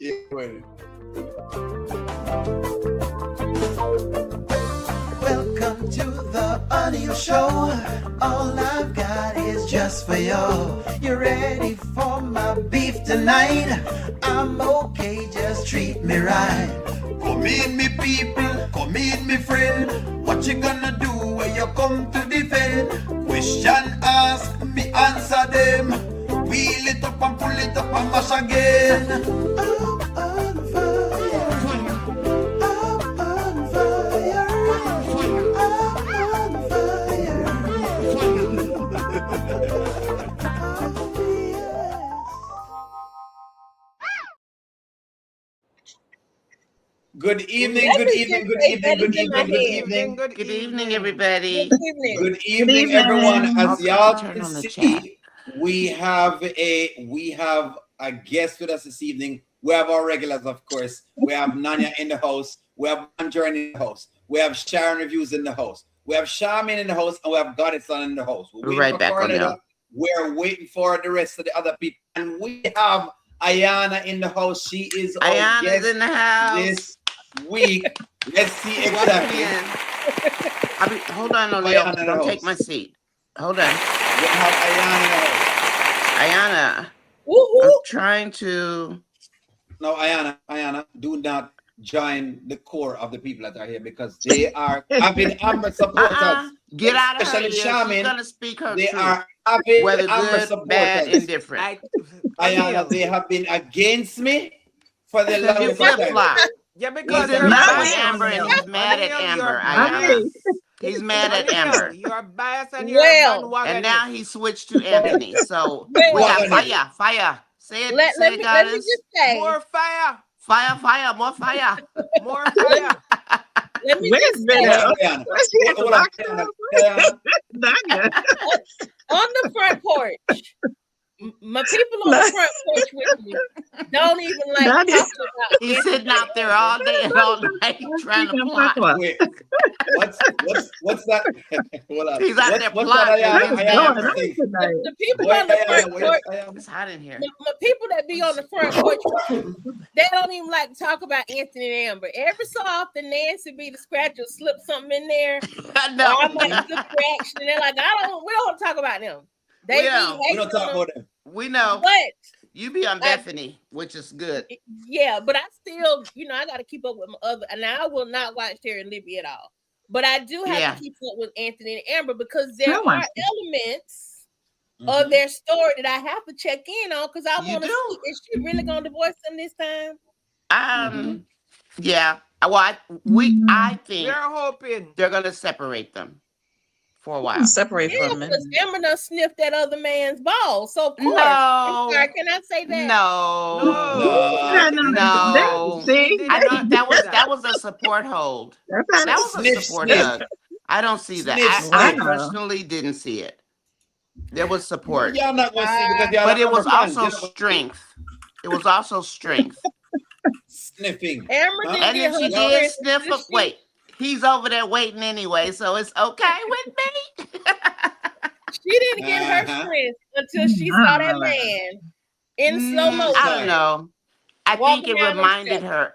Yeah, wait. Welcome to the audio show. All I've got is just for you. You ready for my beef tonight? I'm okay, just treat me right. Come in, me people, come in, me friend. What you gonna do when you come to defend? Question ask, me answer them. Wheel it up and pull it up and mash again. I'm on fire. I'm on fire. I'm on fire. Good evening, good evening, good evening, good evening, good evening. Good evening, everybody. Good evening, everyone. As y'all can see, we have a guest with us this evening. We have our regulars, of course. We have Nanya in the house. We have Manjarin in the house. We have Sharon Reviews in the house. We have Charmin in the house, and we have Goddess in the house. We're right back on now. We're waiting for the rest of the other people, and we have Ayana in the house. She is our Ayana's guest in the house this week. Let's see exactly. Hold on, Oleo. Don't take my seat. Hold on. We have Ayana in the house. Ayana. Woo-hoo. I'm trying to. No, Ayana, do not join the core of the people that are here because they are avid Amber supporters. Get out of her Especially ear. Charmin. She's gonna speak her They truth. are avid Whether Amber good, supporters. bad, indifferent. Ayana, they have been against me for the You longest flip time. flop. Yeah, He's because in you're love with biased. Amber and he's mad at Amber. Ayana. biased. He's mad at Amber. You're biased and you're And now he switched to Anthony. So we Well, got fire. Say it, Let me Goddess. just say, more fire. Fire, more fire. More fire. let me Where's just say, Vero? Ayana, Where's she at the hold on, box? Ayana. Nanya. on the front porch, my people on the front porch with me don't even like Nadia. talking about He's Anthony sitting out there all day and all night trying to plot. Wait, what's that? Hold on. He's out there What's plotting that, against Ayana? Going Amber. on tonight. The people Wait, on the front Ayana, porch, Ayana. It's hot in here. my people that be on the front porch, they don't even like to talk about Anthony and Amber. Every so often, Nancy be the scratch or slip something in there. Or I might No, slip reaction, and they're like, we don't want to talk about them. They We be don't. We hating don't talk on them, about them. we know. but You be on Bethany, which is good. yeah, but I still, I got to keep up with my other. And I will not watch Terry and Libby at all. But I do have to keep up with Anthony and Amber because there I want are elements of their story that I have to check in on because I You want to do. see, is she really going to divorce him this time? Yeah. Well, I think We're hoping. they're gonna separate them for a while. separate Yeah, from it. because Amber done sniffed that other man's balls. So of course, No. I'm sorry, can I say that? No. See, I know that was a support hold. that's That was a Sniff, support sniff. hug. I don't see that. Sniff, I sniff. personally didn't see it. There was support, Y'all not gonna see because y'all but it not was fans. also strength. It was also strength. Sniffing. Amber didn't And get if she her did strength, sniff did up, she? wait, he's over there waiting anyway, so it's okay with me. She didn't get her Uh-huh. strength until she saw that man in slow motion. I don't know. I think Walking it down them reminded steps. her.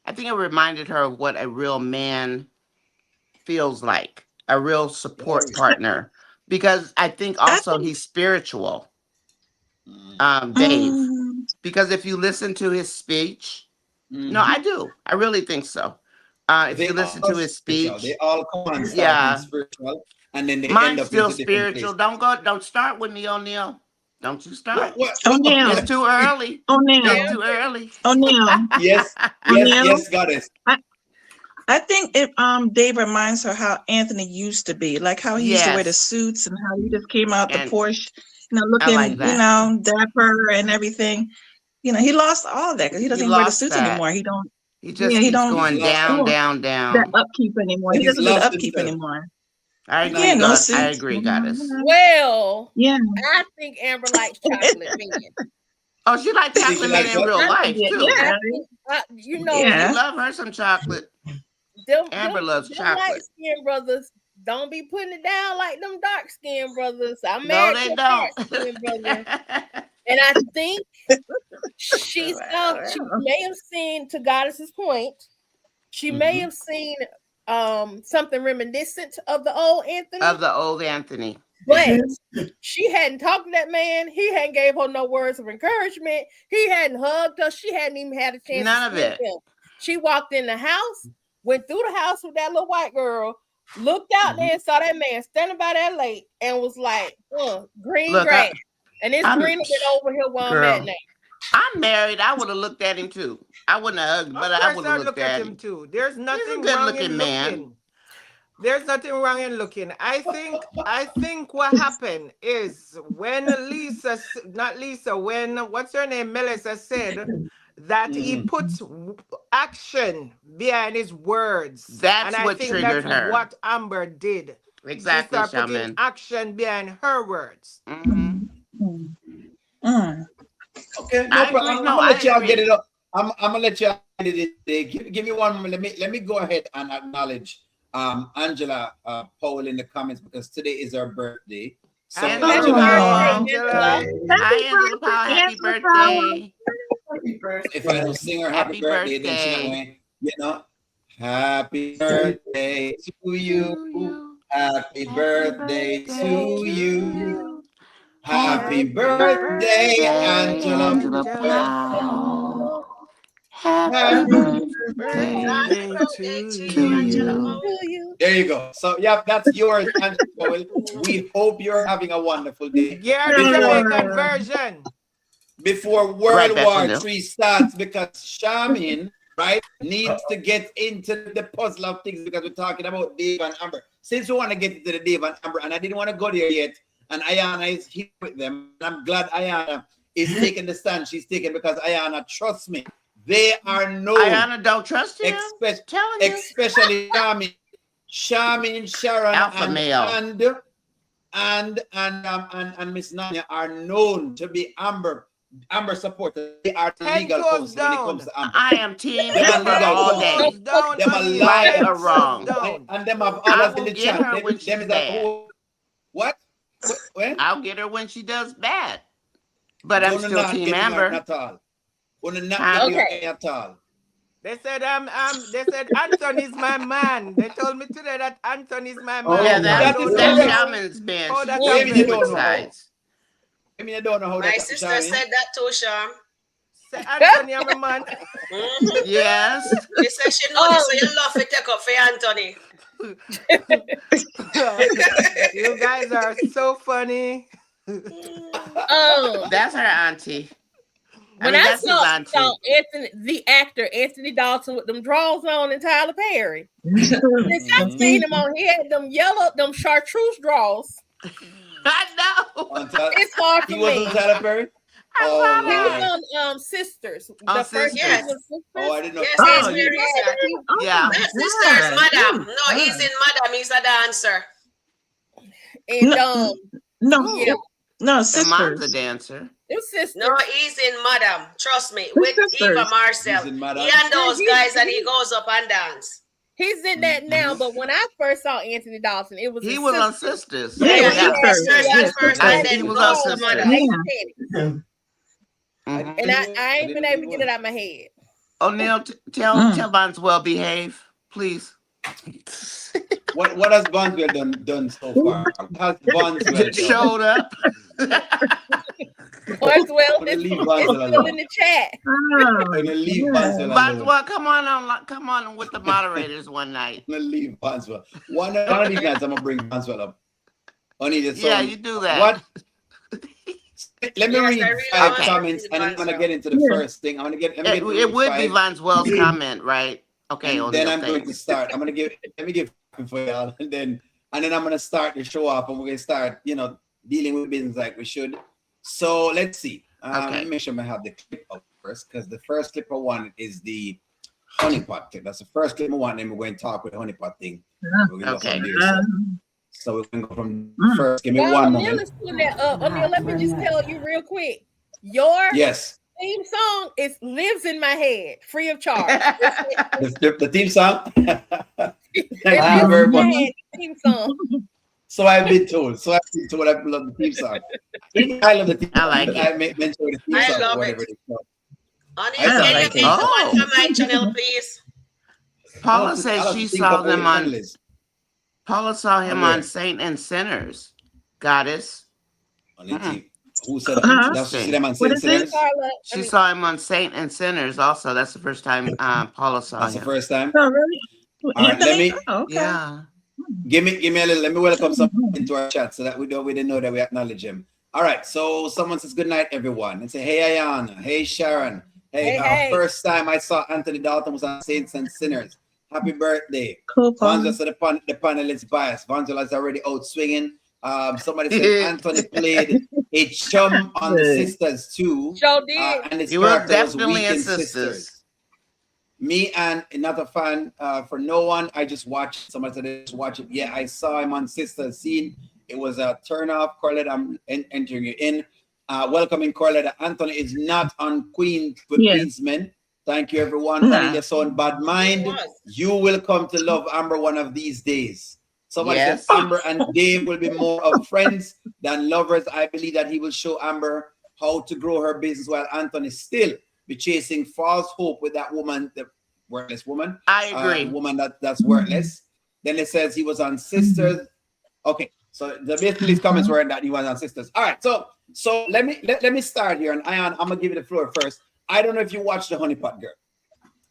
I think it reminded her of what a real man feels like, a real support partner. Because I think also he's spiritual, Dave. Because if you listen to his speech, no, I do. I really think so. If They you listen all to his spiritual. speech, They all come and start Yeah. being spiritual, and then they end mine's up still into different spiritual. places. Don't start with me, O'Neal. Don't you start. What? O'Neal. It's too early. O'Neal. It's too early. O'Neal. Yes, O'Neal. Goddess. I think it Dave reminds her how Anthony used to be, like how he used to wear the suits and how he just came out the And Porsche, looking, like that. dapper and everything. He lost all that because he doesn't even wear the lost suits that. anymore. He don't He just he keeps don't going He's lost down. that upkeep anymore. He He's doesn't do the lost upkeep himself. anymore. I agree. Yeah, no I suits. agree, Goddess. Well, Yeah. I think Amber likes chocolate men. Oh, she likes Think chocolate she men likes in what? real life Yeah. too. Yeah. I think, Yeah. You love her some chocolate. Amber loves chocolate. Light skinned brothers don't be putting it down like them dark skinned brothers. I'm No, mad they at don't. dark skinned brothers. And I think she may have seen, to Goddess's point, she may have seen something reminiscent of the old Anthony. Of the old Anthony. But she hadn't talked to that man. He hadn't gave her no words of encouragement. He hadn't hugged her. She hadn't even had a chance None to of it. him. She walked in the house, went through the house with that little white girl, looked out there and saw that man standing by that lake and was like, green grass. And it's greener than over here where I'm at now. I'm married. I would have looked at him too. I wouldn't have hugged, but I would have looked at him too. There's nothing He's a good wrong looking in man. looking. There's nothing wrong in looking. I think what happened is when when what's her name, Melissa said that he puts action behind his words. That's and what I think triggered that's her. What Amber did. Exactly, she started putting action behind her words. Okay, no problem. I'm gonna let y'all get it up. I'm gonna let y'all get it today. Give me one moment. Let me go ahead and acknowledge Angela Powell in the comments because today is her birthday. So Angela, happy birthday. If I don't sing her happy birthday, then she's not going, happy birthday to you. Happy birthday to you. Happy birthday, Angela Powell. Happy birthday to you. There you go. So, that's yours, Angela Powell. We hope you're having a wonderful day. Yeah, the Jamaican version. Before World War III starts, because Shamin, right, needs to get into the puzzle of things because we're talking about Dave and Amber. Since we want to get into the Dave and Amber, and I didn't want to go there yet, and Ayana is here with them, and I'm glad Ayana is taking the stand she's taking because Ayana, trust me, they are known. Ayana don't trust you? Especially Shamin, Sharon, Alpha male. and Miss Nanya are known to be Amber supporters. They are legal counsel when it comes to Amber. I am team Amber all day. Them a right or wrong. And them have others in the chat. Her when she's bad. What? When? I'll get her when she does bad. But I'm still team Amber. Not at all. At all. They said Anthony's my man. They told me today that Anthony's my man. Yeah, that's Shaman's been. Maybe you don't know. Maybe you don't know how my sister said that too, Sham. Say Anthony, I'm a man. Yes. She said she knows, so you love to take up for Anthony. You guys are so funny. That's her auntie. When I saw Anthony, the actor Anthony Dalton with them drawers on and Tyler Perry, since I've seen him on, he had them chartreuse drawers. I know. It's hard for me. He was on Tyler Perry? He was on Sisters. The first yes. was Sisters. Oh, I didn't know. Yeah. Sisters, Madam. No, he's in Madam. He's a dancer. And no, Sisters. Mom's a dancer. No, he's in Madam. Trust me. With Eva Marcel. He and those guys and he goes up and dance. He's in that now, but when I first saw Anthony Dalton, it was he was on Sisters. Yeah, he was on Sisters. And I ain't been able to get it out of my head. O'Neal, tell Bondswell behave, please. What has Bondswell done so far? Has Bondswell showed up? Bondswell is still in the chat. Bondswell, come on with the moderators one night. I'm gonna leave Bondswell. One of these nights, I'm gonna bring Bondswell up. Yeah, you do that. What? Let me read 5 comments, and I'm gonna get into the first thing. I'm gonna get. It would be Bondswell's comment, right? Okay. Then I'm going to start. Let me give for y'all, and then I'm gonna start the show off, and we're gonna start, dealing with business like we should. So let's see. Let me make sure I have the clip up first, because the first clip I want is the honeypot clip. That's the first clip I want, and we're going to talk with the honeypot thing. Okay. So we can go from first. Give me one moment. O'Neal, let me just tell you real quick. Your theme song lives in my head, free of charge. The theme song. Thank you very much. Theme song. So I've been told. I love the theme song. I love the theme song. I like it. I mentioned the theme song. I love whatever it. it is. Honey, I can like you it. make one for my channel, please? Paula says she saw them on. Paula saw him where? on Saint and Sinners. Goddess. On the TV. Who said that? Uh-huh. That's what she them on What Saint is it? Sinners? She saw him on Saint and Sinners also. That's the first time Paula saw That's him. the first time. Oh, really? All right, let me. Oh, okay. Yeah. Give me a little. Let me welcome someone into our chat so that we didn't know that we acknowledge him. All right. So someone says good night, everyone, and say hey Ayana, hey Sharon, hey. First time I saw Anthony Dalton was on Saints and Sinners. Happy birthday. Cool. Vanzo said the panelist bias. Vanzo is already out swinging. Somebody said Anthony played a chum on the Sisters too. Sure did. And his He was character was definitely weak in in Sisters. Sisters. Me and not a fan for no one. I just watched. Somebody said I just watch it. Yeah, I saw him on Sisters scene. It was a turn off. Corletta, I'm entering you in. Welcoming Corletta. Anthony is not on Queensmen. Thank you, everyone. Your son, bad mind. You will come to love Amber one of these days. Somebody said Amber and Dave will be more of friends than lovers. I believe that he will show Amber how to grow her business while Anthony still be chasing false hope with that woman, the worthless woman. I agree. Woman that's worthless. Then it says he was on Sisters. Okay, so the basically comments were that he was on Sisters. All right, so let me start here, and Ayan, I'm gonna give you the floor first. I don't know if you watched the Honeypot Girl,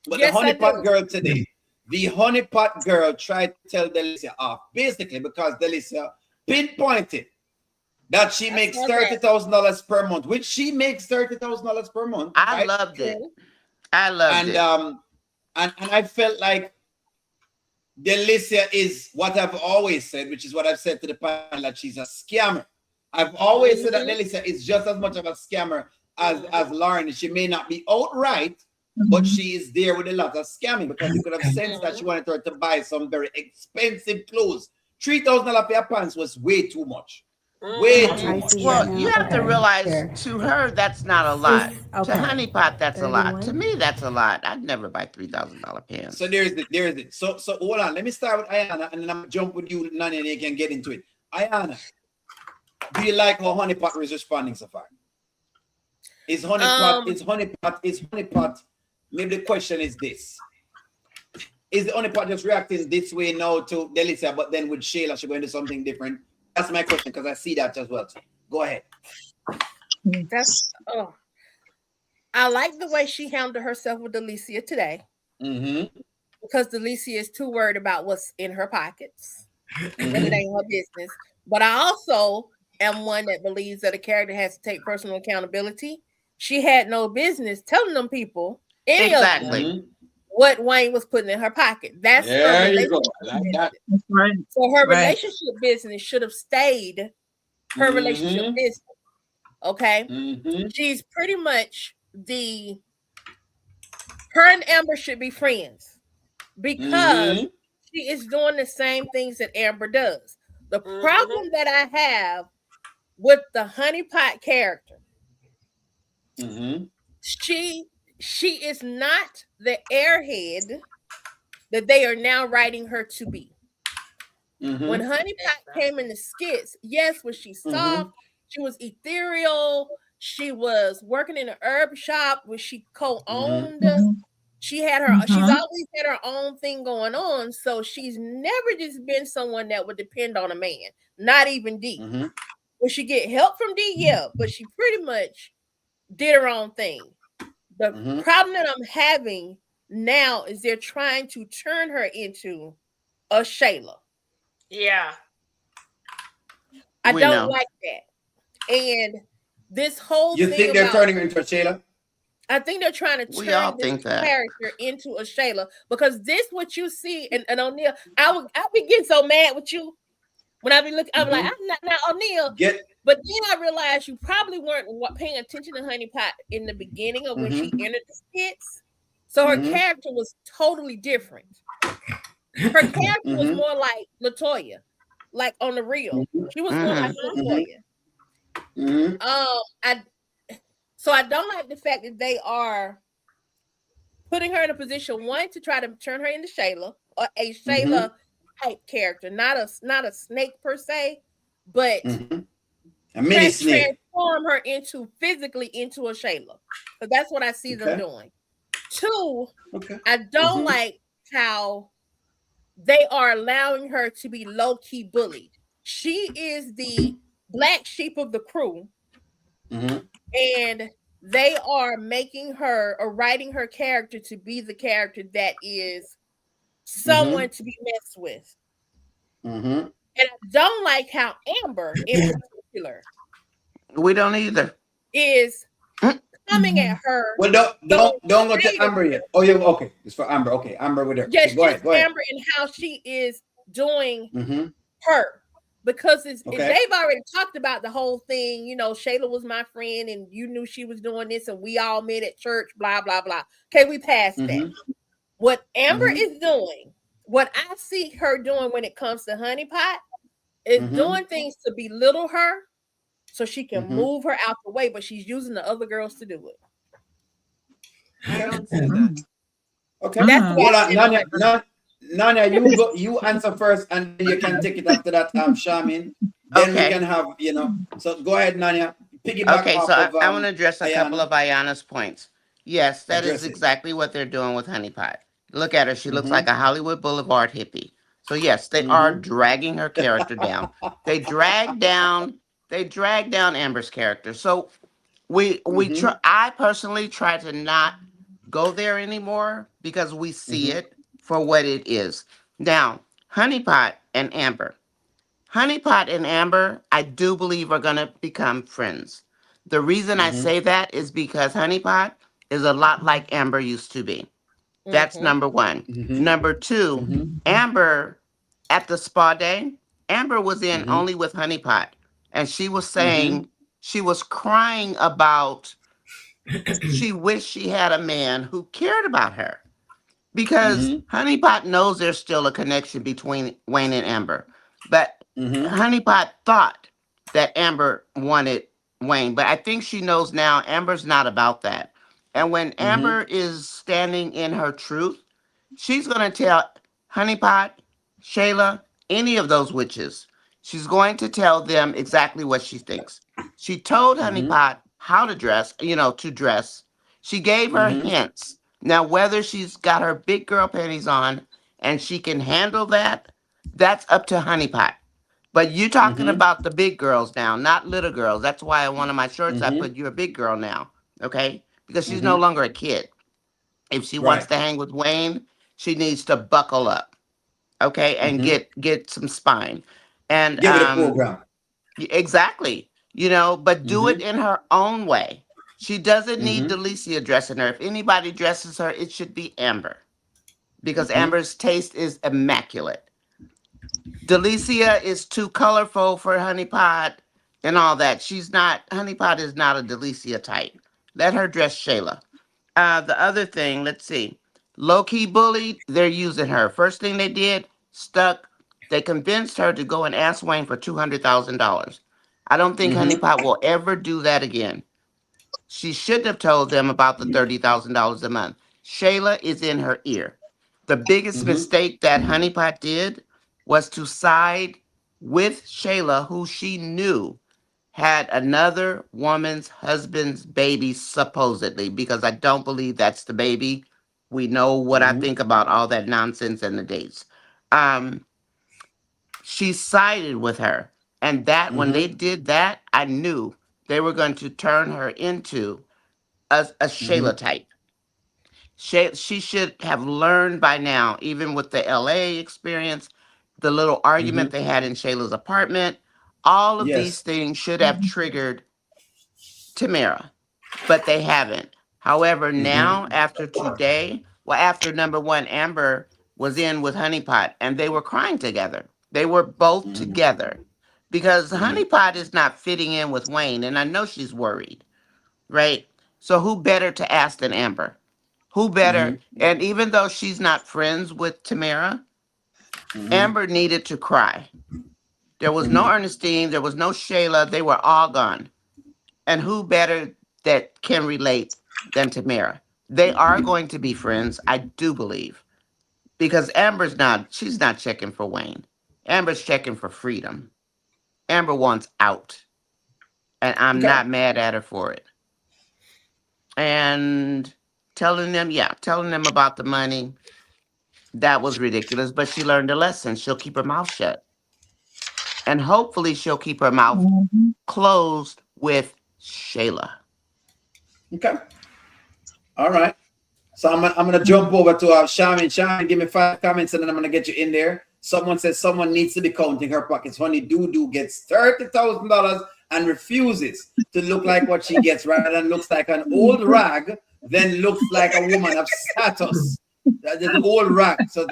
but the Honeypot Girl today, the Honeypot Girl tried to tell Delisia off, basically because Delisia pinpointed that she makes $30,000 per month, which she makes $30,000 per month. I loved it. I loved it. And I felt like Delisia is what I've always said, which is what I've said to the panel, that she's a scammer. I've always said that Delisia is just as much of a scammer as Lauren. She may not be outright, but she is there with a lot of scamming, because you could have sensed that she wanted her to buy some very expensive clothes. $3,000 for your pants was way too much. Way too much. Well, you have to realize, to her, that's not a lot. To Honeypot, that's a lot. To me, that's a lot. I'd never buy $3,000 pants. So there's it. So hold on. Let me start with Ayana, and then I'm jump with you, Nani, and you can get into it. Ayana, do you like how Honeypot is responding so far? Is Honeypot? Maybe the question is this: is the Honeypot just reacting this way now to Delisia, but then with Shayla, she's going to do something different? That's my question, because I see that as well. Go ahead. I like the way she handled herself with Delisia today. Because Delisia is too worried about what's in her pockets. And it ain't her business. But I also am one that believes that a character has to take personal accountability. She had no business telling them people what Wayne was putting in her pocket. That's there you go. I like that. Right. So her relationship business should have stayed her relationship business. Okay. She's pretty much her and Amber should be friends, because she is doing the same things that Amber does. The problem that I have with the Honeypot character, she is not the airhead that they are now writing her to be. When Honeypot came in the skits, yes, was she soft? She was ethereal. She was working in an herb shop, which she co-owned. She had her. She's always had her own thing going on. So she's never just been someone that would depend on a man, not even D. Would she get help from D? Yeah, but she pretty much did her own thing. The problem that I'm having now is they're trying to turn her into a Shayla. Yeah. I don't like that. And this whole thing. You think they're turning her into a Shayla? I think they're trying to turn this character into a Shayla, because this what you see, and O'Neal, I'll be getting so mad with you when I be looking. I'm like, I'm not O'Neal. But then I realized you probably weren't paying attention to Honeypot in the beginning of when she entered the skits. So her character was totally different. Her character was more like LaToya, like on the real. She was more like LaToya. So I don't like the fact that they are putting her in a position, one, to try to turn her into Shayla, or a Shayla type character, not a snake per se, but a mini snake. Transform her physically into a Shayla. Because that's what I see them doing. 2, I don't like how they are allowing her to be low-key bullied. She is the black sheep of the crew. And they are making her or writing her character to be the character that is someone to be messed with. And I don't like how Amber in particular, we don't either, is coming at her. Well, don't go to Amber yet. Oh yeah, okay. It's for Amber. Okay, Amber with her. Yes, go ahead. Amber and how she is doing her. Because they've already talked about the whole thing. You know, Shayla was my friend and you knew she was doing this and we all met at church, blah, blah, blah. Okay, we passed that. What Amber is doing, what I see her doing when it comes to Honeypot, is doing things to belittle her so she can move her out the way, but she's using the other girls to do it. I don't see that. Okay. That's what Nanya, you answer first, and then you can take it after that, Shamin. Then we can have, So go ahead, Nanya. Okay, so I want to address a couple of Ayana's points. Yes, that is exactly what they're doing with Honeypot. Look at her; she looks like a Hollywood Boulevard hippie. So yes, they are dragging her character down. They drag down Amber's character. So I personally try to not go there anymore because we see it for what it is. Now, Honeypot and Amber, I do believe are going to become friends. The reason I say that is because Honeypot is a lot like Amber used to be. That's number one. Number two, Amber at the spa day, Amber was in only with Honeypot. And she was saying, she was crying about, she wished she had a man who cared about her. Because Honeypot knows there's still a connection between Wayne and Amber. But Honeypot thought that Amber wanted Wayne. But I think she knows now Amber's not about that. And when Amber is standing in her truth, she's going to tell Honeypot, Shayla, any of those witches, she's going to tell them exactly what she thinks. She told Honeypot how to dress, to dress. She gave her hints. Now, whether she's got her big girl panties on and she can handle that, that's up to Honeypot. But you're talking about the big girls now, not little girls. That's why on one of my shorts I put, you're a big girl now, okay? Because she's no longer a kid. If she wants to hang with Wayne, she needs to buckle up, okay, and get some spine. And give it a program. Exactly, but do it in her own way. She doesn't need Delisia dressing her. If anybody dresses her, it should be Amber, because Amber's taste is immaculate. Delisia is too colorful for Honeypot and all that. Honeypot is not a Delisia type. Let her dress Shayla. The other thing, let's see. Low-key bullied, they're using her. First thing they did, they convinced her to go and ask Wayne for $200,000. I don't think Honeypot will ever do that again. She shouldn't have told them about the $30,000 a month. Shayla is in her ear. The biggest mistake that Honeypot did was to side with Shayla, who she knew had another woman's husband's baby, supposedly, because I don't believe that's the baby. We know what I think about all that nonsense and the dates. She sided with her. And that when they did that, I knew they were going to turn her into a Shayla type. She should have learned by now, even with the LA experience, the little argument they had in Shayla's apartment. All of these things should have triggered Tamira, but they haven't. However, now after today, after number one, Amber was in with Honeypot and they were crying together. They were both together because Honeypot is not fitting in with Wayne. And I know she's worried, right? So who better to ask than Amber? Who better? And even though she's not friends with Tamira, Amber needed to cry. There was no Ernestine. There was no Shayla. They were all gone. And who better that can relate than Tamira? They are going to be friends, I do believe. Because she's not checking for Wayne. Amber's checking for freedom. Amber wants out. And I'm not mad at her for it. And telling them about the money, that was ridiculous. But she learned a lesson. She'll keep her mouth shut. And hopefully she'll keep her mouth closed with Shayla. Okay. All right. So I'm gonna jump over to Shaman. Shaman, give me 5 comments and then I'm gonna get you in there. Someone says someone needs to be counting her pockets. Honey Doo gets $30,000 and refuses to look like what she gets, rather than looks like an old rag, then looks like a woman of status. That's an old rag. So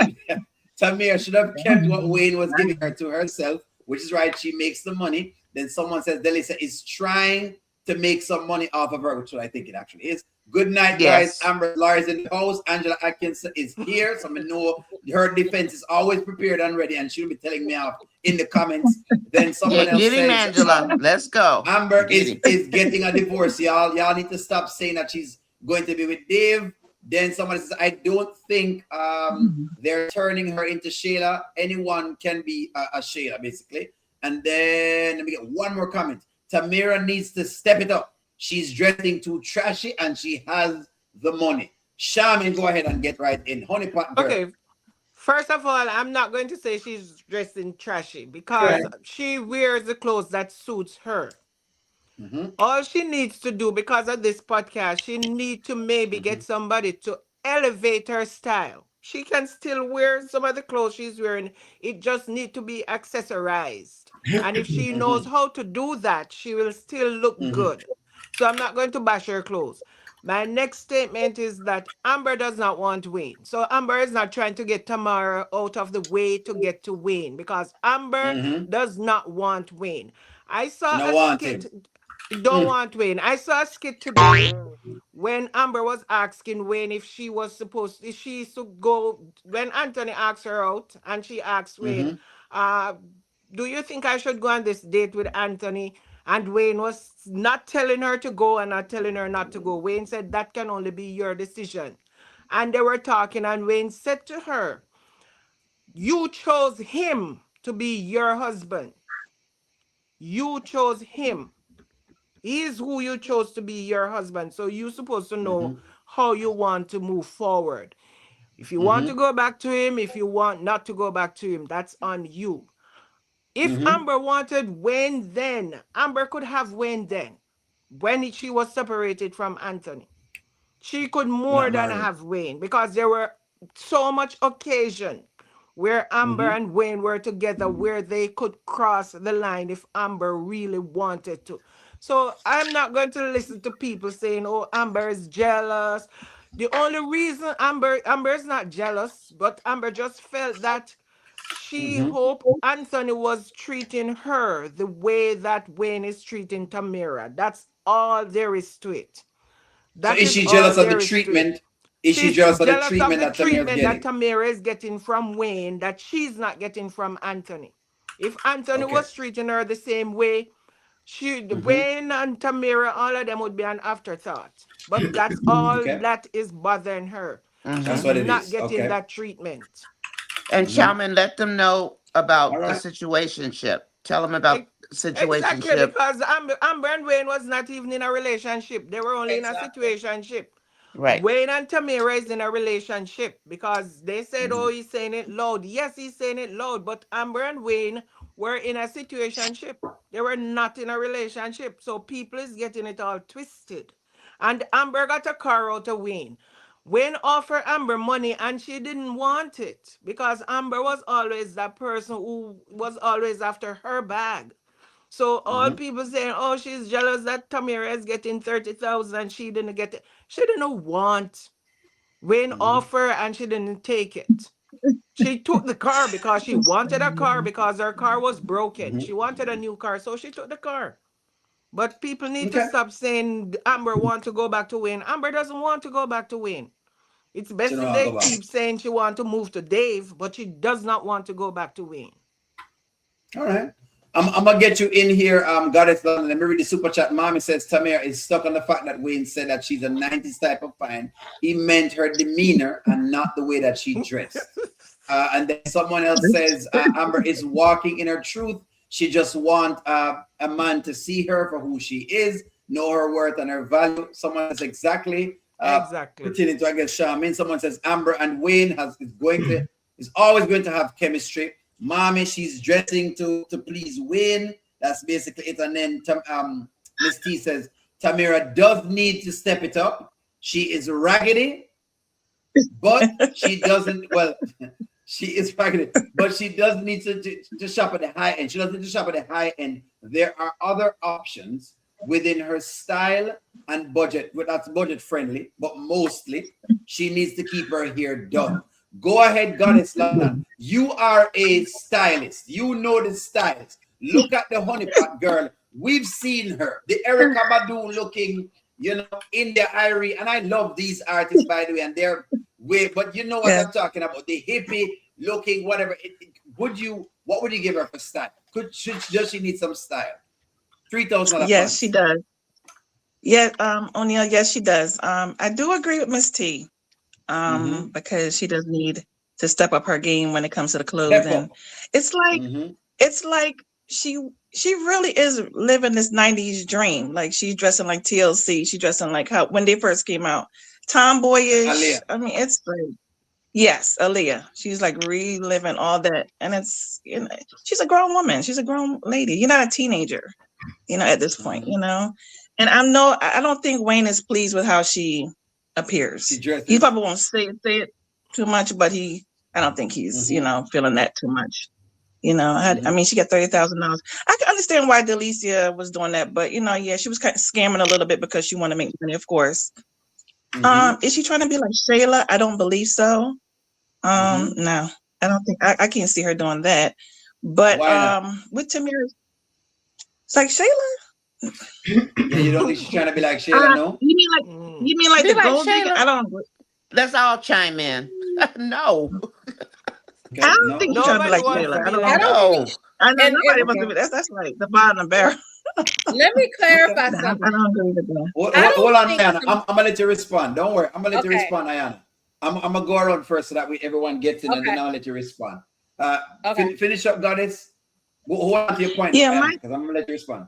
Tamira should have kept what Wayne was giving her to herself, which is right. She makes the money. Then someone says Delisia is trying to make some money off of her, which I think it actually is. Good night, guys. Amber Lars in the house. Angela Atkinson is here. So I know her defense is always prepared and ready, and she'll be telling me off in the comments. Then someone else says, Angela. Let's go. Amber is getting a divorce, y'all. Y'all need to stop saying that she's going to be with Dave. Then someone says, I don't think they're turning her into Shayla. Anyone can be a Shayla, basically. And then let me get one more comment. Tamira needs to step it up. She's dressing too trashy and she has the money. Shaman, go ahead and get right in. Honeypot girl. Okay. First of all, I'm not going to say she's dressing trashy because she wears the clothes that suits her. All she needs to do, because of this podcast, she needs to maybe get somebody to elevate her style. She can still wear some of the clothes she's wearing. It just needs to be accessorized. And if she knows how to do that, she will still look good. So I'm not going to bash her clothes. My next statement is that Amber does not want Wayne. So Amber is not trying to get Tamara out of the way to get to Wayne, because Amber does not want Wayne. I saw a skit. Don't want Wayne. I saw a skit today when Amber was asking Wayne if she should go, when Anthony asked her out and she asked Wayne, do you think I should go on this date with Anthony? And Wayne was not telling her to go and not telling her not to go. Wayne said, that can only be your decision. And they were talking, and Wayne said to her, you chose him to be your husband. You chose him. He's who you chose to be your husband. So you're supposed to know how you want to move forward. If you want to go back to him, if you want not to go back to him, that's on you. If Amber wanted Wayne then, Amber could have Wayne then, when she was separated from Anthony. She could more than have Wayne, because there were so much occasion where Amber and Wayne were together where they could cross the line if Amber really wanted to. So I'm not going to listen to people saying, oh, Amber is jealous. The only reason Amber is not jealous, but Amber just felt that she hoped Anthony was treating her the way that Wayne is treating Tamira. That's all there is to it. So is she jealous of the treatment? Is she jealous of the treatment that Tamira is getting from Wayne that she's not getting from Anthony? If Anthony was treating her the same way, Wayne and Tamira, all of them would be an afterthought. But that's all that is bothering her. That's what it is. Not getting that treatment. And Shaman, let them know about the situationship. Tell them about situationship. Exactly, because Amber and Wayne was not even in a relationship. They were only in a situationship. Right. Wayne and Tamira is in a relationship because they said, oh, he's saying it loud. Yes, he's saying it loud, but Amber and Wayne were in a situationship. They were not in a relationship. So people is getting it all twisted. And Amber got a car out of Wayne. Wayne offered Amber money and she didn't want it because Amber was always that person who was always after her bag. So all people saying, oh, she's jealous that Tamira is getting 30,000 and she didn't get it. She didn't want. Wayne offered and she didn't take it. She took the car because she wanted a car because her car was broken. She wanted a new car, so she took the car. But people need to stop saying Amber wants to go back to Wayne. Amber doesn't want to go back to Wayne. It's best if they keep saying she wants to move to Dave, but she does not want to go back to Wayne. All right. I'm going to get you in here, Goddess London. Let me read the super chat. Mommy says Tamira is stuck on the fact that Wayne said that she's a 90s type of fine. He meant her demeanor and not the way that she dressed. And then someone else says Amber is walking in her truth. She just wants a man to see her for who she is, know her worth and her value. Someone says exactly. Pertaining to, I guess, Charmaine. Someone says Amber and Wayne is always going to have chemistry. Mommy, she's dressing to please Wayne. That's basically it. And then Miss T says Tamira does need to step it up. She is raggedy, but she doesn't. Well, she is raggedy, but she does need to shop at the high end. She doesn't need to shop at the high end. There are other options within her style and budget. Well, that's budget friendly, but mostly she needs to keep her hair done. Go ahead, Goddess London. You are a stylist. You know the styles. Look at the Honeypot girl. We've seen her. The Erica Badu looking, in the Irie. And I love these artists, by the way. And they're way, but you know what I'm talking about. The hippie looking, whatever. What would you give her for style? Does she need some style? $3,000. Yes, she does. Yeah, O'Neill, yes, she does. I do agree with Miss T. Because she does need to step up her game when it comes to the clothes. And it's like she really is living this 90s dream. Like she's dressing like TLC. She's dressing like how when they first came out. Tomboyish. Aaliyah. I mean, it's like, yes, Aaliyah. She's like reliving all that. And it's, she's a grown woman. She's a grown lady. You're not a teenager, at this point, And I don't think Wayne is pleased with how she appears. He probably won't say it too much, but I don't think he's, feeling that too much. I mean, she got $30,000. I can understand why Delisia was doing that, but she was kind of scamming a little bit because she wanted to make money, of course. Is she trying to be like Shayla? I don't believe so. No, I don't think I can't see her doing that. But with Tamira, it's like Shayla. You don't think she's trying to be like Shayla, no? You mean like the gold digger? I don't. Let's all chime in. No. Okay, I don't think she's trying to be like Shayla. I don't know. I know nobody wants to be. That's like the bottom of the barrel. Let me clarify something. I don't agree with that. Hold on, Ayana. I'm gonna let you respond. Don't worry. I'm gonna let you respond, Ayana. I'm gonna go around first so that everyone gets in, and then I'll let you respond. Finish up, Goddess. Hold on to your point. Yeah, because I'm gonna let you respond.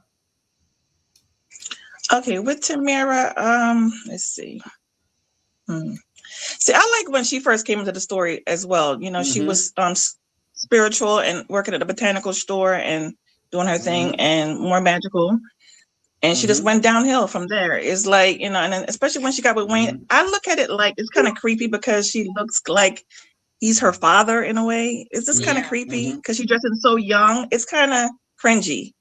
Okay, with Tamira, let's see. See, I like when she first came into the story as well. She was spiritual and working at the botanical store and doing her thing and more magical. And she just went downhill from there. It's like, and then especially when she got with Wayne, I look at it like it's kind of creepy because she looks like he's her father in a way. It's just kind of creepy because she's dressing so young. It's kind of cringy,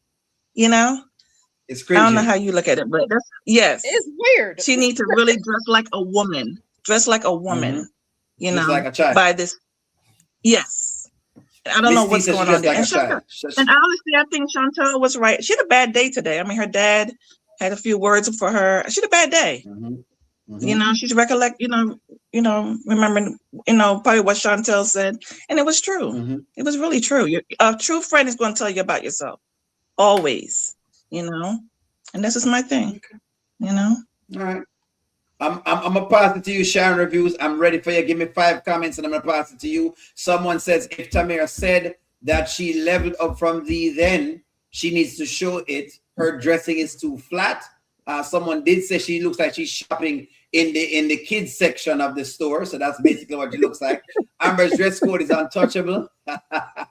It's cringy. I don't know how you look at it, but yes. It's weird. She needs to really dress like a woman. Dress like a woman, Just like a child. By this. Yes. I don't know what's going on there. And honestly, I think Chantal was right. She had a bad day today. I mean, her dad had a few words for her. She had a bad day. She's remembering, probably what Chantal said. And it was true. It was really true. A true friend is going to tell you about yourself. Always, and this is my thing, All right. I'm gonna pass it to you, Sharon Reviews. I'm ready for you. Give me 5 comments and I'm gonna pass it to you. Someone says if Tamira said that she leveled up from then she needs to show it. Her dressing is too flat. Someone did say she looks like she's shopping in the kids section of the store. So that's basically what it looks like. Amber's dress code is untouchable.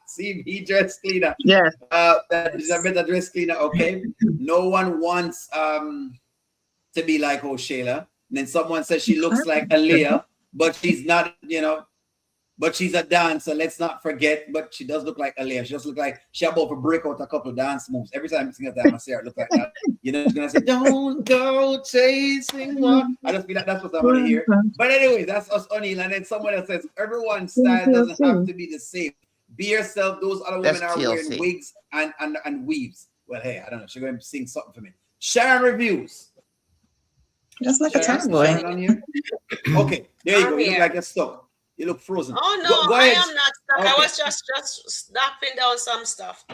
See, he dressed cleaner. Yes. That is a better dress cleaner. Okay. No one wants to be like Shayla. And then someone says she looks like Aaliyah, but she's not, but she's a dancer. Let's not forget, but she does look like Aaliyah. She does look like she about to break out a couple of dance moves. Every time I sing that, I say it look like that. She's gonna say, "Don't go chasing one." I just feel like that's what I want to hear. But anyway, that's us, O'Neill. And then someone else says, everyone's style doesn't have to be the same. Be yourself. Those other women are wearing wigs and weaves. Well, hey, I don't know. She's going to sing something for me. Sharon Reviews. Just like a tomboy. Okay, there you go. You look like you're stuck. You look frozen. Oh no, go ahead. I am not stuck. Okay. I was just snapping down some stuff.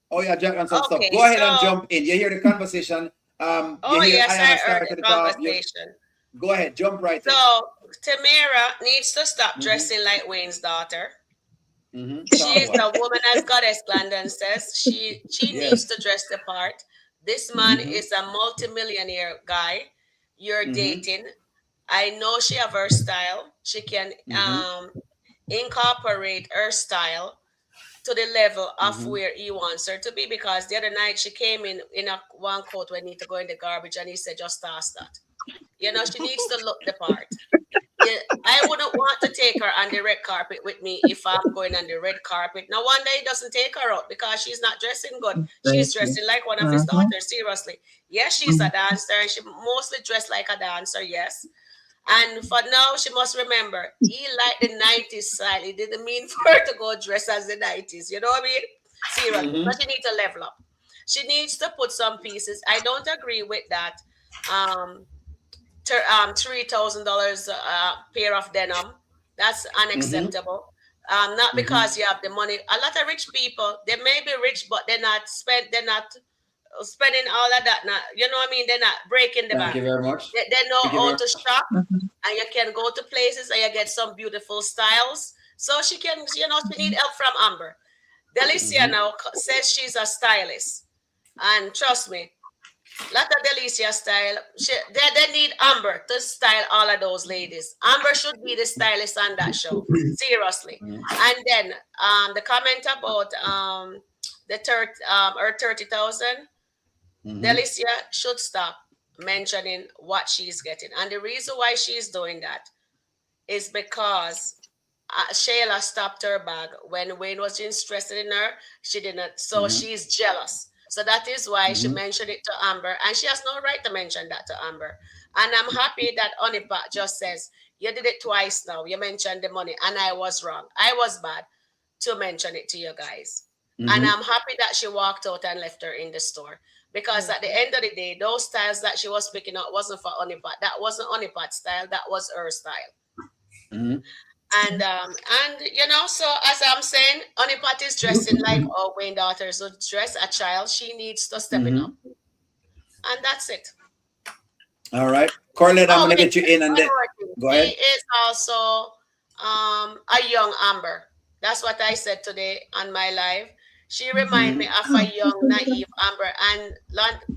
Oh yeah, jot down some stuff. Go ahead and jump in. You hear the conversation. Yes, I heard the conversation. Go ahead, jump right in. So Tamira needs to stop dressing like Wayne's daughter. She is a woman, as Goddess Glendon says. She needs to dress the part. This man is a multimillionaire guy you're dating. I know she have her style. She can incorporate her style to the level of where he wants her to be, because the other night she came in a one coat when he need to go in the garbage, and he said, just toss that. You know, she needs to look the part. Yeah, I wouldn't want to take her on the red carpet with me if I'm going on the red carpet. No wonder he doesn't take her out, because she's not dressing good. She's dressing like one of his daughters, seriously. Yes, she's a dancer, and she mostly dressed like a dancer, yes. And for now, she must remember, he liked the 90s style. It didn't mean for her to go dress as the 90s. You know what I mean? Seriously. But she needs to level up. She needs to put some pieces. I don't agree with that. $3,000 pair of denim. That's unacceptable. Not because you have the money. A lot of rich people, they may be rich, but they're not spending all of that. Now, you know what I mean? They're not breaking the bank. Thank you very much. They know how to shop, and you can go to places and you get some beautiful styles. So she can, she need help from Amber. Delisia now says she's a stylist, and trust me, lot of Delisia style. They need Amber to style all of those ladies. Amber should be the stylist on that show, seriously. And then the comment about her 30,000, Delisia should stop mentioning what she's getting, and the reason why she's doing that is because Shayla stopped her bag when Wayne was interested in her. She didn't, so she's jealous. So that is why she mentioned it to Amber, and she has no right to mention that to Amber. And I'm happy that Honeypot just says, you did it twice now. You mentioned the money, and I was wrong. I was bad to mention it to you guys. And I'm happy that she walked out and left her in the store, because at the end of the day, those styles that she was picking up wasn't for Honeypot. That wasn't Honeypot's style. That was her style. And so as I'm saying, Honeypot is dressing like our Wayne daughters would dress a child. She needs to step it up, and that's it. All right, Corlette, I'm gonna get you in, and then go ahead. He is also a young Amber. That's what I said today on my live. She reminded me of a young, naive Amber, and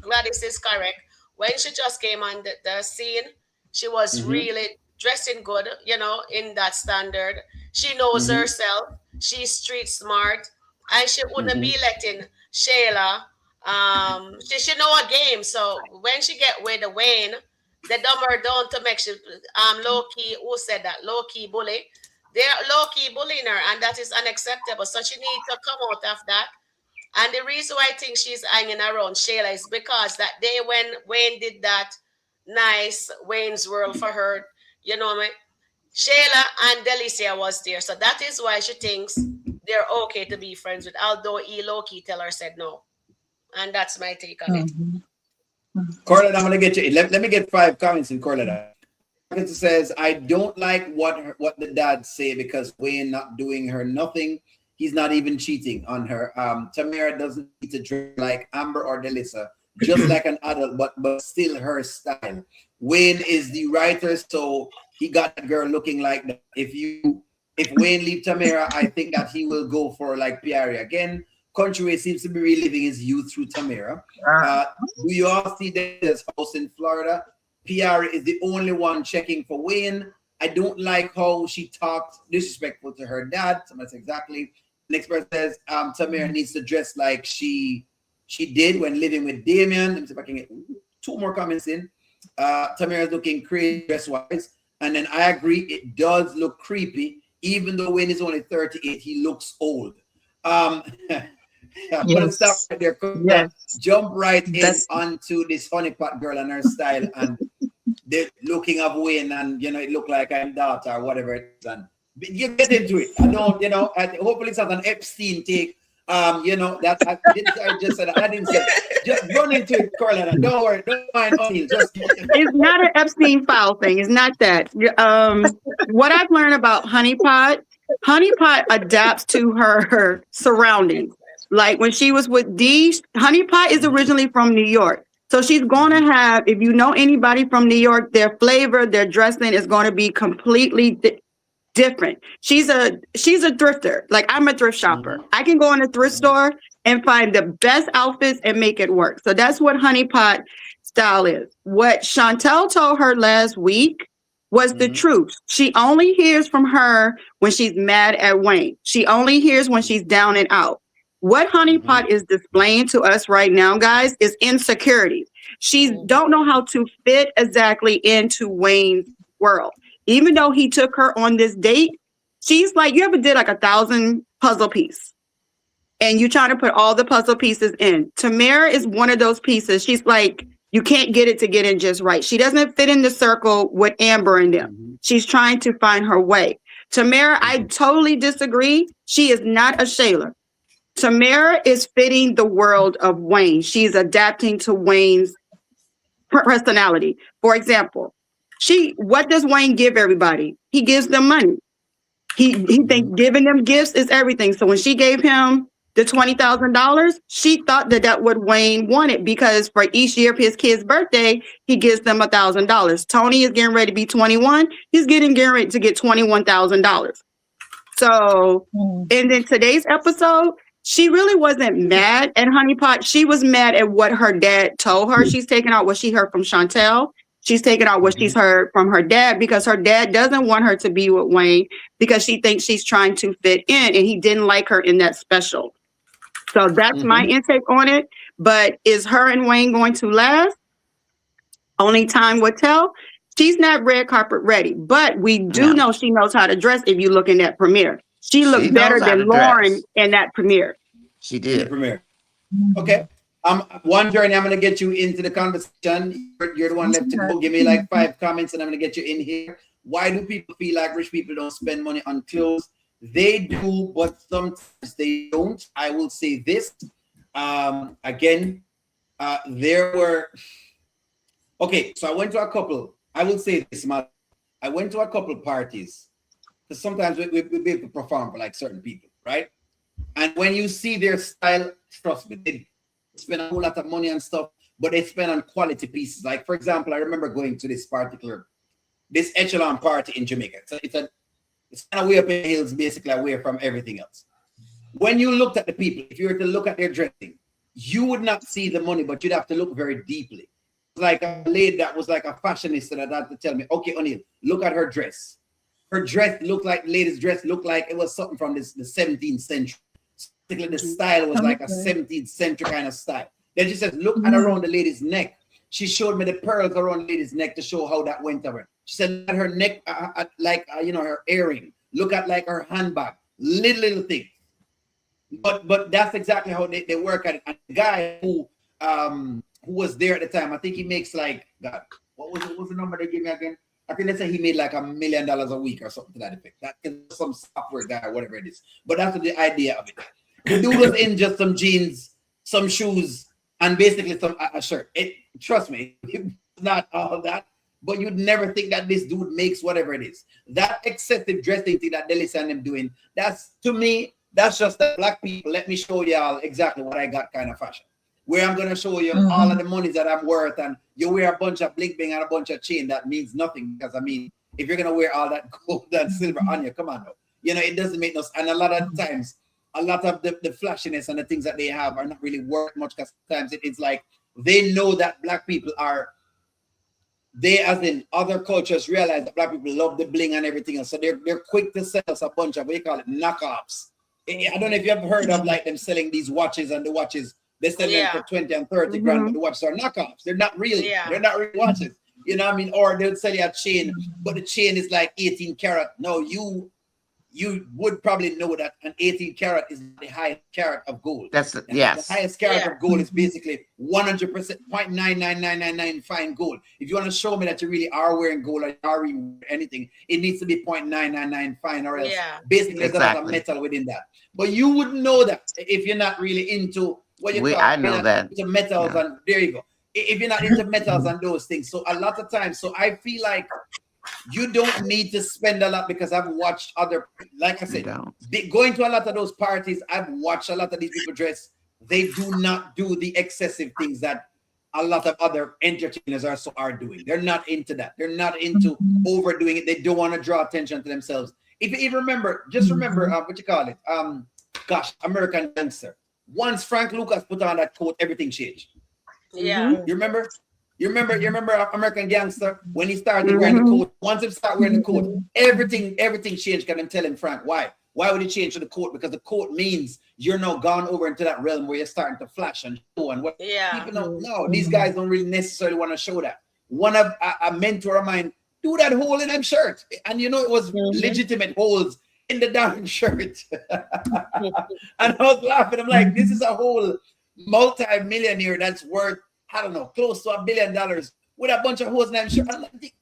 Gladys is correct. When she just came on the scene, she was really dressing good, in that standard. She knows herself. She's street smart, and she wouldn't be letting Shayla. She know a game. So when she get with the Wayne, the dumber don't to make she low key. Who said that? Low key bully. They're low key bullying her, and that is unacceptable. So she needs to come out of that. And the reason why I think she's hanging around Shayla is because that day when Wayne did that nice Wayne's World for her, you know what I mean? Shayla and Delisia was there. So that is why she thinks they're okay to be friends with, although low-key tell her said no. And that's my take on it. Corlette, I'm going to get you. Let me get 5 comments in Corlette. It says, I don't like what the dad say, because Wayne not doing her nothing. He's not even cheating on her. Tamira doesn't need to dress like Amber or Delisa, just like an adult, but still her style. Wayne is the writer, so he got the girl looking like that. If Wayne leave Tamira, I think that he will go for like Pierre again. Kountry Wayne seems to be reliving his youth through Tamira. Do you all see this house in Florida? Pierre is the only one checking for Wayne. I don't like how she talked disrespectful to her dad. So that's exactly. Next person says Tamira needs to dress like she did when living with Damian. Let me see if I can get 2 more comments in. Tamira is looking crazy dress-wise. And then I agree, it does look creepy. Even though Wayne is only 38, he looks old. I'm gonna stop right there. Jump right in onto this Honeypot girl and her style, and the looking of Wayne, and it looked like I'm daughter or whatever it is. And you get into it. I don't, hopefully it's not an Epstein take. That I just said I didn't say. Just run into it, Corlette. Don't worry, don't mind. It's not an Epstein file thing. It's not that. What I've learned about Honeypot adapts to her surroundings. Like when she was with Dee, Honeypot is originally from New York. So she's going to have, if you know anybody from New York, their flavor, their dressing is going to be completely different. She's a thrifter. Like I'm a thrift shopper. I can go in a thrift store and find the best outfits and make it work. So that's what Honeypot style is. What Chantel told her last week was the truth. She only hears from her when she's mad at Wayne. She only hears when she's down and out. What Honeypot is displaying to us right now, guys, is insecurity. She don't know how to fit exactly into Wayne's world. Even though he took her on this date, she's like, you ever did like 1,000 puzzle pieces and you trying to put all the puzzle pieces in. Tamira is one of those pieces. She's like, you can't get it to get in just right. She doesn't fit in the circle with Amber and them. She's trying to find her way. Tamira, I totally disagree. She is not a Shayla. Tamira is fitting the world of Wayne. She's adapting to Wayne's personality. For example, what does Wayne give everybody? He gives them money. He thinks giving them gifts is everything. So when she gave him the $20,000, she thought that what Wayne wanted, because for each year of his kid's birthday, he gives them $1,000. Tony is getting ready to be 21. He's getting ready to get $21,000. So, and then today's episode, she really wasn't mad at Honeypot. She was mad at what her dad told her. She's taking out what she heard from Chantel. She's taking out what she's heard from her dad, because her dad doesn't want her to be with Wayne because she thinks she's trying to fit in, and he didn't like her in that special. So that's my intake on it. But is her and Wayne going to last? Only time will tell. She's not red carpet ready, but we do know she knows how to dress. If you look in that premiere, she looked better than Lauren in that premiere. She did. Premiere. Okay. One Journey, I'm going to get you into the conversation. You're the one left to go. Give me like 5 comments and I'm going to get you in here. Why do people feel like rich people don't spend money on clothes? They do, but sometimes they don't. I will say this. Again, there were... Okay, so I went to a couple. I will say this, I went to a couple parties. Because sometimes we be able to perform for like certain people, right? And when you see their style, trust me, they spend a whole lot of money and stuff, but they spend on quality pieces. Like, for example, I remember going to this echelon party in Jamaica. It's kind of way up in the hills, basically away from everything else. When you looked at the people, if you were to look at their dressing, you would not see the money, but you'd have to look very deeply. Like a lady that was like a fashionista that had to tell me, okay, O'Neill, look at her dress. Her dress looked like, ladies' dress looked like it was something from the 17th century. The style was like a 17th century kind of style. Then she says, look at around the lady's neck. She showed me the pearls around the lady's neck to show how that went over. She said, at her neck, her earring. Look at like her handbag. Little thing. But that's exactly how they work at it. And the guy who was there at the time, I think he makes like, God, what was the number they gave me again? I think they say he made like $1 million a week or something to that effect. That is some software guy, whatever it is. But that's the idea of it. The dude was in just some jeans, some shoes, and basically a shirt. Trust me, it's not all that. But you'd never think that this dude makes whatever it is. That excessive dressing thing that Delisia and them doing, that's, to me, that's just the black people. Let me show y'all exactly what I got kind of fashion. Where I'm going to show you all of the money that I'm worth, and you wear a bunch of bling bling and a bunch of chain, that means nothing. Because, I mean, if you're going to wear all that gold and silver on you, come on now. You know, it doesn't make no sense. And a lot of times, a lot of the flashiness and the things that they have are not really worth much, because sometimes it's like they know that black people are, they as in other cultures realize that black people love the bling and everything else. So they're quick to sell us a bunch of, what you call it, knockoffs. I don't know if you ever heard of like them selling these watches, and the watches, they sell them for 20 and 30 grand, but the watches are knockoffs. They're not really, they're not real watches. You know what I mean? Or they'll sell you a chain, but the chain is like 18 karat. No, you would probably know that an 18 karat is the highest carat of gold. That's the highest carat of gold is basically 100%, 0.99999 fine gold. If you want to show me that you really are wearing gold or are wearing anything, it needs to be 0.999 fine, or else basically there's a lot of metal within that. But you wouldn't know that if you're not really into what you call, I know that. Into metals, and there you go. If you're not into metals and those things, so a lot of times, so I feel like you don't need to spend a lot, because I've watched other, like I said, going to a lot of those parties, I've watched a lot of these people dress. They do not do the excessive things that a lot of other entertainers are doing. They're not into that. They're not into overdoing it. They don't want to draw attention to themselves. If you even remember, just remember what you call it. Gosh, American Gangster. Once Frank Lucas put on that coat, everything changed. Yeah. You remember? You remember American Gangster when he started wearing the coat. Once he started wearing the coat, everything changed. Can I tell him, Frank, why? Why would he change to the coat? Because the coat means you're now gone over into that realm where you're starting to flash and show and what people don't know. These guys don't really necessarily want to show that. One of a mentor of mine do that hole in them shirt, and it was legitimate holes in the damn shirt. And I was laughing. I'm like, this is a whole multi-millionaire that's worth, I don't know, close to $1 billion with a bunch of holes in them shirt. I'm like,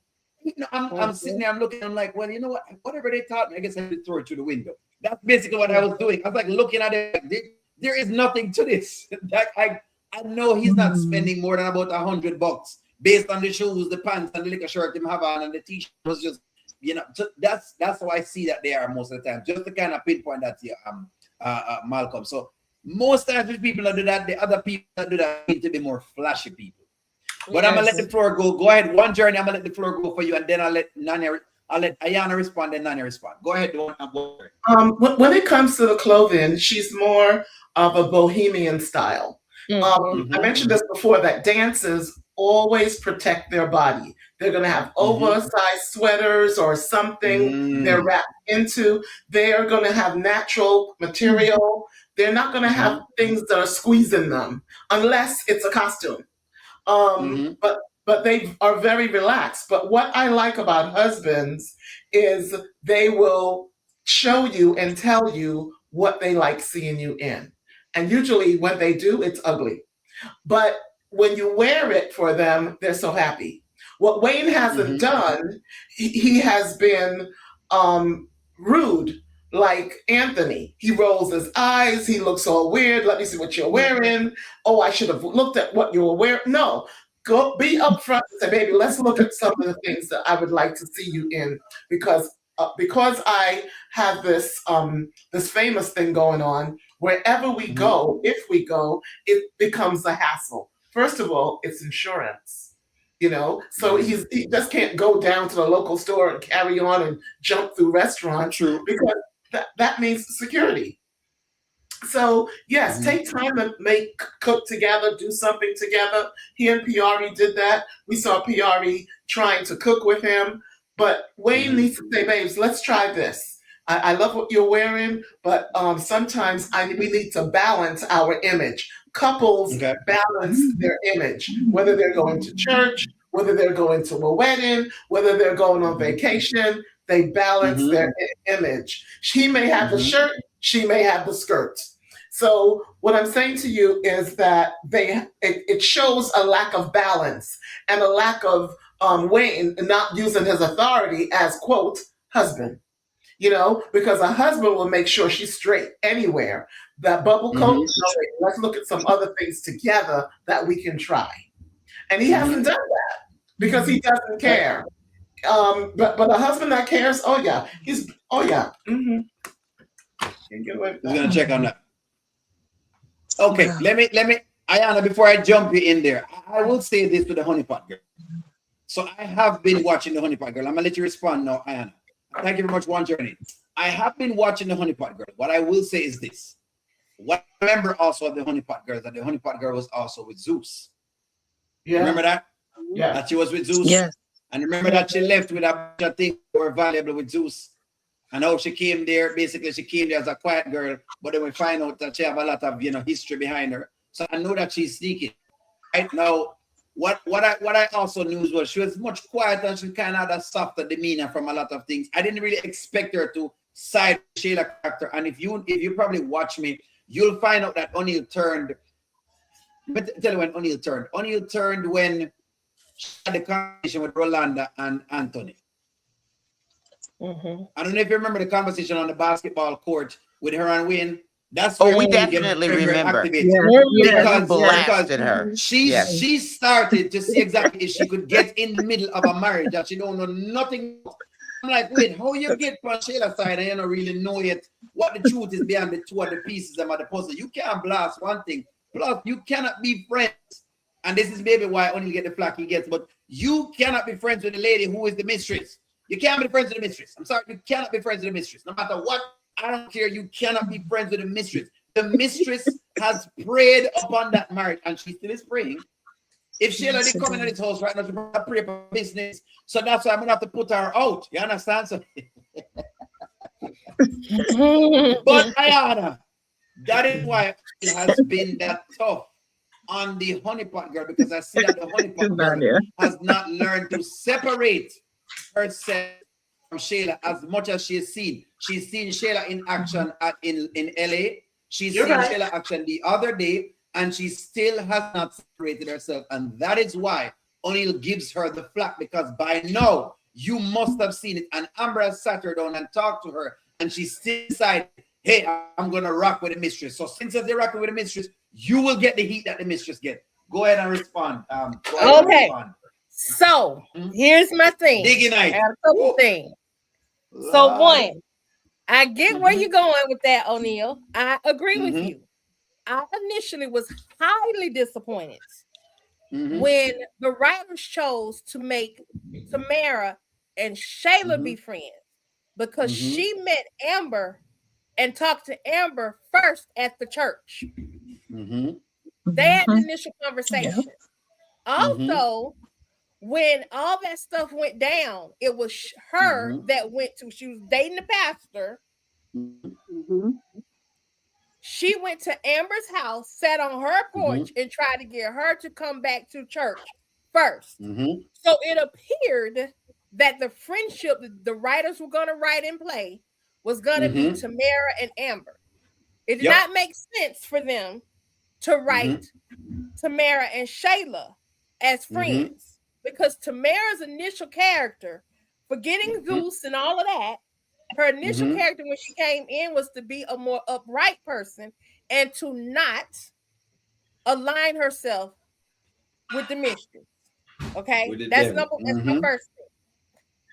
I'm sitting there, I'm looking, I'm like, well, you know what? Whatever they taught me, I guess I had to throw it through the window. That's basically what I was doing. I was like looking at it, there is nothing to this. I know he's not spending more than about $100 based on the shoes, the pants, and the liquor shirt him have on, and the t-shirt was just, that's how I see that they are most of the time. Just to kind of pinpoint that here, Malcolm. So most times with people that do that, the other people that do that need to be more flashy people. But I'm gonna let the floor go. Go ahead, one journey. I'm gonna let the floor go for you, and then I'll let Ayana respond, then Nanya respond. Go ahead, when it comes to the clothing, she's more of a bohemian style. I mentioned this before that dancers always protect their body. They're gonna have oversized sweaters or something they're wrapped into. They are gonna have natural material. They're not gonna have things that are squeezing them unless it's a costume. But they are very relaxed. But what I like about husbands is they will show you and tell you what they like seeing you in. And usually when they do, it's ugly. But when you wear it for them, they're so happy. What Wayne hasn't done, he has been rude. Like Anthony, he rolls his eyes, he looks all weird. Let me see what you're wearing. Oh, I should have looked at what you were wearing. No, go be upfront and say, baby, let's look at some of the things that I would like to see you in, because I have this this famous thing going on. Wherever we go, if we go, it becomes a hassle. First of all, it's insurance. So he just can't go down to the local store and carry on and jump through restaurants. True. Because that means security. So yes, take time to cook together, do something together. He and Piari did that. We saw Piari trying to cook with him, but Wayne needs to say, babes, let's try this. I love what you're wearing, but sometimes we need to balance our image. Couples balance their image, whether they're going to church, whether they're going to a wedding, whether they're going on vacation, they balance their image. He may have the shirt, she may have the skirt. So what I'm saying to you is that it shows a lack of balance and a lack of Wayne not using his authority as, quote, husband. Because a husband will make sure she's straight anywhere. That bubble coat, let's look at some other things together that we can try. And he hasn't done that because he doesn't care. But a husband that cares, he's Can't get away with that. We're gonna check on that. Okay, let me, Ayana, before I jump you in there, I will say this to the Honeypot girl. So I have been watching the Honeypot girl. I'm gonna let you respond now, Ayana. Thank you very much, One Journey. I have been watching the Honeypot girl. What I will say is this. What I remember also of the Honeypot girl, that the Honeypot girl was also with Zeus. Yeah. Remember that? Yeah. That she was with Zeus? Yes. And remember that she left with a bunch of things that were valuable with Zeus. And how she came there, basically she came there as a quiet girl, but then we find out that she have a lot of history behind her. So I know that she's sneaking. Right now, what I also knew was she was much quieter and she kind of had a softer demeanor from a lot of things. I didn't really expect her to side Shayla character. And if you probably watch me, you'll find out that O'Neal turned. Let me tell you when O'Neal turned. O'Neal turned when she had the conversation with Rolanda and Anthony. I don't know if you remember the conversation on the basketball court with her and Wayne. That's we definitely remember. Because her. She started to see exactly if she could get in the middle of a marriage that she don't know nothing. I'm like, wait, how you get on Shayla's side and you don't really know yet what the truth is behind the two of the pieces of the puzzle. You can't blast one thing. Plus, you cannot be friends. And this is maybe why only get the flack he gets. But you cannot be friends with the lady who is the mistress. You can't be friends with the mistress. I'm sorry, you cannot be friends with the mistress. No matter what, I don't care. You cannot be friends with the mistress. The mistress has prayed upon that marriage, and she still is praying. If Shayla did come in this house right now, she's going to pray for business. So that's why I'm going to have to put her out. You understand? So, but Ayana, that is why it has been that tough on the honeypot girl, because I see that the honeypot girl has not learned to separate herself from Shayla as much as she has seen. She's seen Shayla in action in LA. She's seen Shayla action the other day, and she still has not separated herself. And that is why O'Neal gives her the flack, because by now you must have seen it. And Amber has sat her down and talked to her, and she still decided, hey, I'm going to rock with the mistress. So since they're rocking with the mistress, you will get the heat that the mistress get. Go ahead and respond. So here's my thing. Digging I have a couple things. So one, I get where you're going with that, O'Neal. I agree with you. I initially was highly disappointed when the writers chose to make Tamira and Shayla be friends, because she met Amber and talked to Amber first at the church. They had an initial conversation. Also, when all that stuff went down, it was her that went to, she was dating the pastor. She went to Amber's house, sat on her porch, and tried to get her to come back to church first. So it appeared that the friendship that the writers were going to write and play was going to be Tamira and Amber. It did not make sense for them to write Tamira and Shayla as friends, because Tamira's initial character, forgetting Goose and all of that, her initial character when she came in was to be a more upright person and to not align herself with the mistress. Okay, that's my first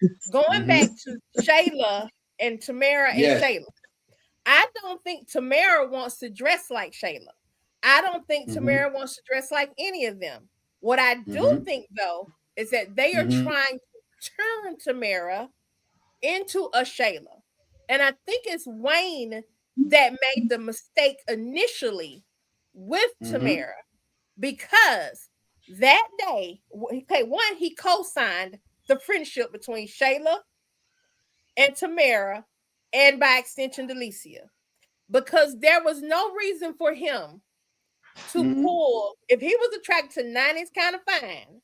thing. Going back to Shayla and Tamira and Shayla, I don't think Tamira wants to dress like Shayla. I don't think Tamira wants to dress like any of them. What I do think, though, is that they are trying to turn Tamira into a Shayla. And I think it's Wayne that made the mistake initially with Tamira, because that day, he co-signed the friendship between Shayla and Tamira, and by extension, Delisia, because there was no reason for him to pull, if he was attracted to 90s kind of fine,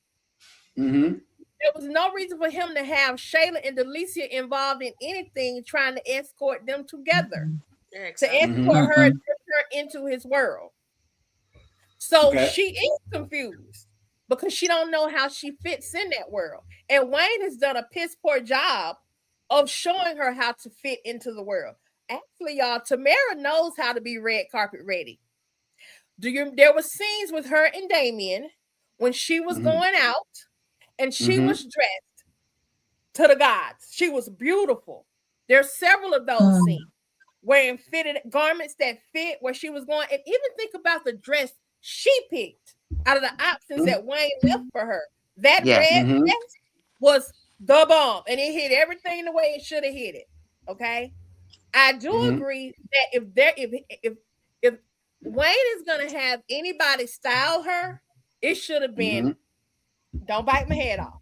there was no reason for him to have Shayla and Delisia involved in anything trying to escort them together, to escort her and put her into his world. So she is confused because she don't know how she fits in that world. And Wayne has done a piss poor job of showing her how to fit into the world. Actually, y'all, Tamira knows how to be red carpet ready. There were scenes with her and Damian when she was going out and she was dressed to the gods. She was beautiful. There's several of those scenes wearing fitted garments that fit where she was going. And even think about the dress she picked out of the options that Wayne left for her. That red dress was the bomb, and it hit everything the way it should have hit it. Okay, I do agree that if Wayne is gonna have anybody style her, it should have been, don't bite my head off,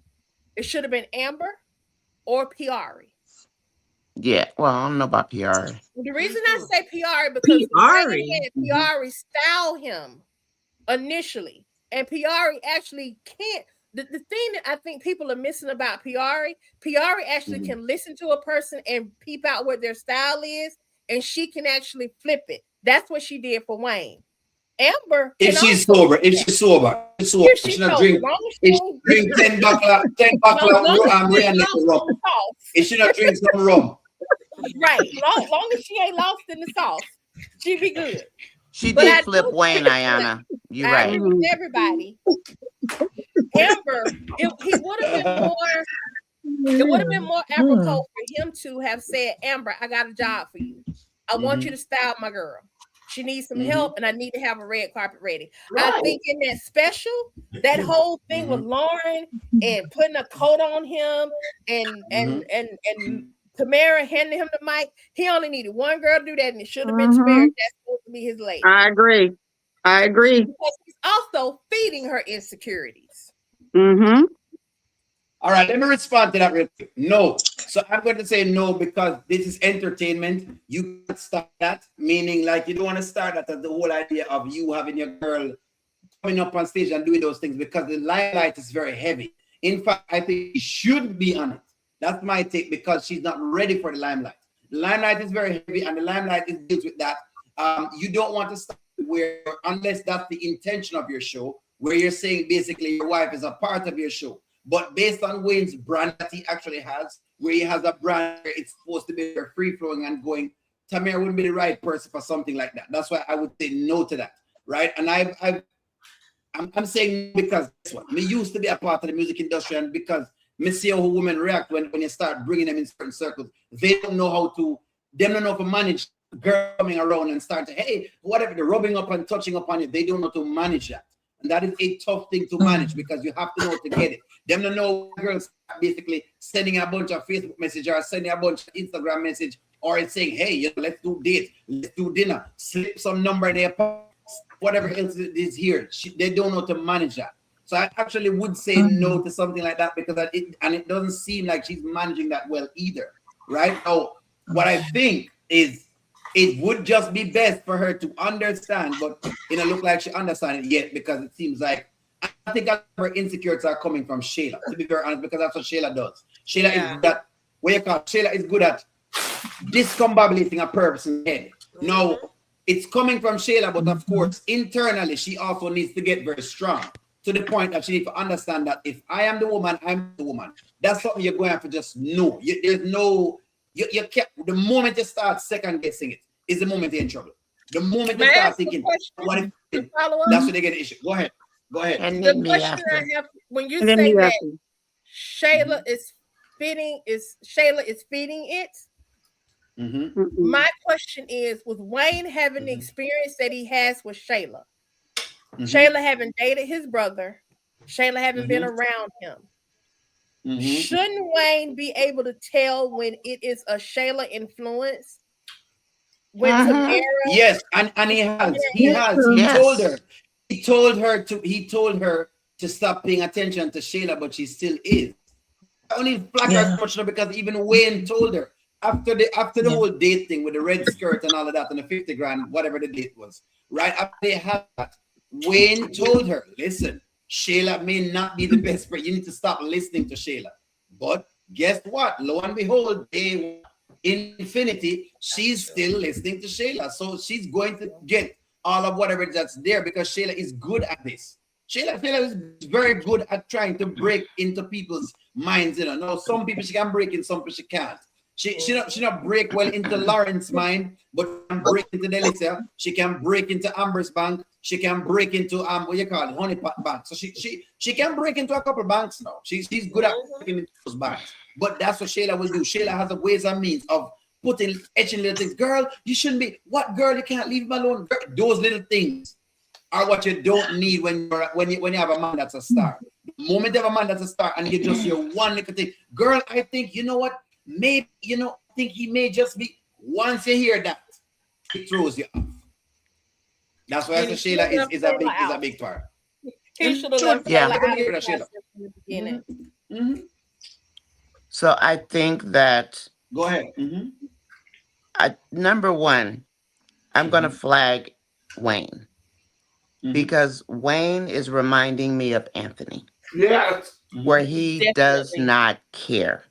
it should have been Amber or Piari. Yeah, well, I don't know about Piari. The reason I say Piari because Piari styled him initially, and Piari actually can't. The thing that I think people are missing about Piari actually can listen to a person and peep out what their style is, and she can actually flip it. That's what she did for Wayne. Amber, if she's sober, if she not drink, if she drink 10 buckle rum, if she not drink some rum, right? Long as she ain't lost in the sauce, she be good. She did flip Wayne, Ayana. You're right. Everybody. Amber, it would have been more apropos for him to have said, Amber, I got a job for you. I want you to style my girl. She needs some help, and I need to have a red carpet ready. Right. I think in that special, that whole thing with Lauren and putting a coat on him and Tamira handing him the mic, he only needed one girl to do that, and it should have been Tamira. That's supposed to be his lady. I agree. Because he's also feeding her insecurities. All right, let me respond to that real quick. No. So I'm going to say no because this is entertainment. You can't start that, meaning like you don't want to start that as the whole idea of you having your girl coming up on stage and doing those things because the limelight is very heavy. In fact, I think she should be on it. That's my take because she's not ready for the limelight. The limelight is very heavy and the limelight deals with that. You don't want to start where, unless that's the intention of your show, where you're saying basically your wife is a part of your show. But based on Wayne's brand that he actually has, where he has a brand where it's supposed to be free flowing and going, Tamira wouldn't be the right person for something like that. That's why I would say no to that, right? And I'm saying because this one, me used to be a part of the music industry, and because me see how women react when you start bringing them in certain circles, they don't know how to manage girl coming around and start to, hey, whatever, they're rubbing up and touching upon it. They don't know to manage that. And that is a tough thing to manage because you have to know to get it. Them don't know girls basically sending a bunch of Facebook message or sending a bunch of Instagram message or it's saying, hey, let's do date, let's do dinner, slip some number in their pocket, whatever else is here. They don't know to manage that. So I actually would say no to something like that because it doesn't seem like she's managing that well either, right? So what I think is it would just be best for her to understand, but it don't look like she understands it yet because it seems like I think her insecurities are coming from Shayla, to be very honest, because that's what Shayla does. Shayla is good at Shayla is good at discombobulating a person's head. No, it's coming from Shayla, but of course, internally, she also needs to get very strong to the point that she needs to understand that if I am the woman, I'm the woman. That's something you're going to have to just know. There's no. You can't, the moment you start second guessing it is the moment you're in trouble. The moment you start thinking, what if that's when they get an issue. Go ahead. And the question I have when you say that Shayla is feeding it. My question is, with Wayne having the experience that he has with Shayla, Shayla having dated his brother, Shayla having been around him. Shouldn't Wayne be able to tell when it is a Shayla influence? When Tamira? Yes, and he has. He told her to stop paying attention to Shayla, but she still is. I only flag her so much because even Wayne told her after the whole date thing with the red skirt and all of that and the 50 grand, whatever the date was, right after they had that, Wayne told her, listen, Shayla may not be the best, but you need to stop listening to Shayla. But guess what? Lo and behold, in infinity, she's still listening to Shayla. So she's going to get all of whatever that's there because Shayla is good at this. Shayla is very good at trying to break into people's minds. Now, some people she can break in, some people she can't. She not break well into Lauren's mind, but can break into Delisia. She can break into Amber's bank. She can break into Honeypot bank. So she can break into a couple banks now. She's good at breaking into those banks. But that's what Shayla will do. Shayla has the ways and means of etching little things. Girl, you shouldn't be. What girl? You can't leave him alone. Girl, those little things are what you don't need when you have a man that's a star. The moment you have a man that's a star and you just hear one little thing, girl, I think you know what? Maybe I think he may just be. Once you hear that, it throws you off. That's why Shayla is a big part. He should have left Shayla out in the beginning. So I think that. Go ahead. Number one, I'm going to flag Wayne because Wayne is reminding me of Anthony. Yes. Where he does not care.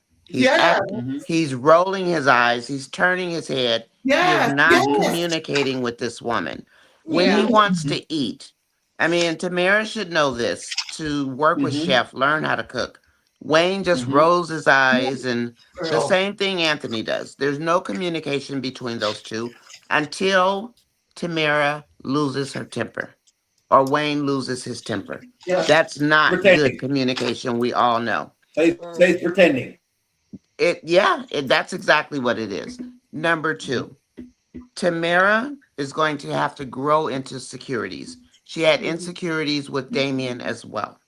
He's rolling his eyes. He's turning his head. He is not communicating with this woman. When he wants to eat, Tamira should know this. To work with chef, learn how to cook. Wayne just rolls his eyes and the same thing Anthony does. There's no communication between those two until Tamira loses her temper or Wayne loses his temper. That's not good communication. We all know. So he's pretending. That's exactly what it is. Number two, Tamira is going to have to grow into securities. She had insecurities with Damian as well.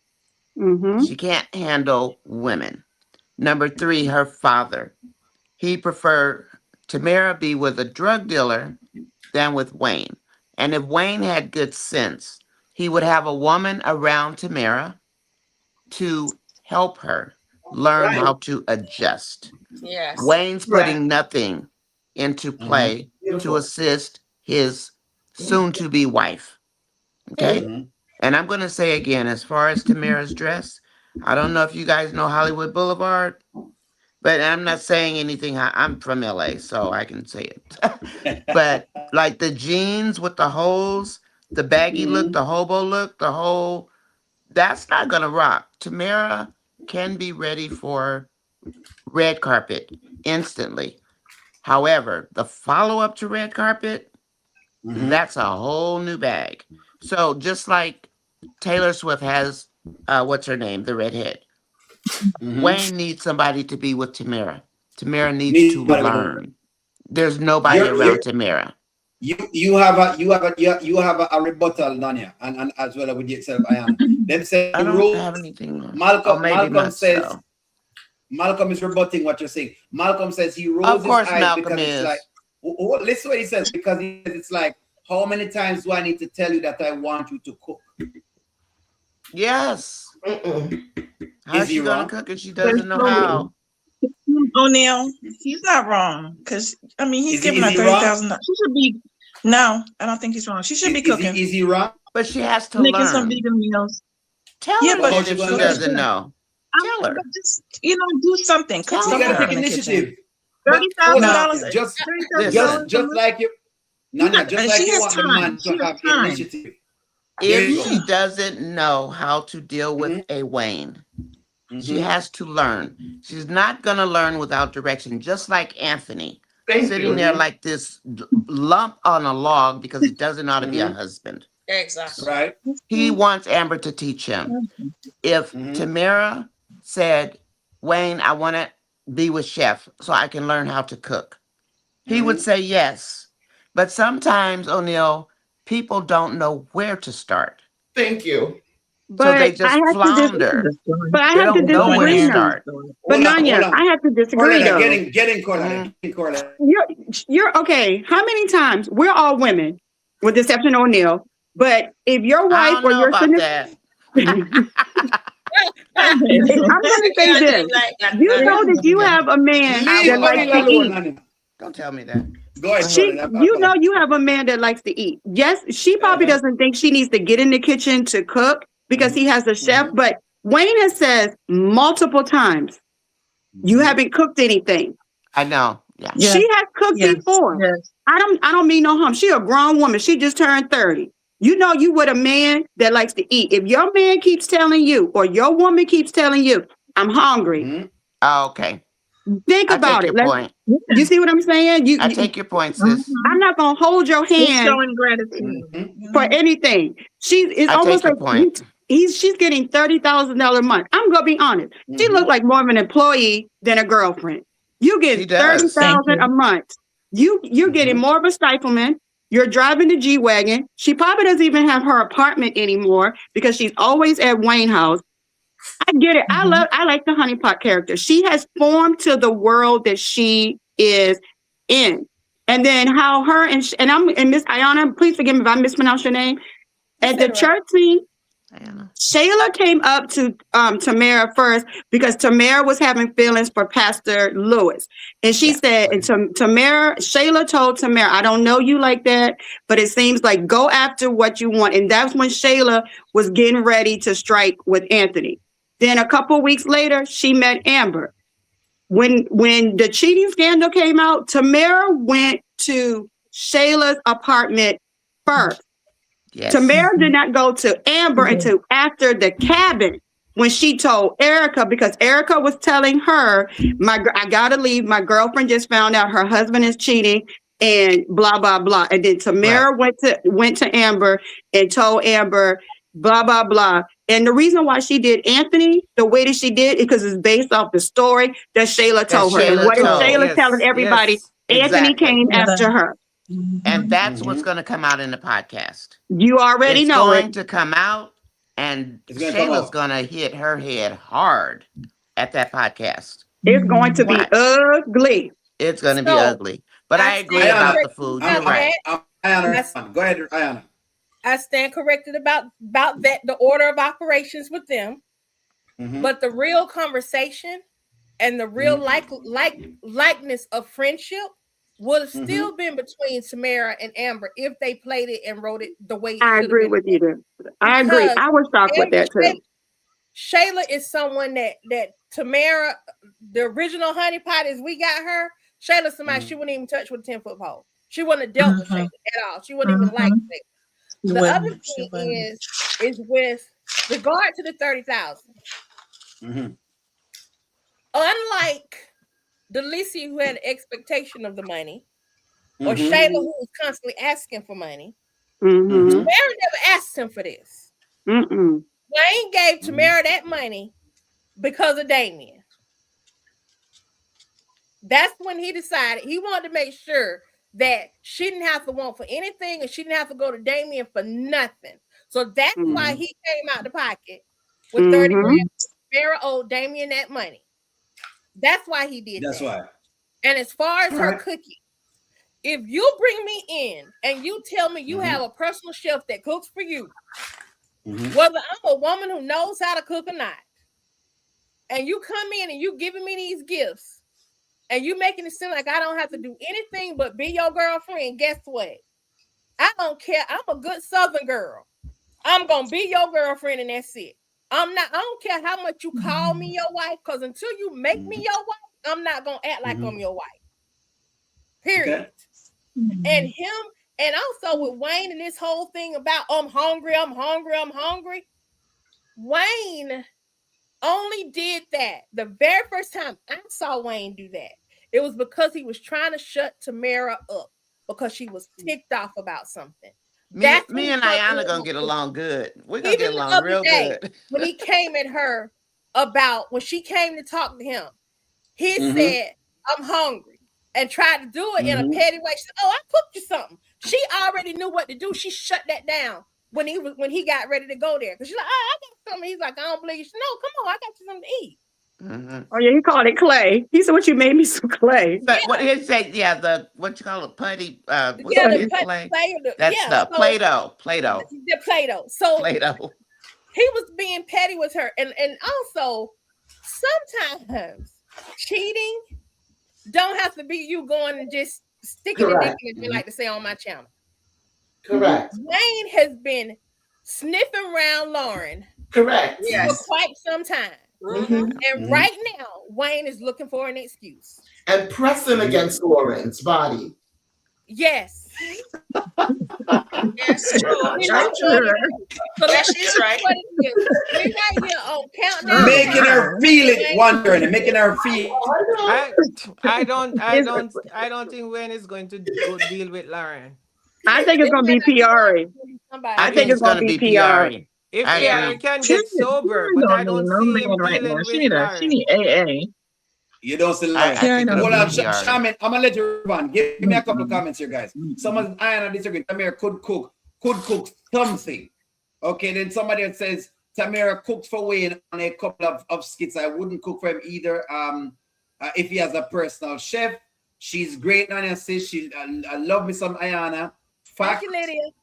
She can't handle women. Number 3, her father. He preferred Tamira be with a drug dealer than with Wayne. And if Wayne had good sense, he would have a woman around Tamira to help her learn how to adjust. Yes. Wayne's putting nothing into play to assist his soon-to-be wife. Okay? And I'm going to say again, as far as Tamira's dress, I don't know if you guys know Hollywood Boulevard, but I'm not saying anything. I'm from LA, so I can say it. But like the jeans with the holes, the baggy look, the hobo look, that's not going to rock. Tamira can be ready for red carpet instantly. However, the follow-up to red carpet, that's a whole new bag. So just like Taylor Swift has, what's her name, the redhead. Wayne needs somebody to be with Tamira. Tamira needs to learn. There's nobody around Tamira. You have a rebuttal, Nanya, and as well with yourself, Ayana. Them say I don't have anything. Malcolm is rebutting what you're saying. Malcolm says he rolls of course his eyes Malcolm because is. It's like, listen what he says, because it's like, how many times do I need to tell you that I want you to cook? Yes. How's she gonna cook if she doesn't know how? O'Neal, he's not wrong, because I mean he's giving her $30,000. She should be. No, I don't think he's wrong. She should be cooking. Is he wrong? But she has to making learn. some vegan meals. Tell her that if she doesn't know. Tell her. Just do something. Cook You gotta something. take initiative. $30,000. Just like you, Nanya, just like you want the man to have initiative. If she doesn't know how to deal with a Wayne, she has to learn. She's not going to learn without direction, just like Anthony. Sitting there like this lump on a log because he doesn't know how to be a husband. Exactly. Right. He wants Amber to teach him. If Tamira said, Wayne, I want to be with Chef so I can learn how to cook, he would say yes. But sometimes, O'Neal, people don't know where to start. Thank you. But so they just flounder. But I have to disagree now. But Nanya, I have to disagree though. Getting Corla. You're okay. How many times? We're all women, with the exception of O'Neal. But if your wife or your significant, I'm going to say this: you know that you have a man that likes to eat. Don't tell me that. Go ahead. You know you have a man that likes to eat. Yes, she probably doesn't think she needs to get in the kitchen to cook because he has a chef. But Wayne has said multiple times, you haven't cooked anything. I know. Yeah. She has cooked before. Yes. I don't mean no harm. She a grown woman. She just turned 30. You know you with a man that likes to eat. If your man keeps telling you or your woman keeps telling you, I'm hungry. Oh, okay. Think about it. You see what I'm saying? I take your point, sis. I'm not gonna hold your hand showing gratitude for anything. It's almost like she's getting $30,000 a month. I'm gonna be honest. She looks like more of an employee than a girlfriend. You get $30,000 a month. You're getting more of a stiflement. You're driving the G-Wagon. She probably doesn't even have her apartment anymore because she's always at Wayne House. I get it. I like the Honeypot character. She has formed to the world that she is in. And then how her and Miss Ayana, please forgive me if I mispronounce your name. At the church scene, Shayla came up to Tamira first because Tamira was having feelings for Pastor Lewis. And she said, and Shayla told Tamira, I don't know you like that, but it seems like go after what you want. And that's when Shayla was getting ready to strike with Anthony. Then a couple of weeks later, she met Amber. When the cheating scandal came out, Tamira went to Shayla's apartment first. Yes. Tamira did not go to Amber until after the cabin when she told Erica, because Erica was telling her, I gotta leave. My girlfriend just found out her husband is cheating and blah, blah, blah. And then Tamira went to Amber and told Amber, blah, blah, blah. And the reason why she did Anthony the way that she did is because it's based off the story that Shayla told her. And what is Shayla telling everybody? Anthony came after her. And that's what's going to come out in the podcast. You already know it's going it. to come out, and Shayla's going to hit her head hard at that podcast. It's going to be ugly. It's going to be ugly. But I agree about the food. You're right. Go ahead, Ayana. I stand corrected about that, the order of operations with them. But the real conversation and the real likeness of friendship would have still been between Tamira and Amber if they played it and wrote it the way it I agree with you there. I agree. I was shocked with that too. Shayla is someone that Tamira, the original Honeypot, as we got her. Shayla, somebody she wouldn't even touch with a 10-foot pole. She wouldn't have dealt with Shayla at all. She wouldn't even like it. The other thing is with regard to the 30,000. Unlike Delisia, who had an expectation of the money, or Shayla, who was constantly asking for money, Tamira never asked him for this. Wayne gave Tamira that money because of Damian. That's when he decided he wanted to make sure that she didn't have to want for anything and she didn't have to go to Damian for nothing. So that's why he came out the pocket with 30 grand. Tamira owed Damian that money. That's why he did that. That's why. And as far as her cooking, if you bring me in and you tell me you have a personal chef that cooks for you, whether I'm a woman who knows how to cook or not, and you come in and you giving me these gifts, and you making it seem like I don't have to do anything but be your girlfriend, guess what? I don't care. I'm a good Southern girl. I'm gonna be your girlfriend, and that's it. I don't care how much you call me your wife, because until you make me your wife, I'm not gonna act like I'm your wife. Period. Okay. And him, and also with Wayne and this whole thing about I'm hungry. Wayne only did that the very first time I saw Wayne do that. It was because he was trying to shut Tamira up because she was ticked off about something. Me and Ayana gonna get along good. We're gonna get along real good. When he came at her when she came to talk to him, he said, I'm hungry, and tried to do it in a petty way. She said, I cooked you something. She already knew what to do. She shut that down when he got ready to go there. Because she's like, I got something. He's like, I don't believe you. She said, no, come on, I got you something to eat. Oh yeah, he called it clay. He said, "What you made me some clay." But what he said, what you call it, putty? Clay. That's the Play-Doh. The Play-Doh. So Play-Doh. He was being petty with her, and also sometimes cheating don't have to be you going and just sticking it in, as we like to say on my channel. Correct. Wayne has been sniffing around Lauren. Correct. For quite some time. And right now, Wayne is looking for an excuse. And pressing against Lauren's body. Yes. Yes, true. She's right. We're right here on Countdown. Making her feel it, wondering, and making her feel. I don't think Wayne is going to go deal with Lauren. I think it's going to be PR. I think it's going to be PR. If I can get sober, but I don't see him right now. with She need AA. You don't see Lauren. Hold on, Shaman, I'm gonna let you respond. Give me a couple of comments here, guys. Someone, I am disagreeing. Tamira could cook something. Okay, then somebody else says Tamira cooked for Wayne on a couple of skits. I wouldn't cook for him either. If he has a personal chef, she's great. Nanya says I love me some Ayana. Fact,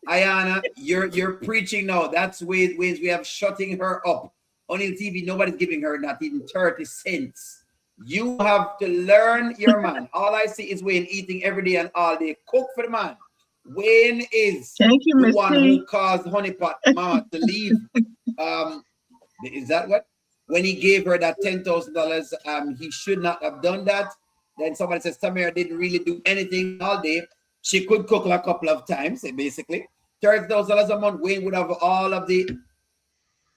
Ayana, you're preaching now. That's ways we have shutting her up on TV. Nobody's giving her not even 30 cents. You have to learn your man. All I see is Wayne eating every day and all day. Cook for the man. Wayne is the one who caused Honeypot Mama to leave. Is that what? When he gave her that $10,000, he should not have done that. Then somebody says Tamira didn't really do anything all day. She could cook a couple of times, basically. $30,000 a month, Wayne would have all of the,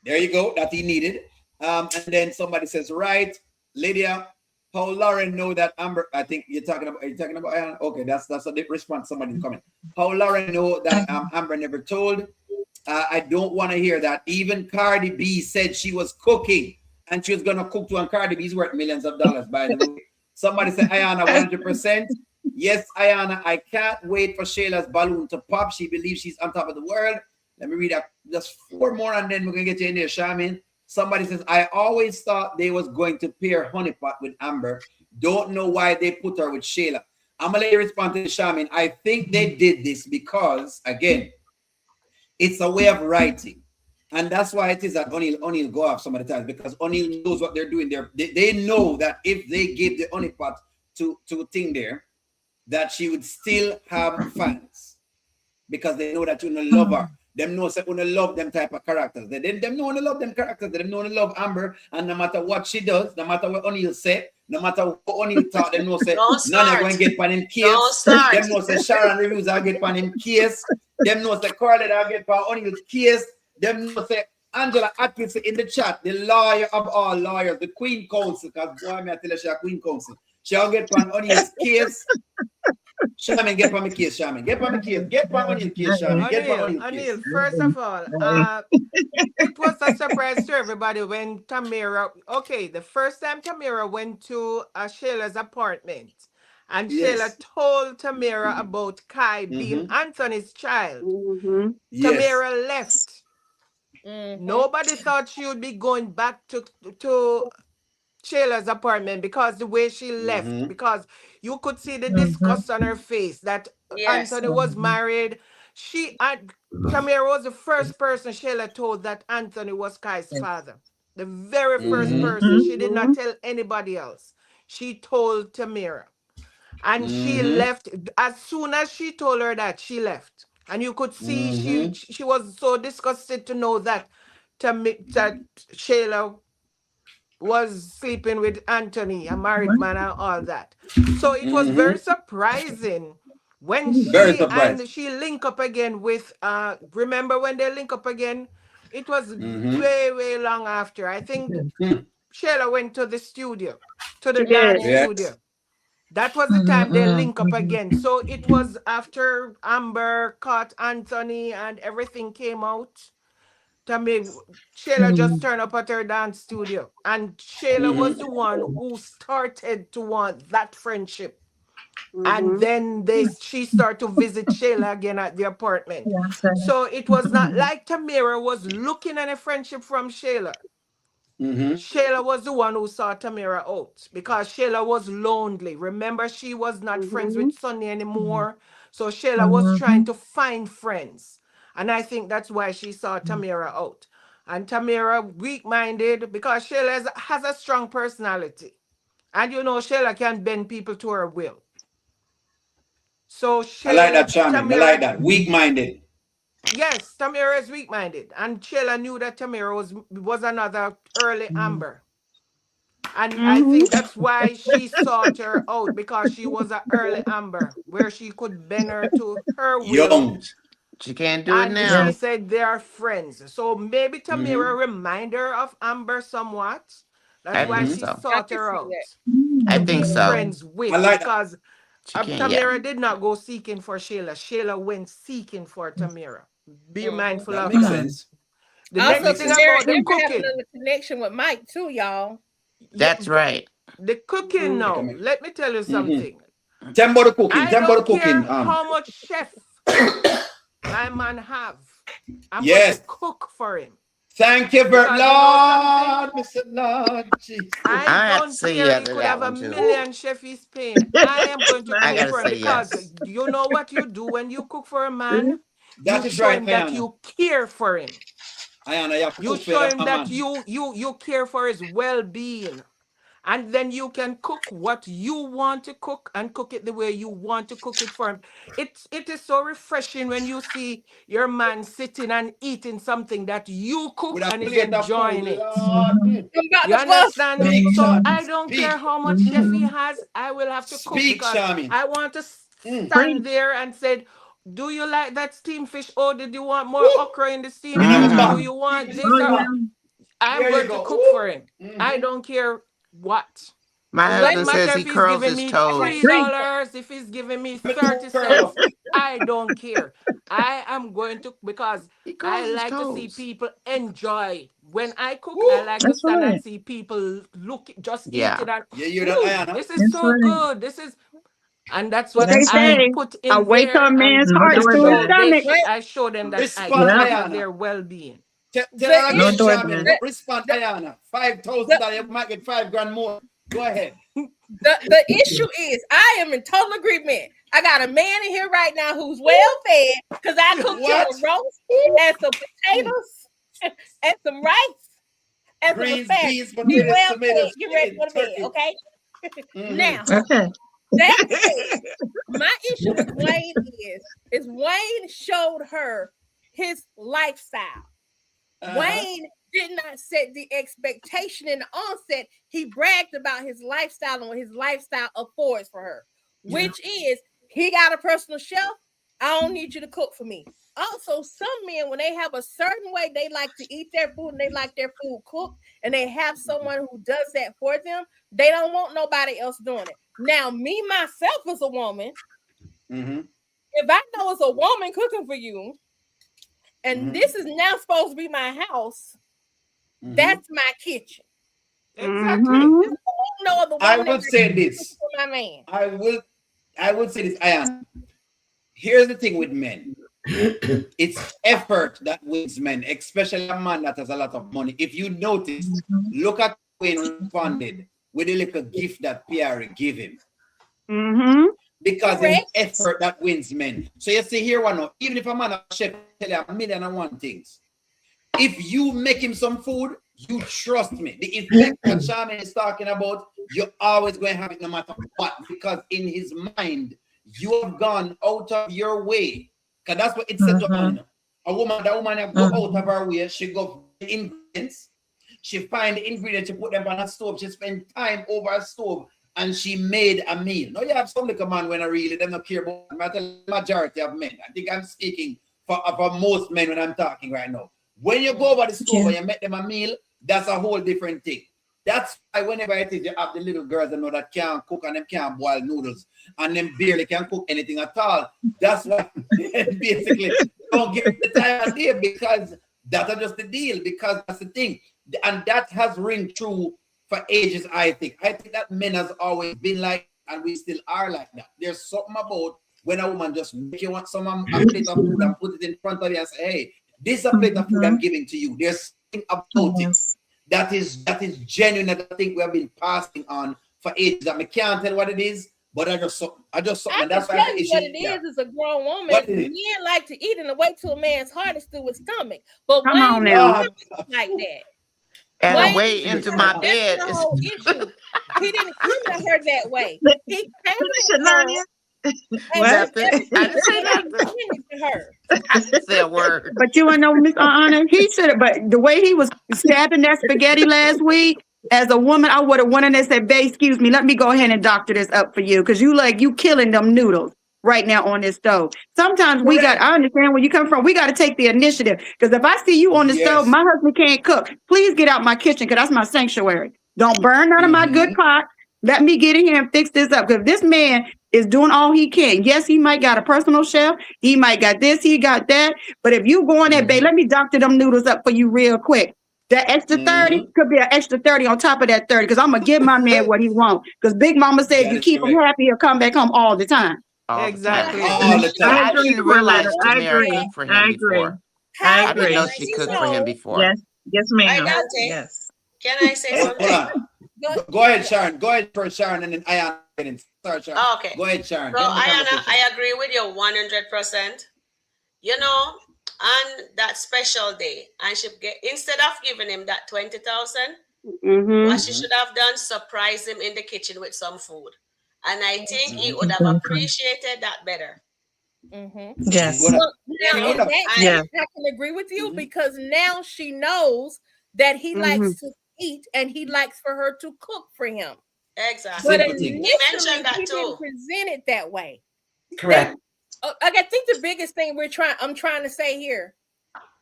there you go, that he needed. And then somebody says, right, Lydia, how Lauren know that Amber, I think are you talking about, okay, that's a response, somebody's coming. How Lauren know that Amber never told. I don't want to hear that. Even Cardi B said she was cooking and she was going to cook too, and Cardi B's worth millions of dollars, by the way. Somebody said, Ayana, 100%. Yes, Ayana, I can't wait for Shayla's balloon to pop. She believes she's on top of the world. Let me read up just 4 more and then we're going to get you in there, Shaman. Somebody says, I always thought they was going to pair Honeypot with Amber. Don't know why they put her with Shayla. I'm going to let you respond to the Shaman. I think they did this because, again, it's a way of writing. And that's why it is that O'Neal go off some of the times because O'Neal knows what they're doing there. They know that if they give the Honeypot to Thing there, that she would still have fans because they know that you don't love her. Them know say you love them type of characters. Them know you love them characters. Them know you love Amber, and no matter what she does, no matter what O'Neal say, no matter what O'Neal talk, them know say none are going to get pan him case. Them know say Sharon reviews are get pan him case. Them know say Carly are get pan O'Neal's case. Them know say Angela Atkins in the chat, the lawyer of all lawyers, the Queen Counsel, because boy, me I tell you she a Queen Counsel. She'll get pan O'Neal's case. Shaman, get on my case, Shaman. Get on my case. Get on O'Neal case, Shaman. Get on O'Neal case. O'Neal, first of all, it was a surprise to everybody when Tamira, okay, the first time Tamira went to Shayla's apartment and Shayla told Tamira about Kai being Anthony's child. Tamira left. Nobody thought she would be going back to Shayla's apartment because the way she left, because you could see the disgust on her face that Anthony was married. Tamira was the first person Shayla told that Anthony was Kai's father. The very first person. She did not tell anybody else. She told Tamira. And she left. As soon as she told her that, she left. And you could see she was so disgusted to know that Shayla was sleeping with Anthony, a married man, and all that. So it was very surprising when she link up again with remember when they link up again? It was way long after. I think Shayla went to the studio, to the dance studio. That was the time they link up again. So it was after Amber caught Anthony and everything came out. Shayla just turned up at her dance studio, and Shayla was the one who started to want that friendship. And then she started to visit Shayla again at the apartment. So it was not like Tamira was looking at a friendship from Shayla. Shayla was the one who saw Tamira out because Shayla was lonely. Remember, she was not friends with Sonny anymore. So Shayla was trying to find friends. And I think that's why she saw Tamira out. And Tamira weak-minded because Shayla has a strong personality. And you know, Shayla can bend people to her will. So Shayla, I like that, Shaman. I like that. Weak-minded. Yes, Tamira is weak-minded. And Shayla knew that Tamira was another early Amber. And I think that's why she sought her out, because she was an early Amber, where she could bend her to her will. Young. She can't do it now. And she said they are friends. So maybe Tamira remind her of Amber somewhat. That's why she sought her out. I think so. Friends with, because Tamira did not go seeking for Shayla. Shayla went seeking for Tamira. Be mindful of that. Makes sense. The next thing about the cooking, the connection with Mike too, y'all. That's right. The cooking now. Let me tell you something. Tell me about the cooking. I don't care how much chef my man have. I'm going to cook for him. Thank you, Lord, Mr. Lord. I don't care. He could have a million chefs he's paying. I am going to cook for him because you know what you do when you cook for a man? That you is show right, him that you care for him. You show him that you care for his well-being. And then you can cook what you want to cook and cook it the way you want to cook it for him. It is so refreshing when you see your man sitting and eating something that you cook and is enjoying it. You understand? So I don't care how much chef he has, I will have to cook because I want to stand there and say, do you like that steamed fish? Or did you want more okra in the steamed fish? Do you want this? I'm going to cook for him. I don't care what. My husband says he curls his toes. $3, if he's giving me 30 cents, I don't care. I am going to, because I like to see people enjoy. When I cook, I like to stand and see people look, just eat it. And, this is so good. And that's What what they I say, put I in wait there, till a and man's No heart is through his doorbell. stomach. I show them that I Respond, care Yeah. for their Ayana. well-being. Tell The her No again, issue, Charmin. doorbell. Respond, the, Ayana. the, $5,000. You might get $5,000 more. Go ahead. the issue is, I am in total agreement. I got a man in here right now who's well fed because I cooked him What? a roast and some potatoes and some rice and some Greens, asparagus. beans, He potatoes, well fed. tomatoes, Get ready chicken, for the bed, turkey. okay? Now, Okay. that said, my issue with Wayne is Wayne showed her his lifestyle. Wayne did not set the expectation in the onset. He bragged about his lifestyle and what his lifestyle affords for her, which is he got a personal chef. I don't need you to cook for me. Also, some men, when they have a certain way they like to eat their food and they like their food cooked, and they have someone who does that for them, they don't want nobody else doing it. Now, me, myself, as a woman, if I know it's a woman cooking for you, and this is now supposed to be my house, that's my kitchen. Exactly. No other woman I would say this. for my man. I would say this. Here's the thing with men. It's effort that wins men, especially a man that has a lot of money. If you notice, look at Wayne responded with a little gift that Pierre gave him. Because it's effort that wins men. So you see here one now, even if a man a chef tell you 1,001 things, if you make him some food, you trust me. The effect that Charmin is talking about, you're always going to have it no matter what. Because in his mind, you have gone out of your way. Because that's what it said to man. That woman have go out of her way. She go for the ingredients. She find the ingredients, she put them on a stove. She spend time over a stove. And she made a meal. Now you have some little man when I really them not care about the majority of men. I think I'm speaking for most men when I'm talking right now. When you go over the stove and you make them a meal, that's a whole different thing. That's why whenever it is you have the little girls that know that can't cook and them can't boil noodles and them barely can cook anything at all. That's why basically don't give the time of day because that's just the deal, because that's the thing. And that has ring true for ages, I think. I think that men has always been like, and we still are like that. There's something about when a woman just make you want some a plate of food and put it in front of you and say, hey, this is a plate of food I'm giving to you. There's something about it that is genuine that I think we have been passing on for ages. I can't tell what it is, but I just and that's why tell you what it is a grown woman. Men like to eat, and the way to a man's heart is through his stomach. But come on now, like that. And Wayne, way into my bed. That's the whole issue. He didn't come to her that way. He came to her. I didn't say nothing. I didn't say a word. But you want to know, Miss Honor, he should have. But the way he was stabbing that spaghetti last week, as a woman, I would have went in and said, "Babe, excuse me, let me go ahead and doctor this up for you, because you killing them noodles right now on this stove." Sometimes I understand where you come from. We got to take the initiative, because if I see you on the stove, my husband can't cook. Please get out my kitchen, because that's my sanctuary. Don't burn none of my good pot. Let me get in here and fix this up, because this man is doing all he can. Yes, he might got a personal chef. He might got this, he got that. But if you go in there, babe, let me doctor them noodles up for you real quick. That extra 30 could be an extra 30 on top of that 30, because I'm going to give my man what he wants. Because Big Mama said if you keep him happy, he'll come back home all the time. Exactly. All the time. I didn't realize Tamira cooked for him before. I didn't know she cooked for him before. Yes, ma'am. Yes. Can I say something? Go ahead, Sharon. Go ahead first, Sharon, and then Ayana. Sorry, Sharon. Oh, okay. Go ahead, Sharon. So, Ayana, I agree with you 100%. You know, on that special day, and instead of giving him that 20,000, what she should have done, surprise him in the kitchen with some food. And I think he would have appreciated that better. Yes. Well, I can agree with you, because now she knows that he likes to eat and he likes for her to cook for him. Exactly. But he mentioned that he too. didn't present it that way. Correct. I think the biggest thing I'm trying to say here.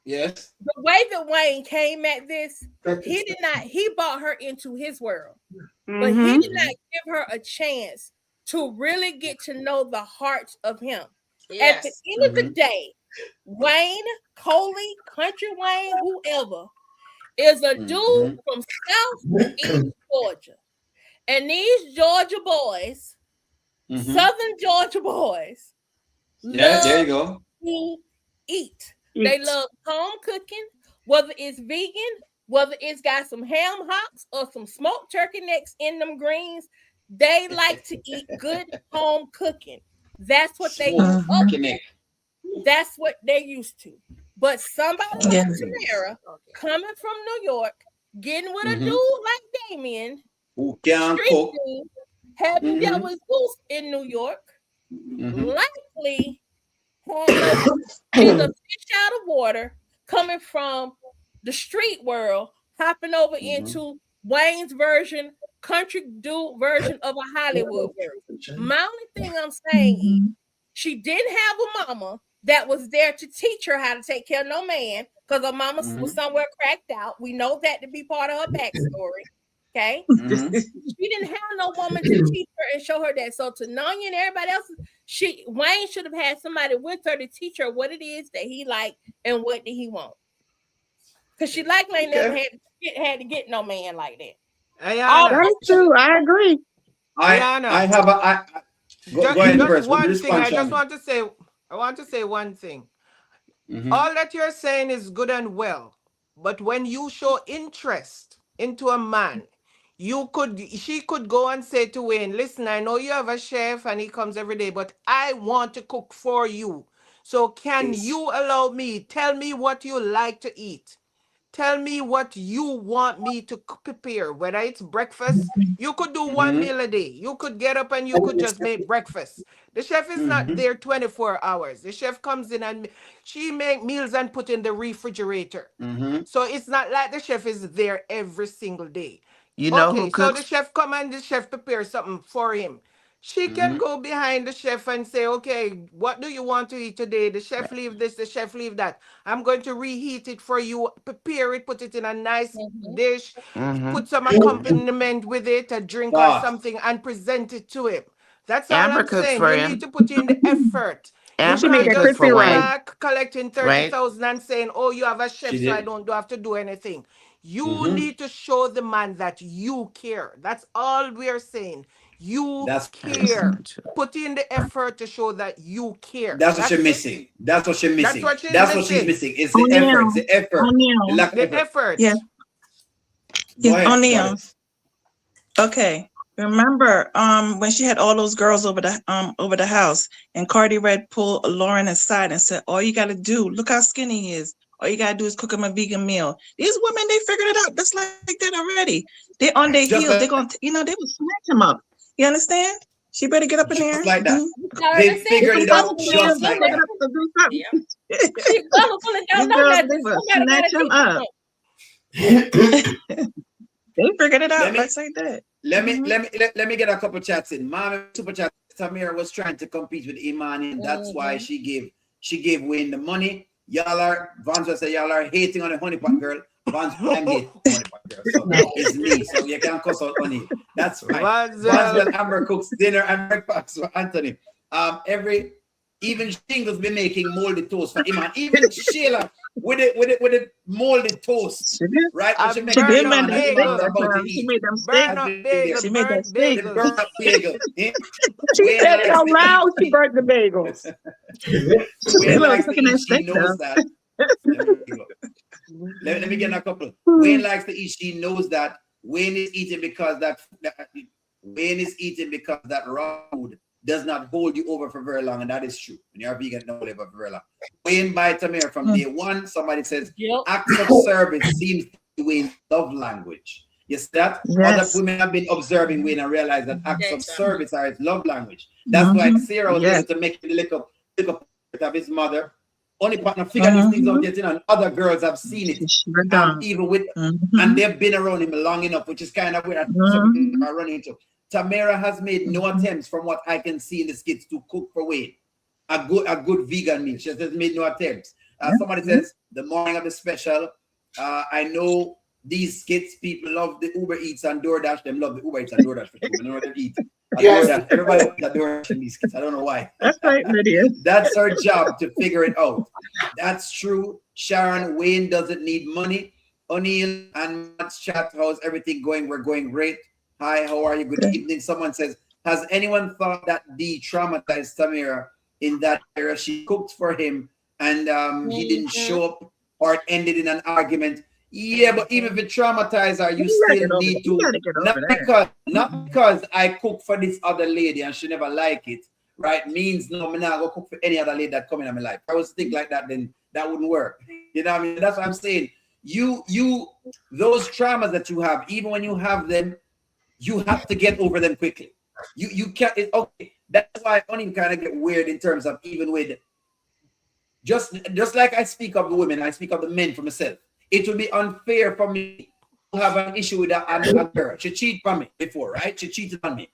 Yes. The way that Wayne came at this, he brought her into his world. But he did not give her a chance to really get to know the heart of him. Yes. At the end of the day, Wayne, Coley, Kountry Wayne, whoever, is a dude from South East Georgia. And these Georgia boys Southern Georgia boys Yeah, there love you go. to eat. They love home cooking, whether it's vegan, whether it's got some ham hocks or some smoked turkey necks in them greens. They like to eat good home cooking. That's what they use. That's what they're used to. But somebody like Tamira coming from New York, getting with a dude like Damian, who can't cook, dude, having dealt with Goose in New York, likely he's a fish out of water coming from the street world, hopping over into Wayne's version, country dude version of a Hollywood version. My only thing I'm saying is she didn't have a mama that was there to teach her how to take care of no man because her mama was somewhere cracked out. We know that to be part of her backstory. Okay. She didn't have no woman to teach her and show her that. So to Nanya and everybody else, Wayne should have had somebody with her to teach her what it is that he liked and what did he want. Because she likely never had to get no man like that. That's true. I agree. I have a go ahead first. One thing I want to say one thing. All that you're saying is good and well, but when you show interest into a man, she could go and say to Wayne, listen, I know you have a chef and he comes every day, but I want to cook for you. So can you allow me, tell me what you like to eat. Tell me what you want me to prepare, whether it's breakfast. You could do one meal a day. You could get up and you could just make breakfast. The chef is not there 24 hours. The chef comes in and she make meals and put in the refrigerator. So it's not like the chef is there every single day. You know who cooks? So the chef come and the chef prepares something for him. She can go behind the chef and say, okay, what do you want to eat today? The chef leave this, the chef leave that. I'm going to reheat it for you, prepare it, put it in a nice dish, put some accompaniment with it, a drink or something, and present it to him. That's all Amber I'm cooks saying. for You him. need to put in the effort. Amber You can can't cook just for sit Wayne. back collecting 30,000 and saying, oh, you have a chef, so I don't have to do anything. You need to show the man that you care. That's all we are saying. You care. Put in the effort to show that you care. That's what she's missing. That's what she's missing. That's what she's missing. It's the effort. The effort. The effort. Yeah. Yeah. O'Neal. Okay. Remember, when she had all those girls over the house, and Cardi Red pulled Lauren aside and said, "All you gotta do, look how skinny he is. All you gotta do is cook him a vegan meal." These women, they figured it out just like that already. They on their heels. They're gonna, they will snatch him up. You understand? She better get up in there. Like that. They figured it out just like that. They will snatch him up. They figured it out just like that. Let me get a couple chats in. Mama super chat. Tamira was trying to compete with Imani, and that's why she gave Wayne the money. Y'all are hating on the honeypot girl. Vance, I'm hating on the honeypot girl. So it's me. So you can't cuss out Honey. That's fine. Vance and Amber cooks dinner and breakfast for Anthony. Even Shingles be making molded toast for Iman. Even Shayla with it molded toast. Right? She made them bagels. She made them bagels. She said it out loud. She burnt the bagels. Wayne likes to eat. She knows that. Let me get a couple. Wayne likes to eat. She knows that. Wayne is eating because that raw food does not hold you over for very long, and that is true. When you're vegan, don't live over for very long. Wayne by Tamira from day one. Somebody says acts of service seems to be Wayne's love language. Yes, that other women have been observing Wayne and realize that acts of service are his love language. That's why Sarah was able to make the little of his mother. Only partner figure these things out yet, and other girls have seen it. Even with and they've been around him long enough, which is kind of where some people are running into. Tamira has made no attempts, from what I can see in the skits, to cook for Wayne a good vegan meal. She has made no attempts. Somebody says the morning of the special. I know these skits, people love the Uber Eats and DoorDash. Them love the Uber Eats and DoorDash for sure. I know what they eat. Everybody loves the DoorDash in these skits. I don't know why. That's right, Lydia. That's her job to figure it out. That's true. Sharon, Wayne doesn't need money. O'Neal and Matt's chat, how's everything going? We're going great. Hi, how are you? Good evening. Someone says Has anyone thought that Dee traumatized Tamira in that era? She cooked for him and he didn't show up, or it ended in an argument. Yeah, but even if it traumatized her, you still need to, not because I cook for this other lady and she never like it, right? Means no, I'm not gonna cook for any other lady that come in my life. If I was to think like that, then that wouldn't work. You know what I mean? That's what I'm saying. You those traumas that you have, even when you have them, you have to get over them quickly. You can't. Okay, that's why I only kind of get weird in terms of even with just like I speak of the women, I speak of the men for myself. It would be unfair for me to have an issue with a girl. She cheated on me before, right? She cheated on me,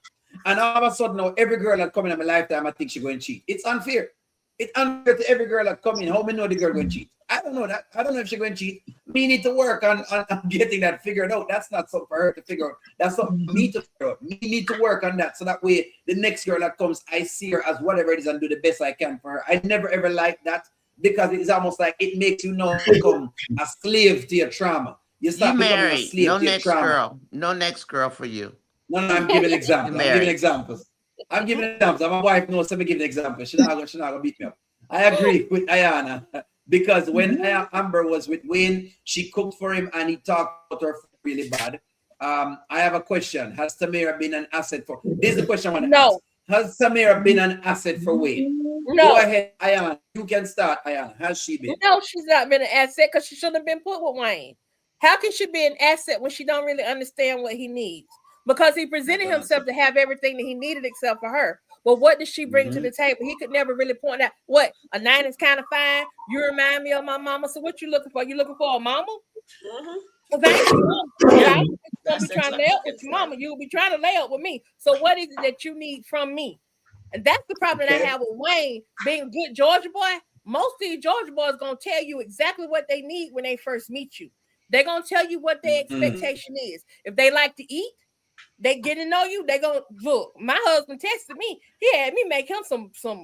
and all of a sudden now every girl that come in my lifetime, I think she's going to cheat. It's unfair. It's unfair to every girl that come in. How many know the girl going to cheat? I don't know that. I don't know if she's going to cheat. We need to work on getting that figured out. That's not something for her to figure out. That's something for me to figure out. We need to work on that so that way the next girl that comes, I see her as whatever it is and do the best I can for her. I never ever liked that because it's almost like it makes you now become a slave to your trauma. You start becoming a slave no to your next trauma. girl. No next girl for you. No, I'm giving examples. I'm giving examples. I'm giving examples. My wife knows, so I'm giving examples. She's not gonna beat me up. I agree with Ayana because when Amber was with Wayne, she cooked for him and he talked about her really bad. I have a question. Has Tamira been an asset for? This is the question I want to ask. Has Tamira been an asset for Wayne? No. Go ahead, Ayana. You can start, Ayana. Has she been? No, she's not been an asset because she shouldn't have been put with Wayne. How can she be an asset when she don't really understand what he needs? Because he presented himself to have everything that he needed except for her. Well, what does she bring to the table? He could never really point out, what, a 9 is kind of fine. You remind me of my mama. So what you looking for? You looking for a mama? Because I ain't your mama. You'll be trying to lay up with your mama. You'll be trying to lay up with me. So what is it that you need from me? And that's the problem that I have with Wayne being a good Georgia boy. Most of these Georgia boys going to tell you exactly what they need when they first meet you. They're going to tell you what their expectation is. If they like to eat, they get to know you. They gonna look. My husband texted me. He had me make him some sloppy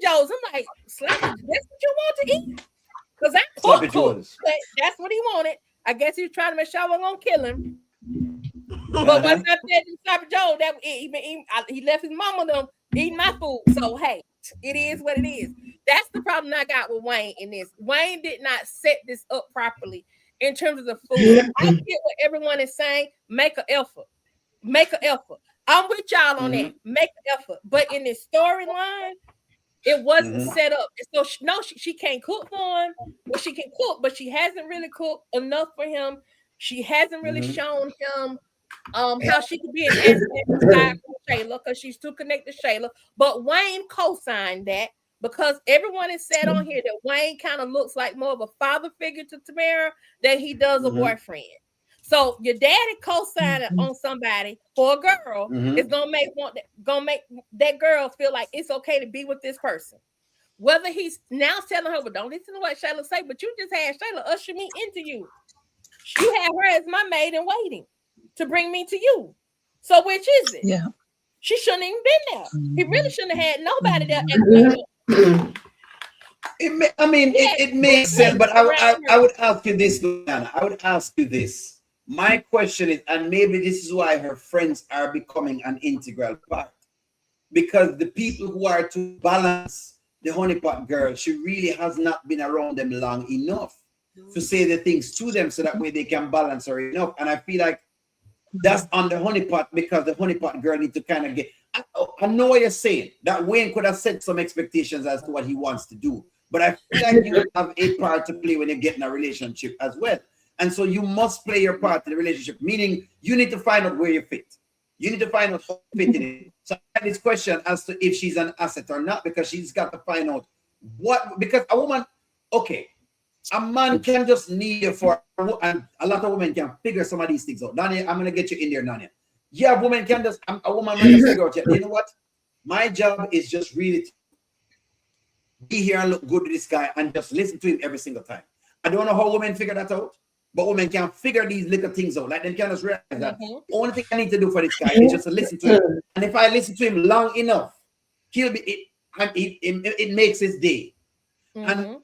joes. I'm like, sloppy. That's what you want to eat? Because I cook. That's what he wanted. I guess he was trying to make sure I wasn't gonna kill him. But once I fed him sloppy joe, that he left his mama them eating my food. So hey, it is what it is. That's the problem I got with Wayne in this. Wayne did not set this up properly. In terms of the food, I get what everyone is saying. Make an effort. Make an effort. I'm with y'all on that. Make an effort. But in this storyline, it wasn't set up. So she can't cook for him. Well, she can cook, but she hasn't really cooked enough for him. She hasn't really shown him how she could be an asset for Shayla because she's too connected to Shayla. But Wayne co-signed that. Because everyone has said on here that Wayne kind of looks like more of a father figure to Tamira than he does a boyfriend. So your daddy co-signing on somebody for a girl is gonna make that girl feel like it's okay to be with this person. Whether he's now telling her, but don't listen to what Shayla say, but you just had Shayla usher me into you. You have her as my maid in waiting to bring me to you. So which is it? Yeah. She shouldn't even been there. He really shouldn't have had nobody there. It makes sense, but I would ask you this, Luana. I would ask you this. My question is, and maybe this is why her friends are becoming an integral part, because the people who are to balance the honeypot girl, she really has not been around them long enough to say the things to them so that way they can balance her enough. And I feel like that's on the honeypot because the honeypot girl need to kind of get. I know what you're saying, that Wayne could have set some expectations as to what he wants to do, but I feel like you have a part to play when you get in a relationship as well. And so you must play your part in the relationship, meaning you need to find out where you fit. You need to find out how you fit in it. So I have this question as to if she's an asset or not, because she's got to find out what, because a woman, okay, a man can just need you for, and a lot of women can figure some of these things out. Daniel, I'm going to get you in there, Daniel. Yeah, woman can just, a woman can figure out, you know what? My job is just really to be here and look good to this guy and just listen to him every single time. I don't know how women figure that out, but women can figure these little things out. Like they can just realize that the only thing I need to do for this guy is just to listen to him. And if I listen to him long enough, he'll be, it makes his day. And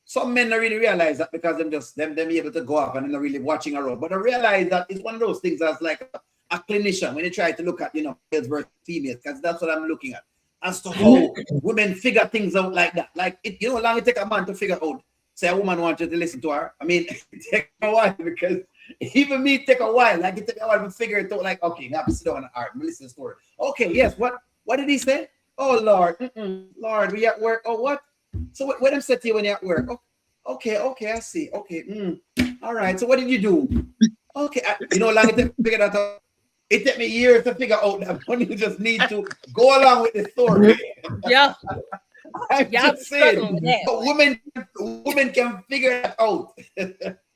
some men don't really realize that because them be able to go off and they're not really watching around. But I realize that it's one of those things that's like a clinician when you try to look at, males versus females, because that's what I'm looking at. As to how women figure things out like that. Like, how long it take a man to figure out, say a woman wants you to listen to her. I mean, it takes a while, because even me take a while. Like, it take a while to figure it out. Like, okay, now sit down and listen to the story. Okay, yes, what did he say? Oh, Lord, Lord, we at work. Oh, what? So what I'm saying to you when you're at work? Oh, okay, I see. Okay, all right. So what did you do? Okay, how long it take to figure that out? It took me years to figure out that one. You just need to go along with the story. Yeah. I'm just saying, but women can figure that out.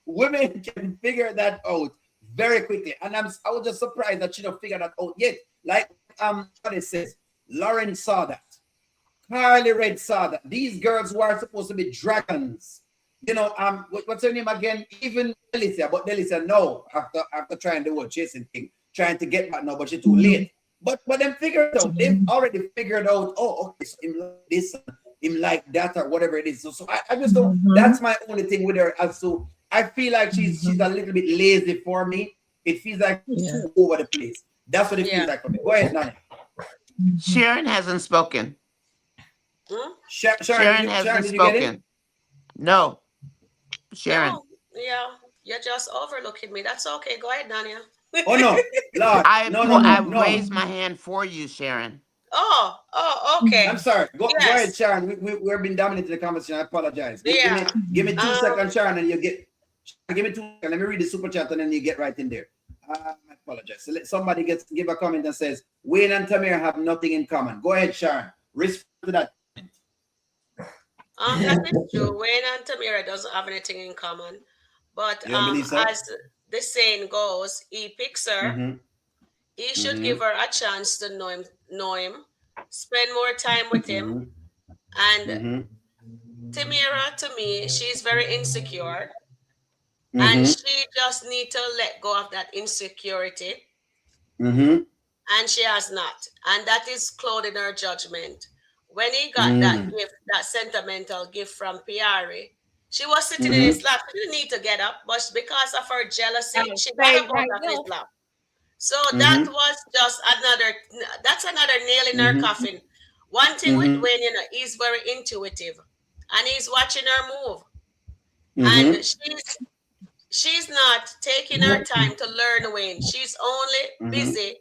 Women can figure that out very quickly, and I was just surprised that she don't figure that out yet. Like what it says, Lauren saw that, Carly Red saw that. These girls who are supposed to be dragons, what's her name again? Even Delisia, but Delisia no, after trying the whole chasing thing, trying to get back now, but she's too late. But them figured out. They've already figured out. Oh, okay, so him like this, him like that, or whatever it is. So I just don't. That's my only thing with her. As so, I feel like she's a little bit lazy for me. It feels like too over the place. That's what it feels like for me. Go ahead, Nani. Sharon hasn't spoken. Sharon hasn't spoken. No, Sharon. No, yeah, you're just overlooking me. That's okay. Go ahead, Nania. Oh no, Lord. I raised my hand for you, Sharon. Oh, okay. I'm sorry. Go ahead, Sharon. We've been dominating the conversation. I apologize. Give me 2 seconds, Sharon, and you get. Give me 2 seconds. Let me read the super chat, and then you get right in there. I apologize. So let somebody give a comment that says Wayne and Tamira have nothing in common. Go ahead, Sharon. Respond to that. That is true. Wayne and Tamira doesn't have anything in common, but as the saying goes, he picks her. He should give her a chance to know him, spend more time with him. And Tamira, to me, she's very insecure. And she just needs to let go of that insecurity. And she has not. And that is clouding her judgment. When he got that gift, that sentimental gift from Piari, she was sitting in his lap. She didn't need to get up, but because of her jealousy, she got up out of his lap. So that was just another nail in her coffin. One thing with Wayne, he's very intuitive, and he's watching her move. And she's not taking her time to learn Wayne. She's only busy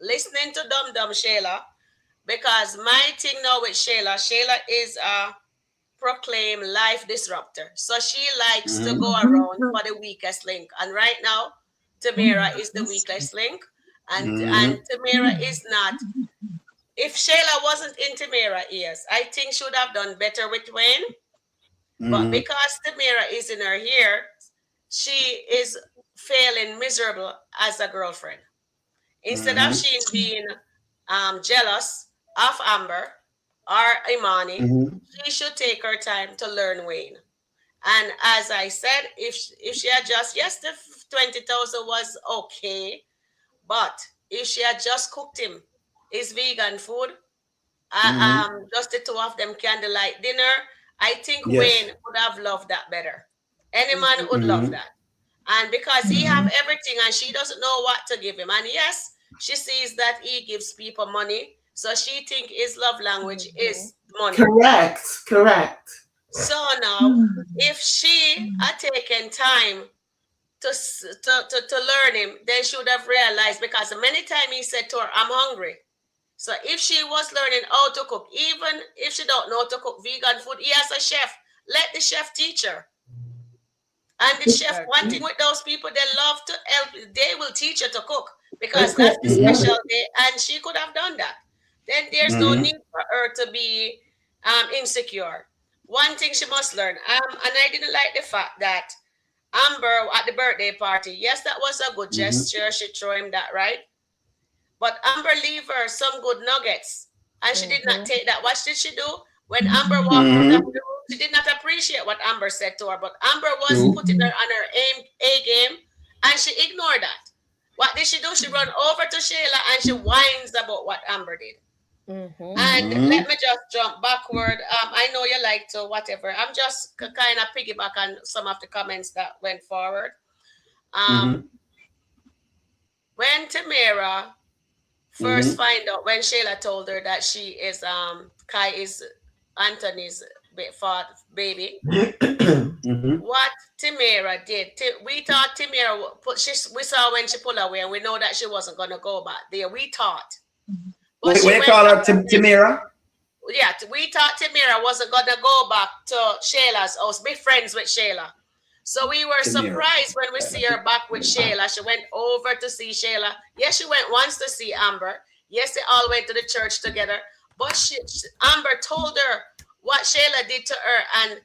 listening to Dum Shayla, because my thing now with Shayla is a proclaimed life disruptor. So she likes to go around for the weakest link. And right now, Tamira is the weakest link. And Tamira is not. If Shayla wasn't in Tamira ears, I think she would have done better with Wayne. But because Tamira is in her ear, she is failing miserable as a girlfriend. Instead of she being jealous of Amber or Imani, she should take her time to learn Wayne. And as I said, if she had just, yes, the 20,000 was okay, but if she had just cooked him his vegan food, just the two of them candlelight dinner, I think Wayne would have loved that better. Any man would love that. And because he have everything and she doesn't know what to give him. And yes, she sees that he gives people money. So she think his love language is money. Correct. So now, if she had taken time to learn him, then she would have realized, because many times he said to her, I'm hungry. So if she was learning how to cook, even if she don't know how to cook vegan food, he has a chef. Let the chef teach her. And the chef, one thing with those people, they love to help. They will teach her to cook, because that's the special day, and she could have done that. Then there's no need for her to be insecure. One thing she must learn, and I didn't like the fact that Amber at the birthday party, yes, that was a good gesture. She threw him that, right? But Amber leave her some good nuggets, and she did not take that. What did she do? When Amber walked out of the room, she did not appreciate what Amber said to her, but Amber was putting her on her A game, and she ignored that. What did she do? She run over to Shayla, and she whines about what Amber did. And let me just jump backward. I know you like to whatever. I'm just kind of piggyback on some of the comments that went forward. when Tamira first find out, when Shayla told her that she is Kai is Anthony's baby, what Tamira did, we thought Tamira we saw when she pulled away, and we know that she wasn't gonna go back there. We thought, but what you call her, Tamira? Yeah, we thought Tamira wasn't gonna go back to Shayla's house, be friends with Shayla. So we were surprised when we see her back with Shayla. She went over to see Shayla. Yes, she went once to see Amber. Yes, they all went to the church together. But Amber told her what Shayla did to her, and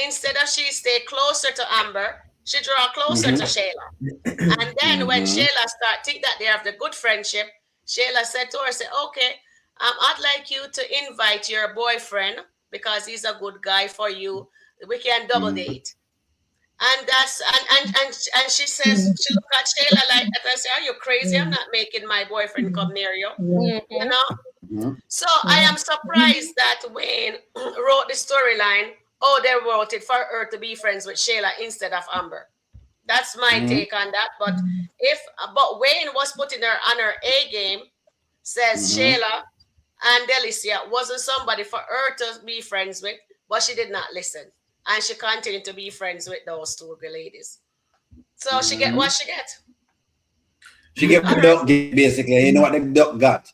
instead of she stay closer to Amber, she draw closer to Shayla. And then when Shayla think that they have the good friendship, Shayla said to her, okay, I'd like you to invite your boyfriend because he's a good guy for you. We can double date. And that's and she says, she look at Shayla like that and say, are you crazy? I'm not making my boyfriend come near you. You know? So I am surprised that Wayne wrote the storyline. Oh, they wrote it for her to be friends with Shayla instead of Amber. That's my take on that. But Wayne was putting her on her A game, says Shayla and Delisia wasn't somebody for her to be friends with, but she did not listen. And she continued to be friends with those two ladies. So she get what she get. She get the duck, basically. You know what the duck got.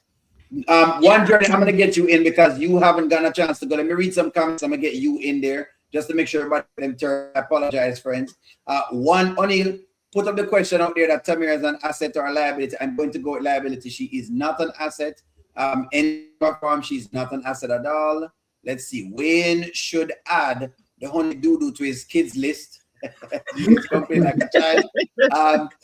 One journey, I'm gonna get you in because you haven't gotten a chance to go. Let me read some comments. I'm gonna get you in there just to make sure everybody can turn. I apologize, friends. One, O'Neill, put up the question out there that Tamira is an asset or a liability. I'm going to go with liability. She is not an asset. In form, she's not an asset at all. Let's see. Wayne should add the honey doo-doo to his kids list. He's complaining like a child.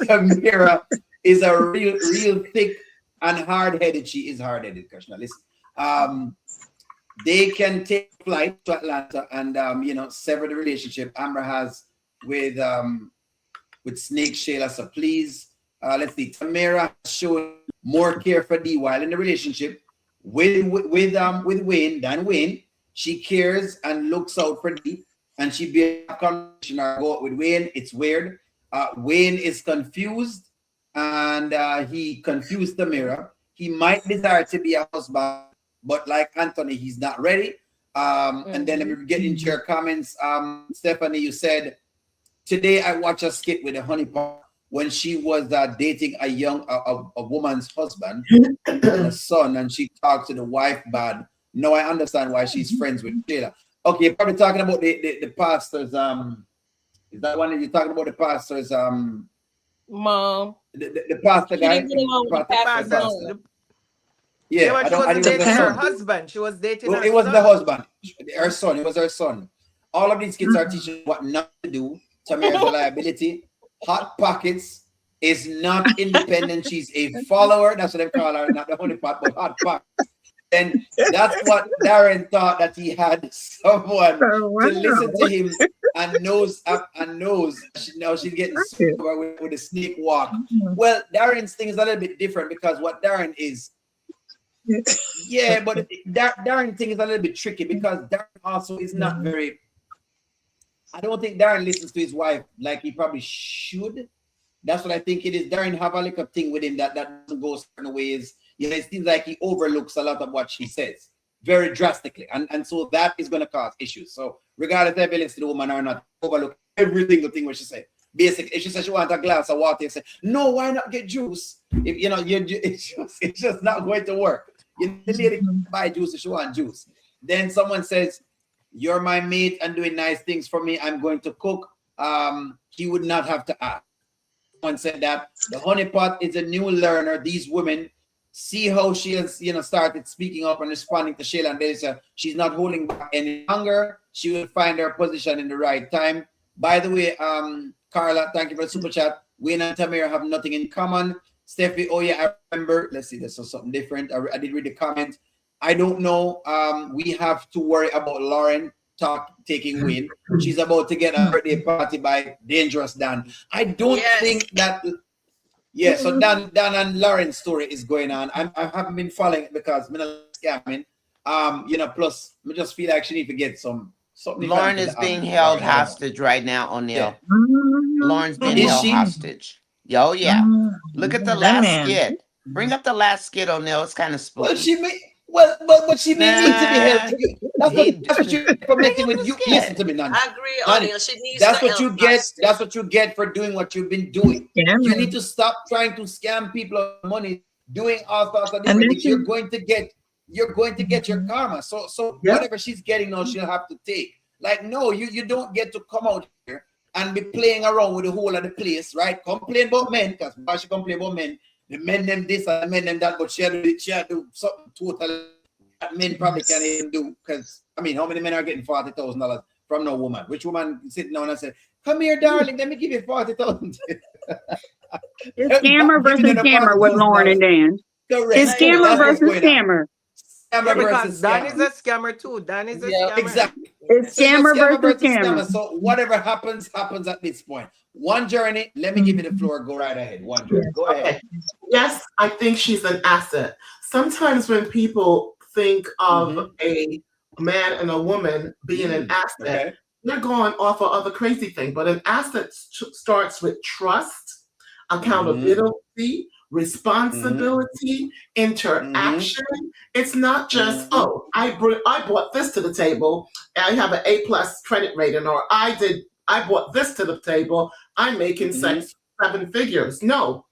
Tamira is a real thick and hard-headed. She is hard-headed, Krishna. Listen. They can take flight to Atlanta and sever the relationship Amber has with Snake Shayla. So please, let's see. Tamira has shown more care for D while in the relationship with Wayne than Wayne. She cares and looks out for D, and she be a conversation or go out with Wayne. It's weird. Wayne is confused, and he confused Tamira. He might desire to be a husband, but like Anthony, he's not ready. And then let me get into your comments. Stephanie, you said, today I watched a skit with a honeypot when she was dating a woman's husband and a son, and she talked to the wife bad. Now I understand why she's friends with Shayla. Okay, you're probably talking about the pastors. Is that one that you're talking about? The pastors. Mom. The pastor guy. Yeah, she wasn't dating her husband. She was dating her son. It wasn't the husband. Her son. It was her son. All of these kids are teaching what not to do. Tamira's a liability. Hot Pockets is not independent. She's a follower. That's what they call her. Not the honeypot, but Hot Pockets. And that's what Darren thought, that he had someone to listen to him and knows. Now she's getting sober with a snake walk. Well, Darren's thing is a little bit different because what Darren is, yeah, but Darren thing is a little bit tricky because Darren also is not very. I don't think Darren listens to his wife like he probably should. That's what I think it is. Darren have a little thing with him that doesn't go certain ways. It seems like he overlooks a lot of what she says very drastically. And so that is going to cause issues. So regardless if he listens to the woman or not, overlook every single thing what she said. Basically, if she says she wants a glass of water, you say, no, why not get juice? If it's just not going to work. The lady buy juice if she wants juice. Then someone says, you're my mate and doing nice things for me. I'm going to cook. He would not have to ask. Someone said that the honeypot is a new learner. These women see how she has, started speaking up and responding to Shayla and Delisia. She's not holding back any longer. She will find her position in the right time. By the way, Carla, thank you for the super chat. Wayne and Tamira have nothing in common. Steffi, oh yeah, I remember. Let's see, this was something different. I did read the comment. I don't know. We have to worry about Lauren taking Wayne. She's about to get a birthday party by Dangerous Dan. I don't think that. Yeah, so Dan and Lauren's story is going on. I haven't been following it because I'm not scamming. Plus I just feel like she need to get something. Lauren is being held hostage right now, O'Neill. Lauren's being held hostage. Oh yeah. Look at the That last man. skit. Bring up the last skit, O'Neill. It's kind of spooky. Well, she may need to be Nah, healthy. That's what you get for bring messing up with the you. Listen skit. to me, Nani. I agree, Nani, O'Neill. She needs that's to what help you get. us. That's what you get for doing what you've been doing. Yeah, You man. need to stop trying to scam people of money, doing all sorts of And different then things. she, You're going to get your karma. So Yep. whatever she's getting now, she'll have to take. Like, no, you don't get to come out here and be playing around with the whole of the place, right? Complain about men, because why she complain about men? The men them this and the men them that, but she had to do something totally that men probably can't even do. Because I mean, how many men are getting $40,000 from no woman? Which woman sitting down and said, "Come here, darling, let me give you 40,000." It's scammer versus scammer with Lauren and Dan. Correct. It's scammer That's what's versus going on. scammer. Yeah, Scammer because versus Dan is scammer. a scammer too. Dan is a Yeah. scammer. Exactly. It's So you got scammer versus scammer. So whatever happens at this point. One journey. Let me give you the floor. Go right ahead. One journey. Go ahead. Okay. Yes, I think she's an asset. Sometimes when people think of a man and a woman being an asset, Okay. they're going off of other crazy things. But an asset starts with trust, accountability, responsibility, interaction. It's not just, oh, I brought this to the table, and I have an A+ credit rating, or I brought this to the table, I'm making 7 figures. No,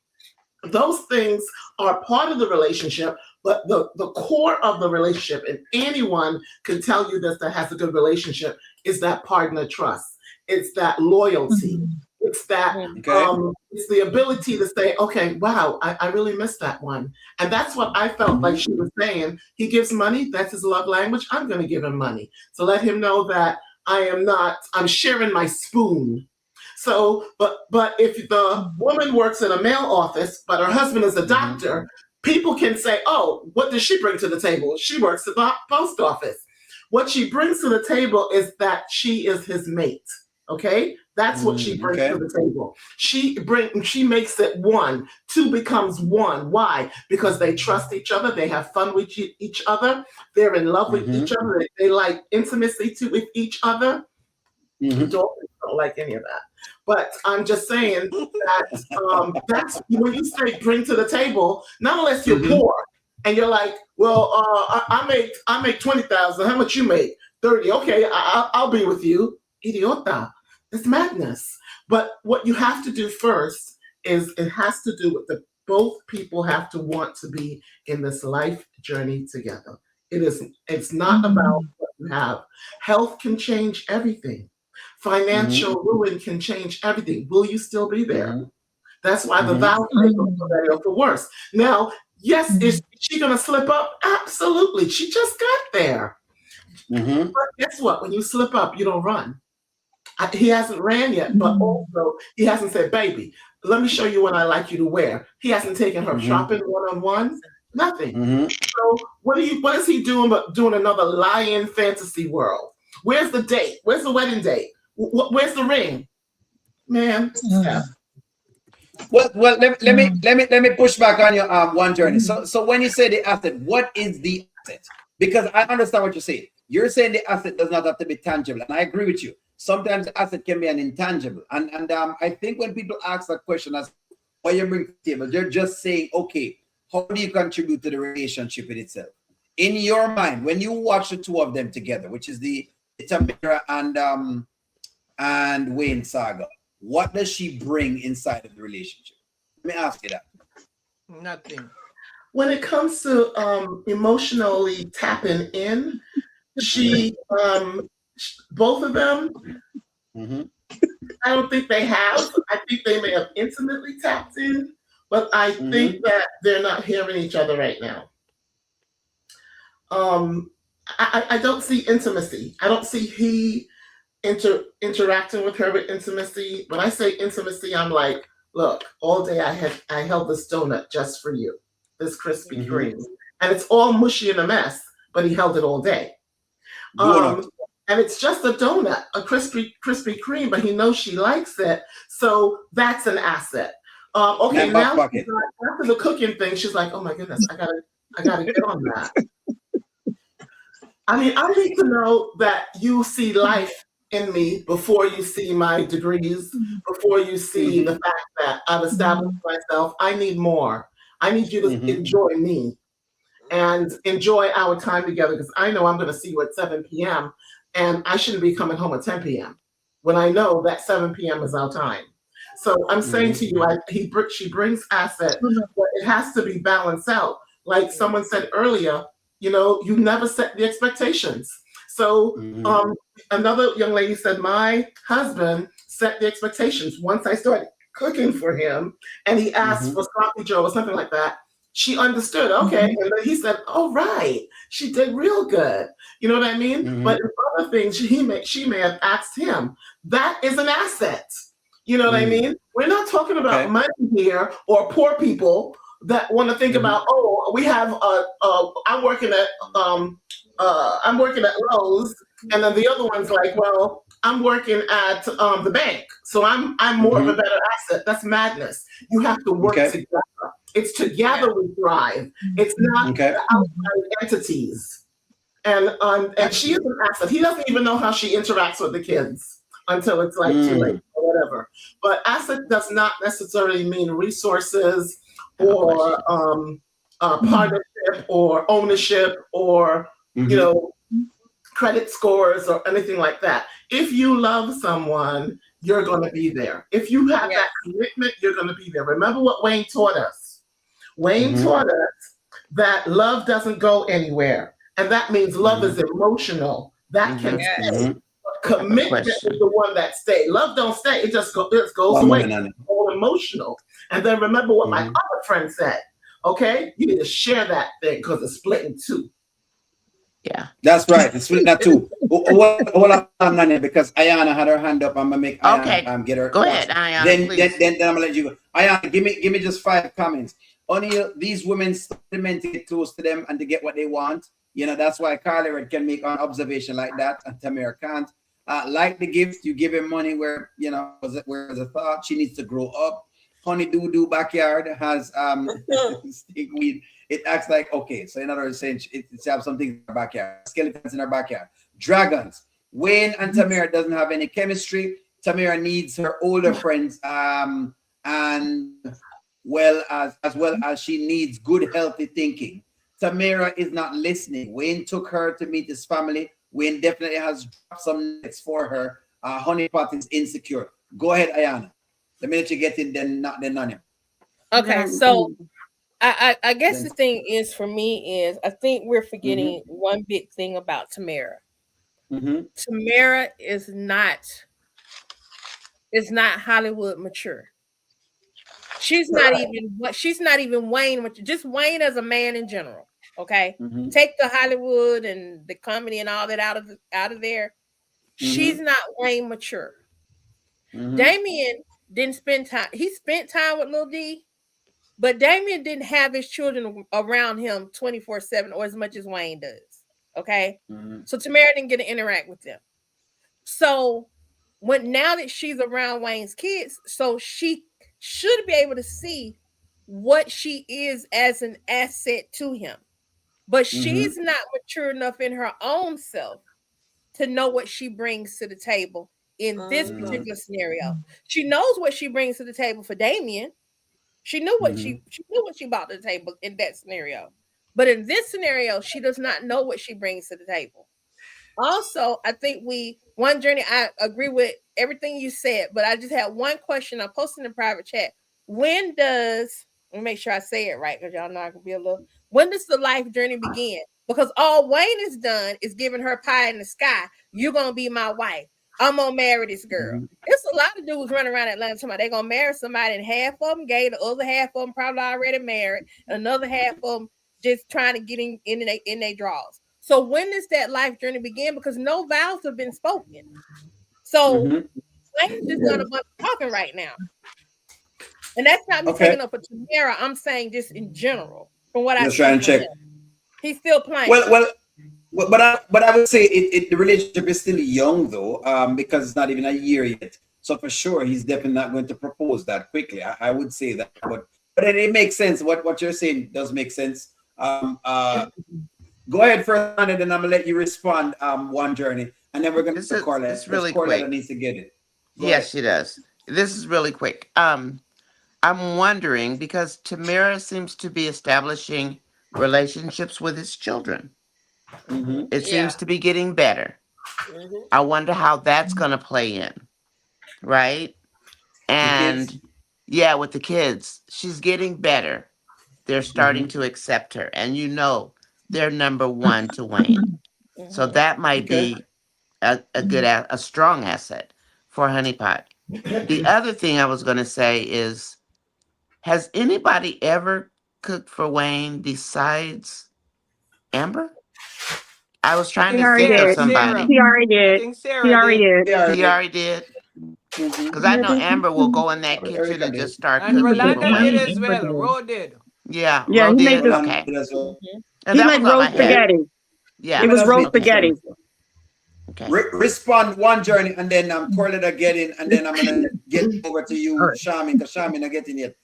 those things are part of the relationship, but the core of the relationship, and anyone can tell you this that has a good relationship, is that partner trust. It's that loyalty. It's that it's the ability to say, okay, wow, I really missed that one. And that's what I felt like she was saying. He gives money, that's his love language. I'm gonna give him money. So let him know that I'm sharing my spoon. So, but if the woman works in a mail office, but her husband is a doctor, people can say, oh, what does she bring to the table? She works at the post office. What she brings to the table is that she is his mate. Okay, that's what she brings to the table. She makes it one. Two becomes one. Why? Because they trust each other. They have fun with each other. They're in love with each other. They like intimacy with each other. Don't like any of that. But I'm just saying that that's when you say bring to the table. Not unless you're poor and you're like, well, I make 20,000. How much you make? 30. Okay, I'll be with you. Idiota. It's madness. But what you have to do first is it has to do with both people have to want to be in this life journey together. It's not about what you have. Health can change everything. Financial ruin can change everything. Will you still be there? That's why the vows for better or for worse. Now, yes, is she going to slip up? Absolutely. She just got there. But guess what? When you slip up, you don't run. He hasn't ran yet, but also he hasn't said, baby, let me show you what I like you to wear. He hasn't taken her shopping one-on-one. Nothing. So what is he doing but doing another lion fantasy world? Where's the date? Where's the wedding date? Where's the ring? Man, Well, let me push back on your one journey. So when you say the asset, what is the asset? Because I understand what you're saying. You're saying the asset does not have to be tangible, and I agree with you. Sometimes the asset can be an intangible, and I think when people ask that question as what you bring to the table, they're just saying, okay, how do you contribute to the relationship in itself? In your mind, when you watch the two of them together, which is the Tamira and Wayne saga, what does she bring inside of the relationship? Let me ask you that. Nothing. When it comes to emotionally tapping in, she both of them, I don't think they have. I think they may have intimately tapped in, but I think that they're not hearing each other right now. I don't see intimacy. I don't see he interacting with her with intimacy. When I say intimacy, I'm like, look, all day I held this donut just for you, this Krispy Kreme, and it's all mushy and a mess, but he held it all day. And it's just a donut, a Krispy Kreme, but he knows she likes it, so that's an asset. Okay, now after the cooking thing, she's like, oh my goodness, I gotta get on that. I mean, I need to know that you see life in me before you see my degrees, before you see the fact that I've established myself. I need more. I need you to enjoy me and enjoy our time together, because I know I'm going to see you at 7 p.m. and I shouldn't be coming home at 10 p.m. when I know that 7 p.m. is our time. So I'm saying to you, she brings asset, but it has to be balanced out. Like someone said earlier, you know, you never set the expectations. So another young lady said, my husband set the expectations. Once I started cooking for him and he asked for sloppy joe or something like that, she understood, okay. And then he said, oh, right, she did real good. You know what I mean? But in other things, she may have asked him. That is an asset. You know what I mean? We're not talking about money here or poor people that want to think about, oh, we have I'm working at Lowe's, and then the other one's like, well, I'm working at the bank, so I'm more of a better asset. That's madness. You have to work together. It's together we thrive. It's not the outside entities. And she is an asset. He doesn't even know how she interacts with the kids until it's like too late or whatever. But asset does not necessarily mean resources or partnership or ownership or you know, credit scores or anything like that. If you love someone, you're going to be there. If you have that commitment, you're going to be there. Remember what Wayne taught us. Wayne taught us that love doesn't go anywhere. And that means love is emotional. That can stay. Commitment is the one that stays. Love don't stay. It just goes away. It's all emotional. And then remember what my other friend said. Okay? You need to share that thing because it's split in two. Yeah. That's right. It's split that too. Hold on, Nanya, because Ayana had her hand up. I'm gonna make Ayana get her. Go ahead, Ayana. Then I'm gonna let you go. Ayana, give me just 5 comments. Only these women meant to get close to them and to get what they want. You know, that's why Carly Red can make an observation like that, and Tamira can't. Like the gift, you give him money where, you know, where's a thought. She needs to grow up. Honey Doo Doo backyard has stick weed. It acts like, okay, so in other words, saying it's have something in her backyard, skeletons in her backyard, dragons. Wayne and Tamira doesn't have any chemistry. Tamira needs her older friends, and as well as she needs good, healthy thinking. Tamira is not listening. Wayne took her to meet his family. Wayne definitely has dropped some nets for her. Honeypot is insecure. Go ahead, Ayana. The minute you get in, then Nanya. Okay, so I guess the thing is for me is I think we're forgetting one big thing about Tamira. Tamira is not Hollywood mature. She's not even Wayne, just Wayne as a man in general. Okay, take the Hollywood and the comedy and all that out of there. She's not Wayne mature. Damian didn't spend time. He spent time with Lil D, but Damian didn't have his children around him 24/7 or as much as Wayne does. Okay, so Tamira didn't get to interact with them. So now that she's around Wayne's kids, so she should be able to see what she is as an asset to him. But she's not mature enough in her own self to know what she brings to the table in this particular scenario. She knows what she brings to the table for Damian. She knew what she brought to the table in that scenario. But in this scenario, she does not know what she brings to the table. Also, I think One Journey, I agree with everything you said, but I just had one question. I posted in the private chat. Let me make sure I say it right, because y'all know I can be a little. When does the life journey begin? Because all Wayne has done is giving her pie in the sky. You're going to be my wife. I'm going to marry this girl. It's a lot of dudes running around Atlanta talking about they're going to marry somebody, and half of them gay, the other half of them probably already married, another half of them just trying to get in their drawers. So when does that life journey begin? Because no vows have been spoken. So Wayne's just done a bunch of talking right now. And that's not me taking up for Tamira. I'm saying just in general, from what I see. Trying to check. He's still playing. Well, but I would say the relationship is still young though, because it's not even a year yet. So for sure, he's definitely not going to propose that quickly. I would say that, but it makes sense. What you're saying does make sense. Go ahead first, and then I'm gonna let you respond. One Journey, And then we're going to Corletta. It's really Corletta quick. needs to get it. Yes, she does. This is really quick. I'm wondering because Tamira seems to be establishing relationships with his children. It seems to be getting better. I wonder how that's going to play in, right? And with the kids, she's getting better. They're starting to accept her, and they're number one to Wayne. So that might be a strong asset for Honeypot. The other thing I was going to say is, has anybody ever cooked for Wayne besides Amber? I was trying to think of somebody. He already did. He already did. Because I know Amber will go in that kitchen and just start cooking. And Rolanda did as well. Ro did. Yeah, Ro did. Okay. And he made roast spaghetti. Yeah. It was roast spaghetti. Okay. Respond one journey, and then Corletta get in, and then I'm gonna get over to you, Shami, because Shami not getting yet.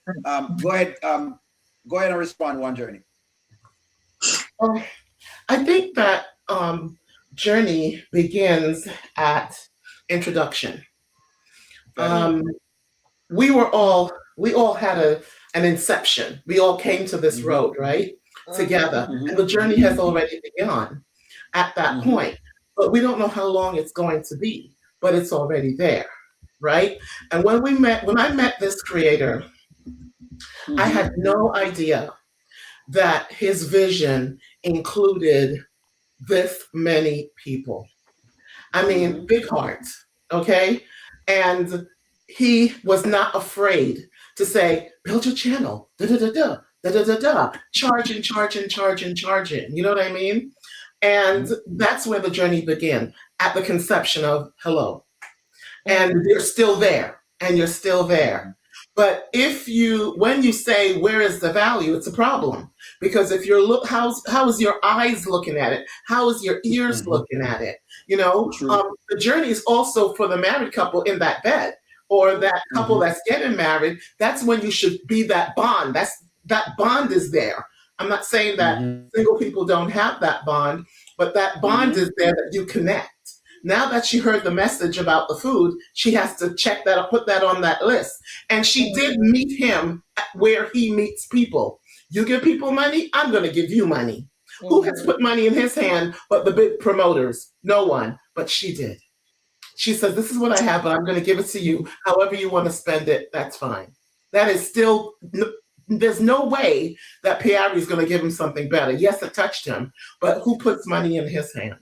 Go ahead and respond one journey. I think that journey begins at introduction. We all had an inception. We all came to this road, right? Together. And the journey has already begun at that point. But we don't know how long it's going to be, but it's already there, right? And when I met this creator, I had no idea that his vision included this many people. I mean, big heart, okay? And he was not afraid to say, build your channel, charging. You know what I mean? And that's where the journey began, at the conception of hello. And you're still there, and you're still there. But when you say, where is the value, it's a problem. Because if how is your eyes looking at it? How is your ears looking at it? The journey is also for the married couple in that bed, or that couple that's getting married. That's when you should be that bond. That bond is there. I'm not saying that single people don't have that bond, but that bond is there that you connect. Now that she heard the message about the food, she has to check that or put that on that list. And she did meet him where he meets people. You give people money, I'm going to give you money. Who has put money in his hand but the big promoters? No one, but she did. She says, this is what I have, but I'm going to give it to you. However you want to spend it, that's fine. That is still... There's no way that Pierre is going to give him something better. Yes, it touched him, but who puts money in his hand?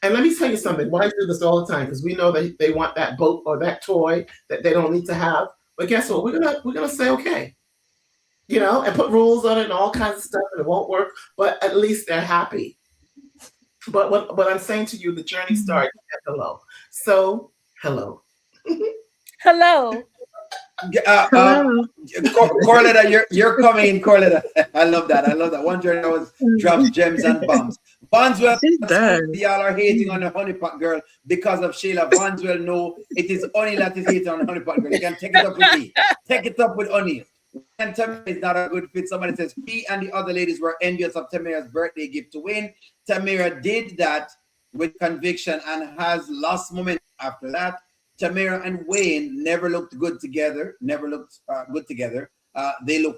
And let me tell you something. Wives do this all the time because we know that they want that boat or that toy that they don't need to have. But guess what? We're gonna say okay, and put rules on it and all kinds of stuff, and it won't work. But at least they're happy. But what I'm saying to you, the journey starts at hello. So hello. Hello. Corletta, you're coming in, Corletta. I love that. One journey always drops gems and bombs. Bondswell, y'all are hating on the Honeypot girl because of Shayla. Bondswell, no, it is Oni that is hating on the Honeypot girl. You can take it up with me. Take it up with Oni. And Tamira is not a good fit. Somebody says, P and the other ladies were envious of Tamira's birthday gift to Wayne. Tamira did that with conviction and has lost momentum after that. Tamira and Wayne never looked good together. They look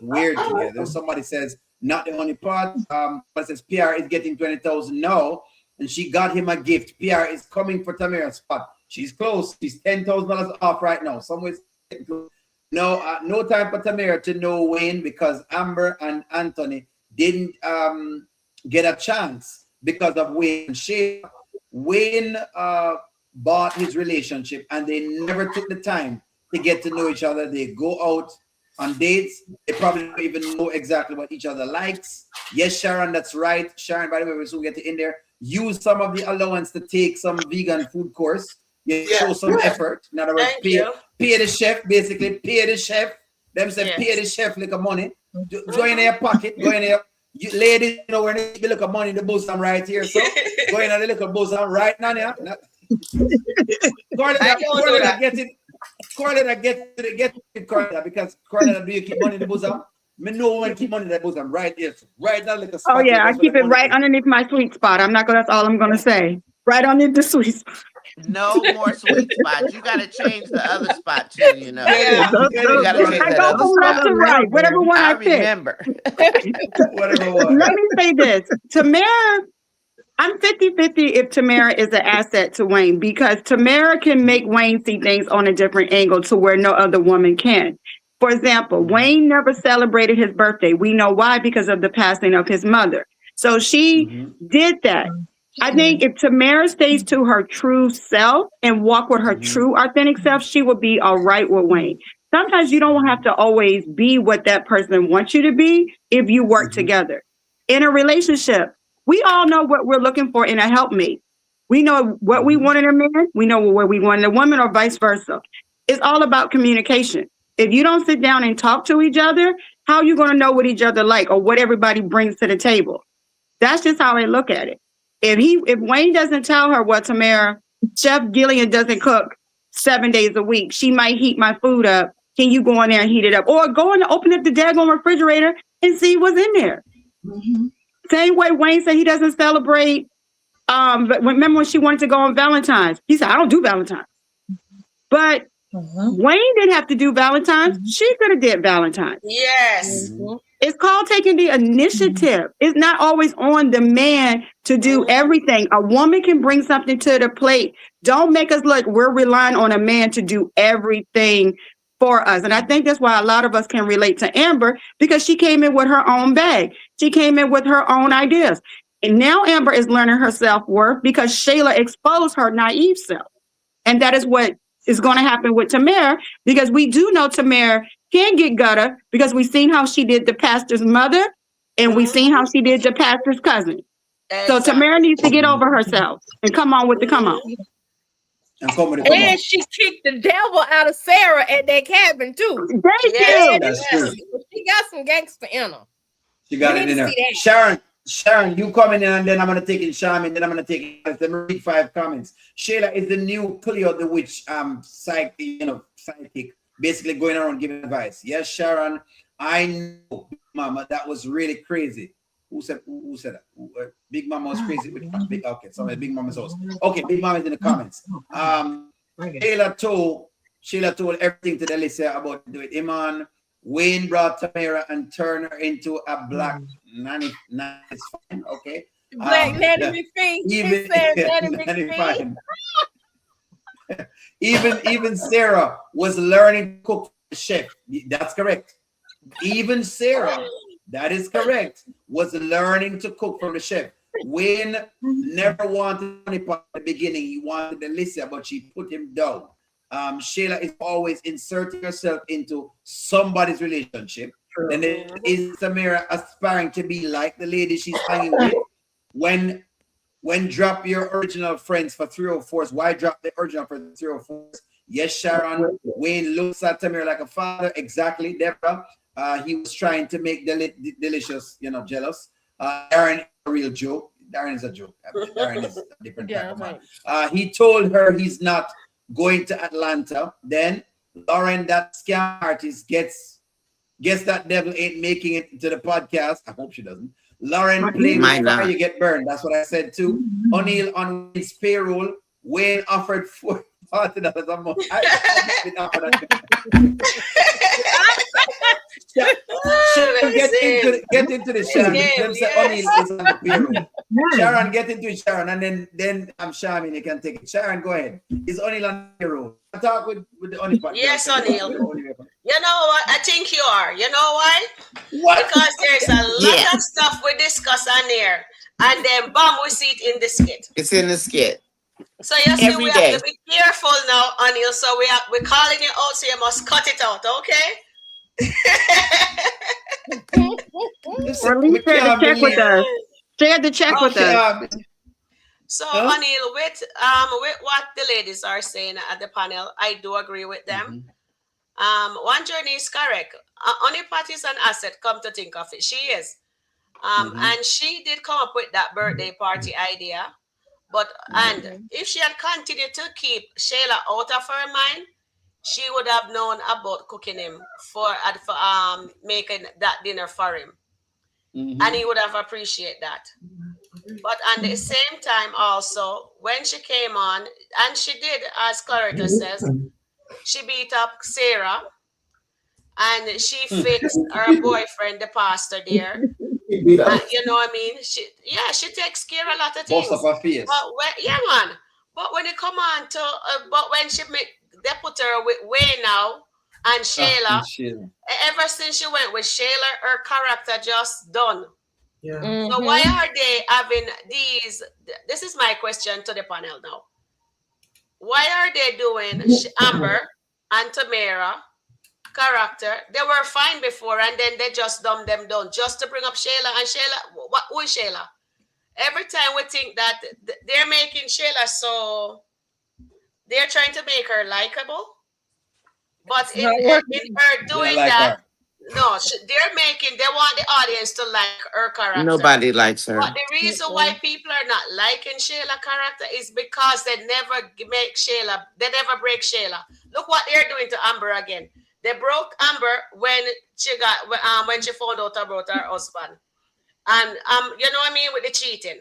weird together. Somebody says, not the Honeypot. Somebody says, PR is getting 20,000 now. And she got him a gift. PR is coming for Tamira's spot. She's close. She's $10,000 off right now. Somewhere. No, no time for Tamira to know Wayne because Amber and Anthony didn't get a chance because of Wayne and Shayla. Wayne bought his relationship and they never took the time to get to know each other. They go out on dates. They probably don't even know exactly what each other likes. Yes, Sharon, that's right. Sharon, by the way, we'll soon get in there. Use some of the allowance to take some vegan food course. Show some effort. In other words, pay the chef, basically. Pay the chef. Them say pay the chef like a money. Go in your pocket. Go in there. You ladies, we're going to look at money in the bosom right here. So go in and look at bosom right now. Corletta, get it. Corletta, get it, Corletta, because Corletta, do you keep money in the bosom? Me know when keep money in the bosom right here. Right now, like a spot. Oh yeah, I keep it right underneath my sweet spot. That's all I'm gonna say. Right on the sweet spot. No more sweet spots. You got to change the other spot too. You know. Yeah. You got to change I that go other from left spot. to right, whatever one I I pick. remember. Whatever one. Let me say this. Tamira, I'm 50-50 if Tamira is an asset to Wayne, because Tamira can make Wayne see things on a different angle to where no other woman can. For example, Wayne never celebrated his birthday. We know why, because of the passing of his mother. So she did that. I think if Tamara stays to her true self and walk with her true authentic self, she will be all right with Wayne. Sometimes you don't have to always be what that person wants you to be if you work together. In a relationship, we all know what we're looking for in a helpmate. We know what we want in a man. We know what we want in a woman, or vice versa. It's all about communication. If you don't sit down and talk to each other, how are you going to know what each other like or what everybody brings to the table? That's just how I look at it. If Wayne doesn't tell her, well, Tamara, Chef Gillian doesn't cook 7 days a week. She might heat my food up. Can you go in there and heat it up? Or go and open up the daggone refrigerator and see what's in there. Same way Wayne said he doesn't celebrate. But remember when she wanted to go on Valentine's? He said, I don't do Valentine's. But Wayne didn't have to do Valentine's. She could have did Valentine's. Yes. It's called taking the initiative. It's not always on the man to do everything. A woman can bring something to the plate. Don't make us look we're relying on a man to do everything for us. And I think that's why a lot of us can relate to Amber, because she came in with her own bag. She came in with her own ideas. And now Amber is learning her self-worth because Shayla exposed her naive self. And that is what is going to happen with Tamira, because we do know Tamira can get gutter, because we've seen how she did the pastor's mother and we've seen how she did the pastor's cousin. So Tamira needs to get over herself and come on with the come on. And she kicked the devil out of Sarah at that cabin too. Thank you. That's true. She got some gangster in her. She got it in her. Sharon, you coming in, and then I'm gonna take in Shami, and then I'm gonna take in. Let me read 5 comments. Shayla is the new Cleo the witch, psychic, basically going around giving advice. Yes, Sharon, I know, Mama, that was really crazy. Who said that? Big Mama was crazy with big. Okay, so Big Mama's house. Okay, Big Mama is in the comments. Shayla told everything to Delisia about do it. Iman, Wayne brought Tamira and turned her into a black nanny. It's fine, okay. Black nanny McPhee. He said nanny McPhee. Even Sarah was learning to cook for the chef. That's correct. Even Sarah, that is correct, was learning to cook for the chef. Wayne never wanted Honeypot at the beginning. He wanted Delisia, but she put him down. Shayla is always inserting herself into somebody's relationship. Then is Tamira aspiring to be like the lady she's hanging with? When drop your original friends for 304s, why drop the original for 304s? Yes, Sharon. Wayne looks at Tamira like a father. Exactly, Deborah. He was trying to make Delicious, jealous. Darren is a real joke. Darren is a joke. Darren is a different type of man. He told her he's not going to Atlanta. Then Lauren, that scam artist, gets that devil ain't making it to the podcast. I hope she doesn't. Lauren playing fire, you get burned. That's what I said too. O'Neill on Wayne's payroll. Wayne offered $40 a month. Get into the Sharon. O'Neill is on the payroll. Sharon, get into it, Sharon, and then I'm Sharon. You can take it. Sharon, go ahead. Is O'Neill on the payroll? I talk with the Honeypot. Yes, O'Neill. You know what? I think you are. You know why? What? Because there's a lot of stuff we discuss on there, and then bam, we see it in the skit. It's in the skit. So you see, we have to be careful now, O'Neill. So we're calling you out, so you must cut it out, okay? Or at least she had to check with us. She had to check with us. So, O'Neill, with what the ladies are saying at the panel, I do agree with them. One journey is correct. Honeypot is an asset, come to think of it. She is. And she did come up with that birthday party idea. But and if she had continued to keep Shayla out of her mind, she would have known about cooking him for making that dinner for him. And he would have appreciated that. But at the same time, also, when she came on, and she did, as Clarita says, she beat up Sarah and she fixed her boyfriend, the pastor there. You know what I mean? She takes care of a lot of things. Both of her face. But man. But when it come on to, but when they put her with Wayne now and Shayla, ever since she went with Shayla, her character just done. Yeah. So why are they having these? This is my question to the panel now. Why are they doing Amber and Tamira character? They were fine before, and then they just dumb them down just to bring up Shayla. And Shayla, who is Shayla? Every time we think that they're making Shayla, so they're trying to make her likable, but in her doing that. No, they want the audience to like her character. Nobody likes her. But the reason why people are not liking Shayla character is because they never break Shayla. Look what they're doing to Amber again. They broke Amber when she found out about her husband. And you know what I mean, with the cheating.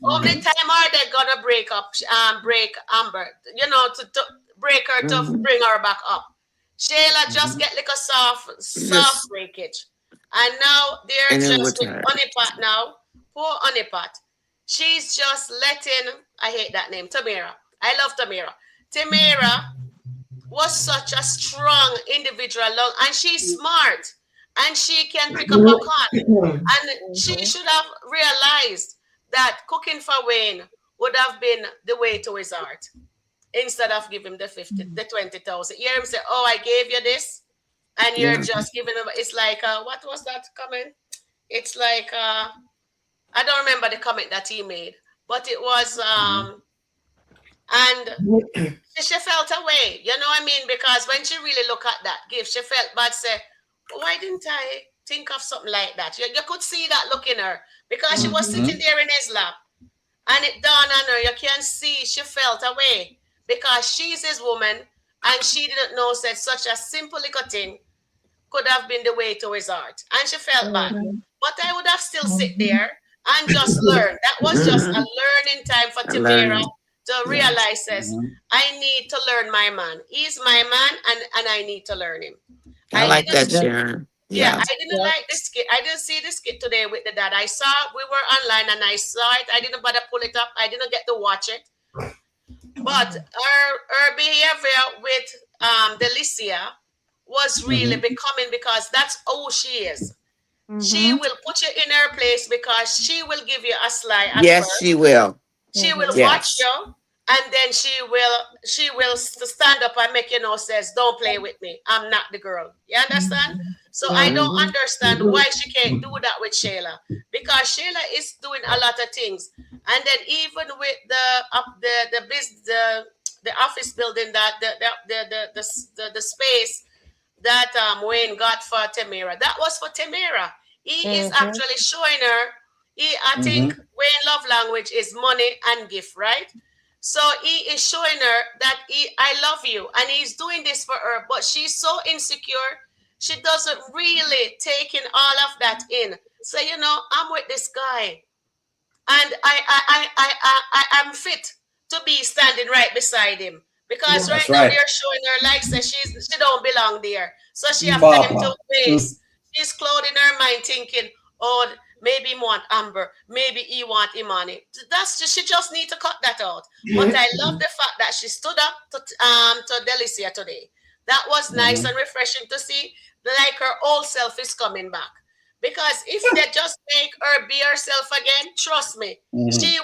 How many times are they gonna break Amber? You know, to break her to bring her back up. Shayla just get like a soft breakage. And now they're just with Honeypot now. Poor Honeypot. She's just letting, I hate that name, Tamira. I love Tamira. Tamira was such a strong individual, and she's smart. And she can pick up a con. And she should have realized that cooking for Wayne would have been the way to his heart. Instead of giving him the 20,000. You hear him say, "Oh, I gave you this," and you're just giving him. It's like, what was that comment? It's like, I don't remember the comment that he made, but it was, and she felt away. You know what I mean? Because when she really looked at that gift, she felt bad. Say, why didn't I think of something like that? You could see that look in her because she was sitting there in his lap, and it dawned on her. You can see she felt away. Because she's his woman, and she didn't know that such a simple little thing could have been the way to his heart. And she felt bad. But I would have still sit there and just learn. That was just a learning time for Tamira to realize this. I need to learn my man. He's my man, and I need to learn him. I like that, Sharon. Yeah, I didn't like this skit. I didn't see this skit today with the dad. I saw we were online, and I saw it. I didn't bother pull it up. I didn't get to watch it. But her behavior with Delisia was really becoming, because that's who she is. She will put you in her place because she will give you a sly. Yes, first. She will. She will watch you, and then she will stand up and make you know, says, "Don't play with me. I'm not the girl." You understand? So I don't understand why she can't do that with Shayla, because Shayla is doing a lot of things. And then even with the office building, that the space that Wayne got for Tamira, that was for Tamira. He is actually showing her. I think Wayne love language is money and gift, right? So he is showing her that I love you, and he's doing this for her. But she's so insecure, she doesn't really take in all of that in. So I'm with this guy. And I'm fit to be standing right beside him, because now they're showing her like say she don't belong there. So she have time to waste. She's clouding her mind thinking, oh, maybe he want Amber, maybe he want Imani. She just need to cut that out. But I love the fact that she stood up to Delisia today. That was nice and refreshing to see, like her old self is coming back. Because if they just make her be herself again, trust me, she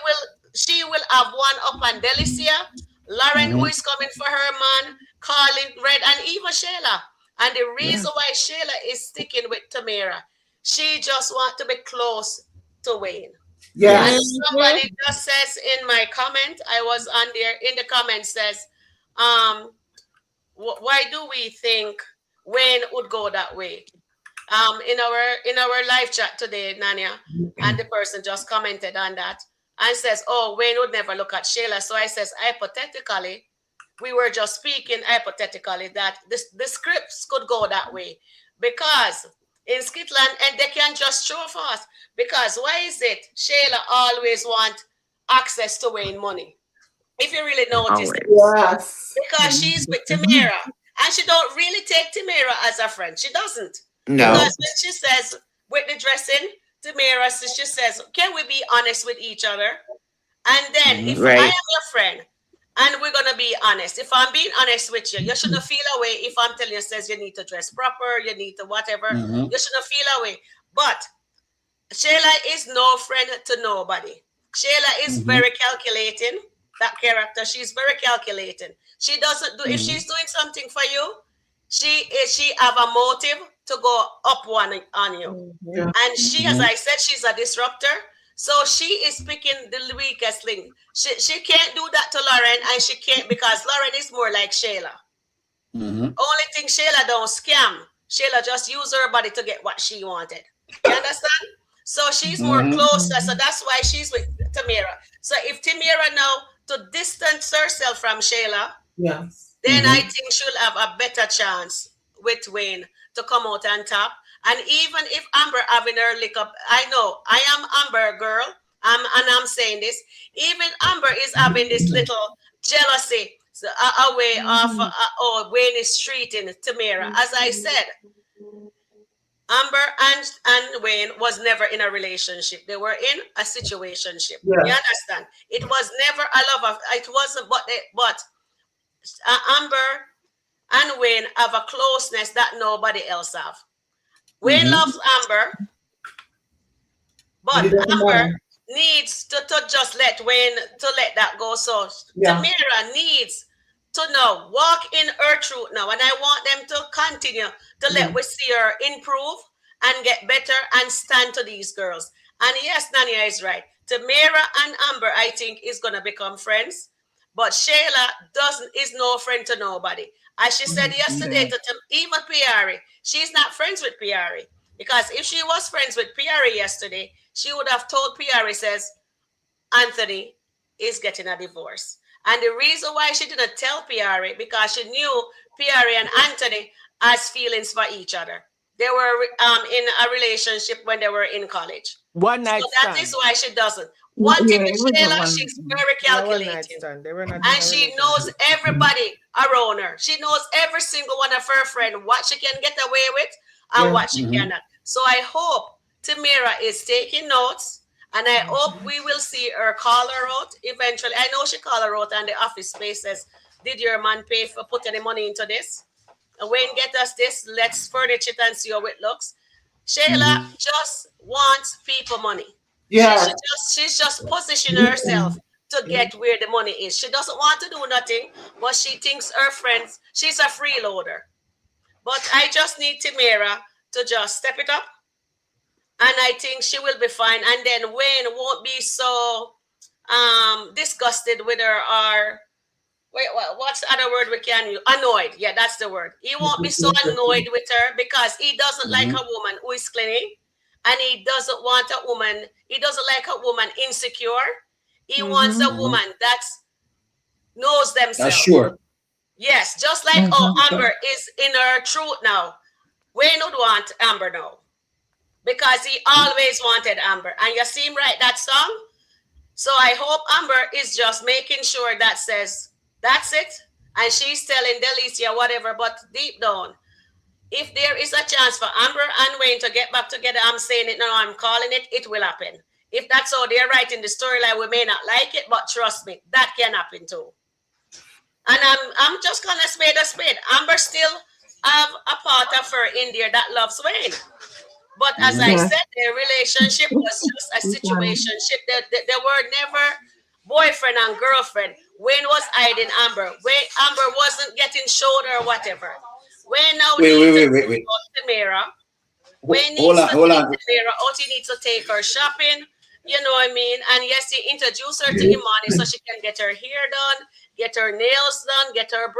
will have one up on Delisia, Lauren, who is coming for her man, Carly, Red, and even Shayla. And the reason why Shayla is sticking with Tamira, she just wants to be close to Wayne. Yeah. And somebody just says in my comment, I was on there in the comment says, why do we think Wayne would go that way? In our live chat today, Nanya, and the person just commented on that and says, oh, Wayne would never look at Shayla. So I says, hypothetically, we were just speaking hypothetically that the scripts could go that way, because in Scotland, and they can just show off. Because why is it Shayla always want access to Wayne money? If you really notice it. Yes. Because she's with Tamira. And she don't really take Tamira as a friend. She doesn't. No. Because when she says, with the dressing, Tamira, she says, can we be honest with each other? And then if I am your friend, and we're going to be honest, if I'm being honest with you, you shouldn't feel away if I'm telling you, says you need to dress proper, you need to whatever. You shouldn't feel away. But Shayla is no friend to nobody. Shayla is very calculating. That character, she's very calculating. She doesn't do, if she's doing something for you, she have a motive to go up one on you. And she, as I said, she's a disruptor. So she is picking the weakest link. She can't do that to Lauren, and she can't, because Lauren is more like Shayla. Only thing, Shayla don't scam. Shayla just use her body to get what she wanted. You understand? So she's more closer. So that's why she's with Tamira. So if Tamira now to distance herself from Shayla, then I think she'll have a better chance with Wayne to come out on top. And even if Amber having her lick up, I know I am Amber girl, and I'm saying this. Even Amber is having this little jealousy away of Wayne is treating Tamira. As I said, Amber and Wayne was never in a relationship. They were in a situationship. You understand? It was never a love. It wasn't, but Amber and Wayne have a closeness that nobody else have. Wayne loves Amber, but Amber needs to just let Wayne to let that go. So Tamira needs to now walk in her truth now, and I want them to continue to let we see her improve and get better and stand to these girls. And yes, Nania is right. Tamira and Amber, I think, is gonna become friends, but Shayla is no friend to nobody. As she said yesterday to even Piari, she's not friends with Piari, because if she was friends with Piari yesterday, she would have told Piari, says Anthony is getting a divorce. And the reason why she didn't tell Piari, because she knew Piari and Anthony has feelings for each other. They were in a relationship when they were in college. One night stand. That is why she doesn't. One thing with Shayla, she's very calculating. And she knows everybody around her. She knows every single one of her friends, what she can get away with and what she cannot. So I hope Tamira is taking notes, and I hope we will see her call her out eventually. I know she called her out on the office space, says, did your man pay for put any money into this? And Wayne, get us this. Let's furnish it and see how it looks. Shayla just wants people money. She's just positioning herself to get where the money is. She doesn't want to do nothing, but she thinks her friends, she's a freeloader. But I just need Tamira to just step it up, and I think she will be fine. And then Wayne won't be so disgusted with her, or what's the other word we can use? Annoyed. Yeah, that's the word. He won't be so annoyed with her, because he doesn't like a woman who is clingy. And he doesn't want a woman, he doesn't like a woman insecure. He wants a woman that knows themselves. That's sure. Yes, just like Amber is in her truth now. Wayne would want Amber now, because he always wanted Amber. And you see him write that song? So I hope Amber is just making sure that says, that's it. And she's telling Delisia whatever, but deep down, if there is a chance for Amber and Wayne to get back together, I'm saying it now, I'm calling it, it will happen. If that's how they're writing the storyline, we may not like it, but trust me, that can happen too. And I'm just gonna spade a spade. Amber still have a part of her in there that loves Wayne. But as I said, their relationship was just a situationship. They were never boyfriend and girlfriend. Wayne was hiding Amber. Amber wasn't getting showed or whatever. Wayne now wait. Tamira. Wayne needs to take Tamira out. He needs to take her shopping. You know what I mean? And yes, he introduced her to Imani so she can get her hair done, get her nails done, get her,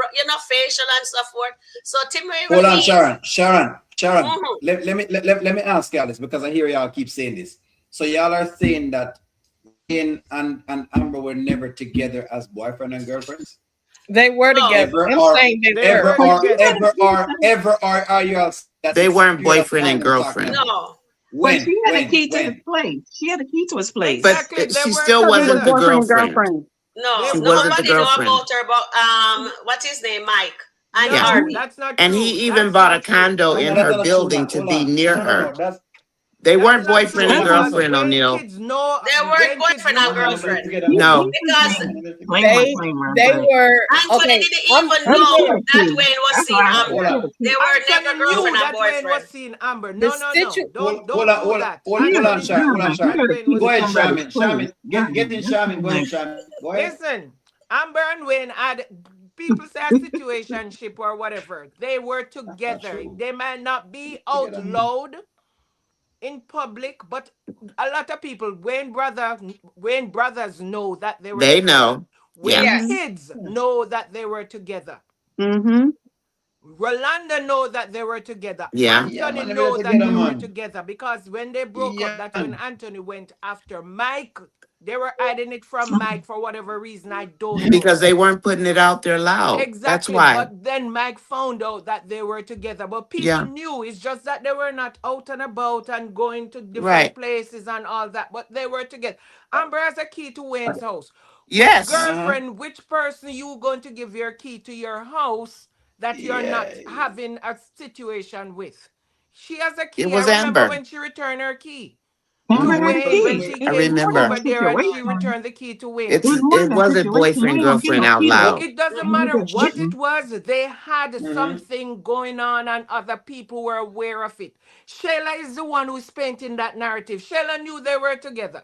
facial and so forth. So Tamira. Hold on, Sharon. Let me ask y'all this, because I hear y'all keep saying this. So y'all are saying that Wayne and Amber were never together as boyfriend and girlfriends? They were together. I'm saying they were. Ever are you all That's They exactly weren't period of boyfriend time and I'm talking girlfriend. about. No. But When? she had a key to his When? place. She had a key to his place. But Exactly. They she were still So they was wasn't the together. boyfriend and girlfriend. girlfriend. No, She They wasn't the nobody know girlfriend. about her. But what's his name? Mike and Yeah. No, Army. that's not And he true. even That's bought a not true. condo No, in that's her not true. building Now, to hold be on. near No, no, her. no. That's They That's weren't not boyfriend true and because girlfriend, when O'Neal. kids know, They weren't when kids boyfriend know and no, no, whatever. let's girlfriend forget that. No. because Claimer, They claimer, they but were Anthony okay. didn't I'm even I'm he know had saying a that key. Wayne was That's seeing why I Hold Amber. on. said They he were never Anthony knew girlfriend and that Wayne was boyfriend. seeing Amber. the No, no, no. situ. Hold Don't on. do Hold on. that. Hold on, Anthony Sharm. knew Hold on, but he Sharm. that got a Wayne key was to Go ahead, seeing somebody's Amber. Sharmin. place. Sharmin. Get in, Sharmin. Go ahead, Like, Sharmin. Go ahead. Listen, Amber and Wayne had people say a situationship or whatever. They were That's not together. true. They might not be Get out together. loud in public, but a lot of people, Wayne brothers know that they were They together. know. Yeah. Wayne Mm-hmm. Yes. kids know that they were together. Mm-hmm. Rolanda know that they were together. Yeah. Yeah, Anthony man. They're know that together, they were Mm-hmm. man. together because when they broke up, Yeah, that's when man. Anthony went after Mike. They were hiding it from Mike for whatever reason. I don't know. Because they weren't putting it out there loud. That's Exactly. why. But then Mike found out that they were together. But people Yeah. knew. It's just that they were not out and about and going to different Right. places and all that. But they were together. Amber has a key to Wayne's house. Which Yes. Uh-huh. girlfriend, which person you going to give your key to your house that you're Yeah. not having a situation with? She has a It key. I was remember Amber. when she returned her key to Amber had a Wayne when key. she I It came was more than remember. over a there and she situation. returned the key to Wayne. It was more It than a wasn't situation. You boyfriend ain't gonna give girlfriend no out key to loud. It doesn't you matter just what shitting. it was, they had Mm-hmm. something going on and other people were aware of it. Shayla is the one who's painting that narrative. Shayla knew they were together.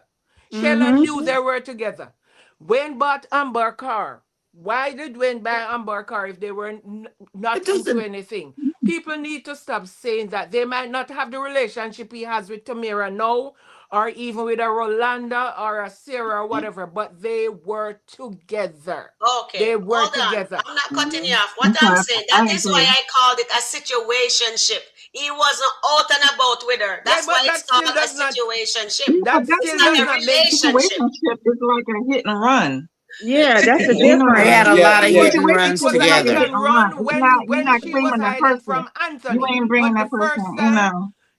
Shayla Mm-hmm. knew they were together. Wayne bought Amber car. Why did Wayne buy Amber car if they were It not into doesn't. anything? People need to stop saying that. They might not have the relationship he has with Tamira now, or even with a Rolanda or a Sarah or whatever, but they were together. Okay, They were hold on. together. I'm not cutting you Mm-hmm. off. What That's I'm why saying, I that is why agree. I called it a situationship. He wasn't out and about with her. Yeah, That's why but it's that called still a does not situationship. Yeah, that It's still not does a not make relationship. situationship is like a hit and run. Yeah, that's the You know They that. had difference. a Yeah, lot of it yeah. hit was and it runs Situationship was is a like a hit together. hit and and run. run You're when not she was claiming that hiding person. from You Anthony. ain't bringing But the that first person. time,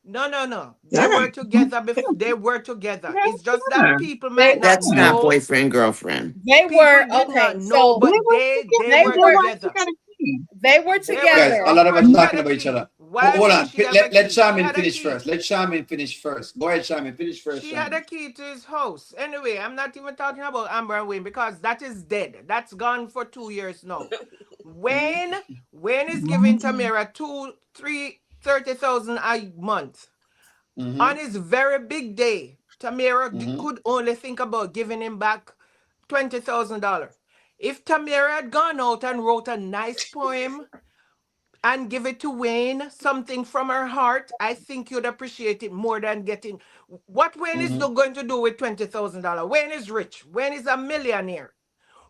no. They Yeah, were together they were together. It's just that yeah. people might They not That's not know. boyfriend girlfriend. they People were did not okay. know, So They but were they together, they but were then were why she together. got a key? they were They were Guys, together. a of lot of course us she had talking a about each key. other. Why Hold wouldn't on. she have a Let key? She Charmin had a finish key. first. Let Charmin finish first. Go ahead, Charmin. Finish first, She had Charmin. a key to his house. Anyway, I'm not even talking about Amber and Wayne because that is dead. That's gone for 2 years now. Wayne, Wayne is giving Tamira 30,000 a month. Mm-hmm. On his very big day, Tamira Mm-hmm. could only think about giving him back $20,000. If Tamira had gone out and wrote a nice poem and give it to Wayne, something from her heart, I think you'd appreciate it more than getting what Wayne is Mm-hmm. going to do with $20,000. Wayne is rich. Wayne is a millionaire.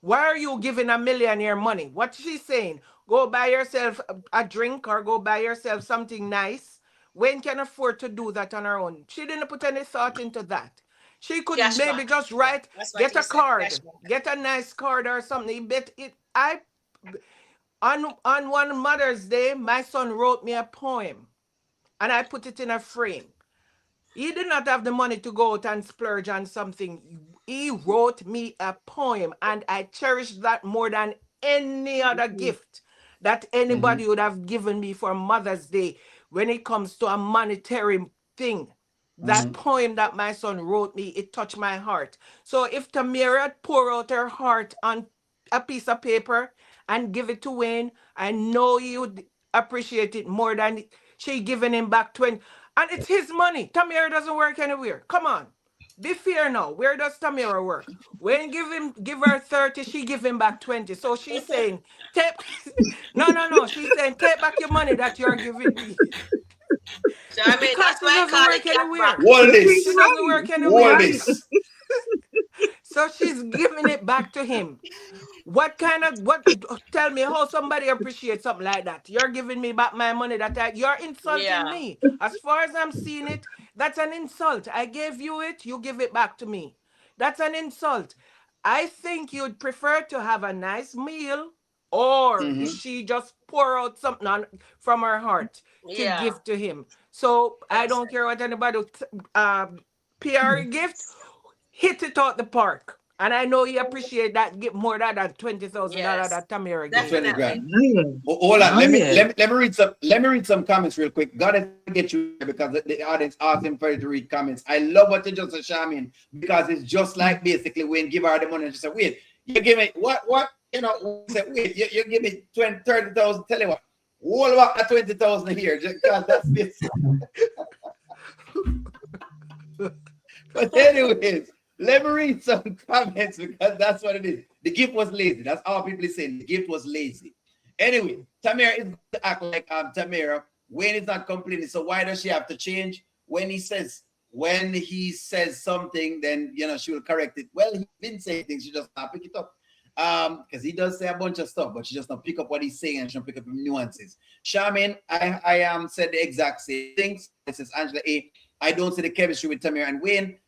Why are you giving a millionaire money? What she's saying, go buy yourself a drink or go buy yourself something nice. Wayne can afford to do that on her own. She didn't put any thought into that. She could maybe Cashback. just Yeah, write, that's what get he a said. card, Cashback. get a nice card or something. Bet it. I on one Mother's Day, my son wrote me a poem, and I put it in a frame. He did not have the money to go out and splurge on something. He wrote me a poem, and I cherish that more than any other gift that Mm-hmm. anybody would have given me for Mother's Day when it comes to a monetary thing. That Mm-hmm. poem that my son wrote me, it touched my heart. So if Tamira pour out her heart on a piece of paper and give it to Wayne, I know he would appreciate it more than she giving him back 20. And it's his money. Tamira doesn't work anywhere. Come on. Be fair now. Where does Tamira work? When give her 30, she give him back 20. So she's saying, take no. She's saying, take back your money that you're giving me. So I mean, Because that's she why I doesn't call it work cashback. anywhere. What He's She this? doesn't right. work He's What anywhere. right. this? So she's giving it back to him. What kind of what tell me how somebody appreciates something like that? You're giving me back my money you're insulting Yeah. me. As far as I'm seeing it, that's an insult. I gave you it, you give it back to me. That's an insult. I think you'd prefer to have a nice meal or she just pour out something from her heart to Yeah. give to him. So I don't care what anybody PR gift, hit it out the park. And I know you appreciate that gift more than that $20,000 that Tamira gave. 20 Definitely. grand. Hold on. Let me read some comments real quick. Gotta get you there because the audience asked him for you to read comments. I love what you just said, Shamin, because it's just like basically when give her the money and she said, wait, you give me what? You know, said, wait, you give me 20, 30,000. Tell you what, all about that 20,000 here, just because that's this. But anyways, let me read some comments because that's what it is. The gift was lazy. That's all people are saying. The gift was lazy. Anyway, Tamira is going to act like Tamira. Wayne is not complaining. So why does she have to change? When he says something, then she will correct it. Well, he's been saying things. She just not pick it up. Because he does say a bunch of stuff, but she just not pick up what he's saying and she don't pick up the nuances. Charmaine, I said the exact same things. This is Angela A. I don't see the chemistry with Tamira and Wayne.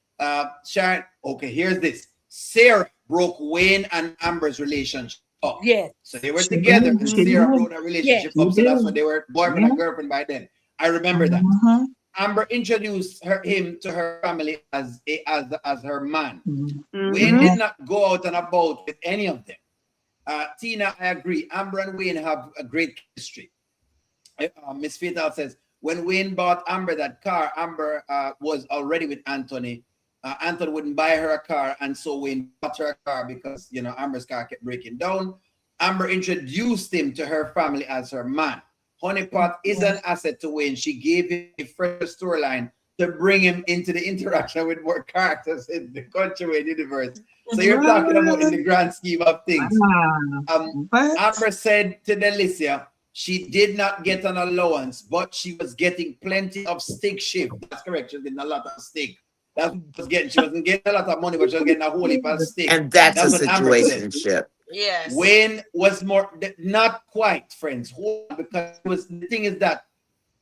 Sharon, okay, here's this. Sarah broke Wayne and Amber's relationship up. Yes. So they were together and Sarah broke that relationship up. So that's why they were boyfriend and girlfriend by then. I remember that. Amber introduced him to her family as her man. Wayne did not go out and about with any of them. Tina, I agree. Amber and Wayne have a great chemistry. Miss Fatal says, when Wayne bought Amber that car, Amber was already with Anthony. Anthony wouldn't buy her a car, and so Wayne bought her a car because Amber's car kept breaking down. Amber introduced him to her family as her man. Honeypot is an asset to Wayne. She gave him a fresh storyline to bring him into the interaction with more characters in the Kountry Wayne universe. So you're talking about in the grand scheme of things. Amber said to Delisia, she did not get an allowance, but she was getting plenty of steak shift. That's correct. She was getting a lot of steak. She wasn't getting a lot of money, but she was getting a whole heap of steak. And that's a situationship. Yes. Wayne was more, not quite, friends. Because the thing is that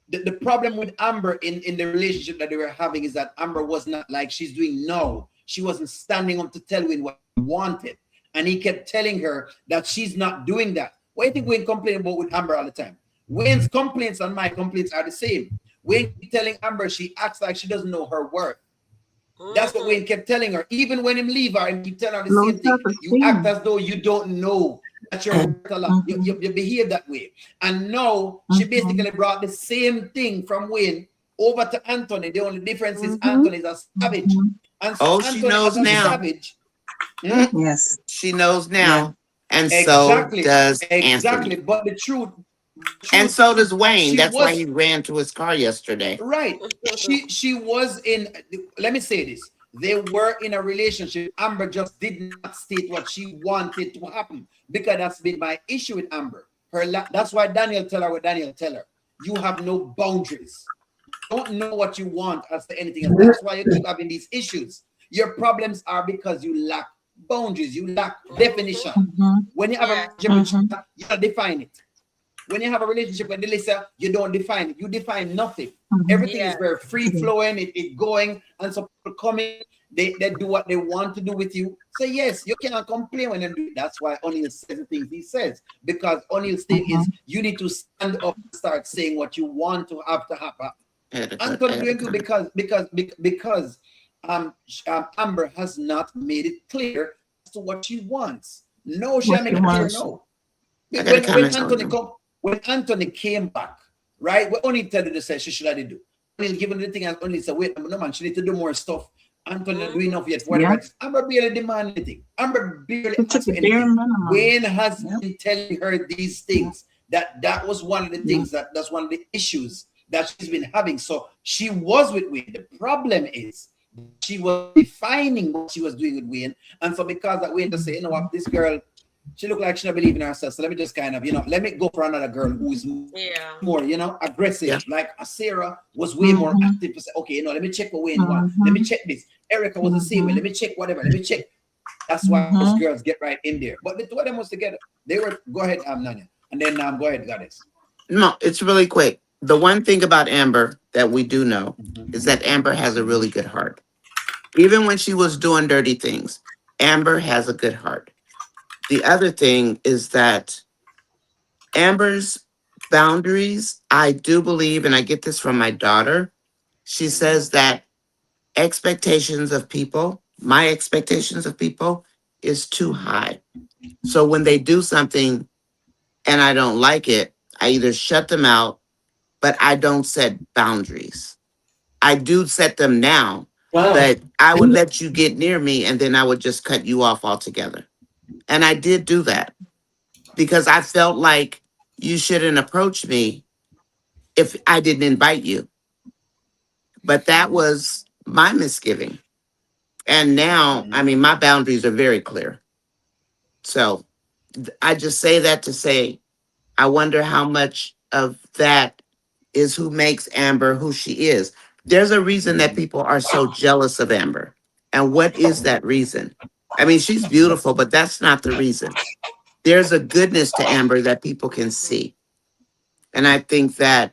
the problem with Amber in the relationship that they were having is that Amber was not like she's doing now. She wasn't standing up to tell Wayne what he wanted. And he kept telling her that she's not doing that. What do you think Wayne complained about with Amber all the time? Wayne's complaints and my complaints are the same. Wayne telling Amber she acts like she doesn't know her worth. That's what Wayne kept telling her. Even when him leave her and keep telling her the same thing. You act as though you don't know that you're worth a lot. You behave that way. And now she basically brought the same thing from Wayne over to Anthony. The only difference is Anthony's a savage. And so she knows now. Savage, Yes. She knows now. And exactly. So does Exactly. Anthony. But the truth, and so does Wayne. That's why he ran to his car yesterday. Right. She was in, let me say this. They were in a relationship. Amber just did not state what she wanted to happen because that's been my issue with Amber. That's why Daniel tell her what Daniel tell her. You have no boundaries. You don't know what you want as to anything else. That's why you keep having these issues. Your problems are because you lack boundaries. You lack definition. When you have a relationship, you don't define it. When you have a relationship with Delisia, you don't define it. You define nothing. Everything is very free flowing, it going, and so people come in, they do what they want to do with you. So yes, you cannot complain when they do it. That's why O'Neal says the things he says. Because O'Neal's thing is you need to stand up and start saying what you want to have to happen. And continue to because Amber has not made it clear as to what she wants. No, she hasn't made it clear, no. When Anthony came back, right? What only tell you to say she should have do. Only given the thing and only say, wait, no man, she need to do more stuff. Anthony not doing enough yet. Whatever. Amber barely demand anything. Amber barely asked for anything. Wayne has been telling her these things. That was one of the things that's one of the issues that she's been having. So she was with Wayne. The problem is she was defining what she was doing with Wayne. And so because that Wayne just say, you know what, this girl, she looked like she don't believe in herself. So let me just kind of, let me go for another girl who is more, aggressive. Yeah. Like Sarah was way more active to say, okay, let me check what Wayne wants. Let me check this. Erica was the same way. Let me check whatever. Let me check. That's why those girls get right in there. But the two of them was together. They were, go ahead, Nanya. And then go ahead, Goddess. No, it's really quick. The one thing about Amber that we do know is that Amber has a really good heart. Even when she was doing dirty things, Amber has a good heart. The other thing is that Amber's boundaries, I do believe, and I get this from my daughter. She says that expectations of people, my expectations of people, is too high. So when they do something and I don't like it, I either shut them out, but I don't set boundaries. I do set them now, Wow. but I would let you get near me and then I would just cut you off altogether. And I did do that because I felt like you shouldn't approach me if I didn't invite you. But that was my misgiving. And now, I mean, my boundaries are very clear. So I just say that to say, I wonder how much of that is who makes Amber who she is. There's a reason that people are so jealous of Amber. And what is that reason? I mean, she's beautiful, but that's not the reason. There's a goodness to Amber that people can see. And I think that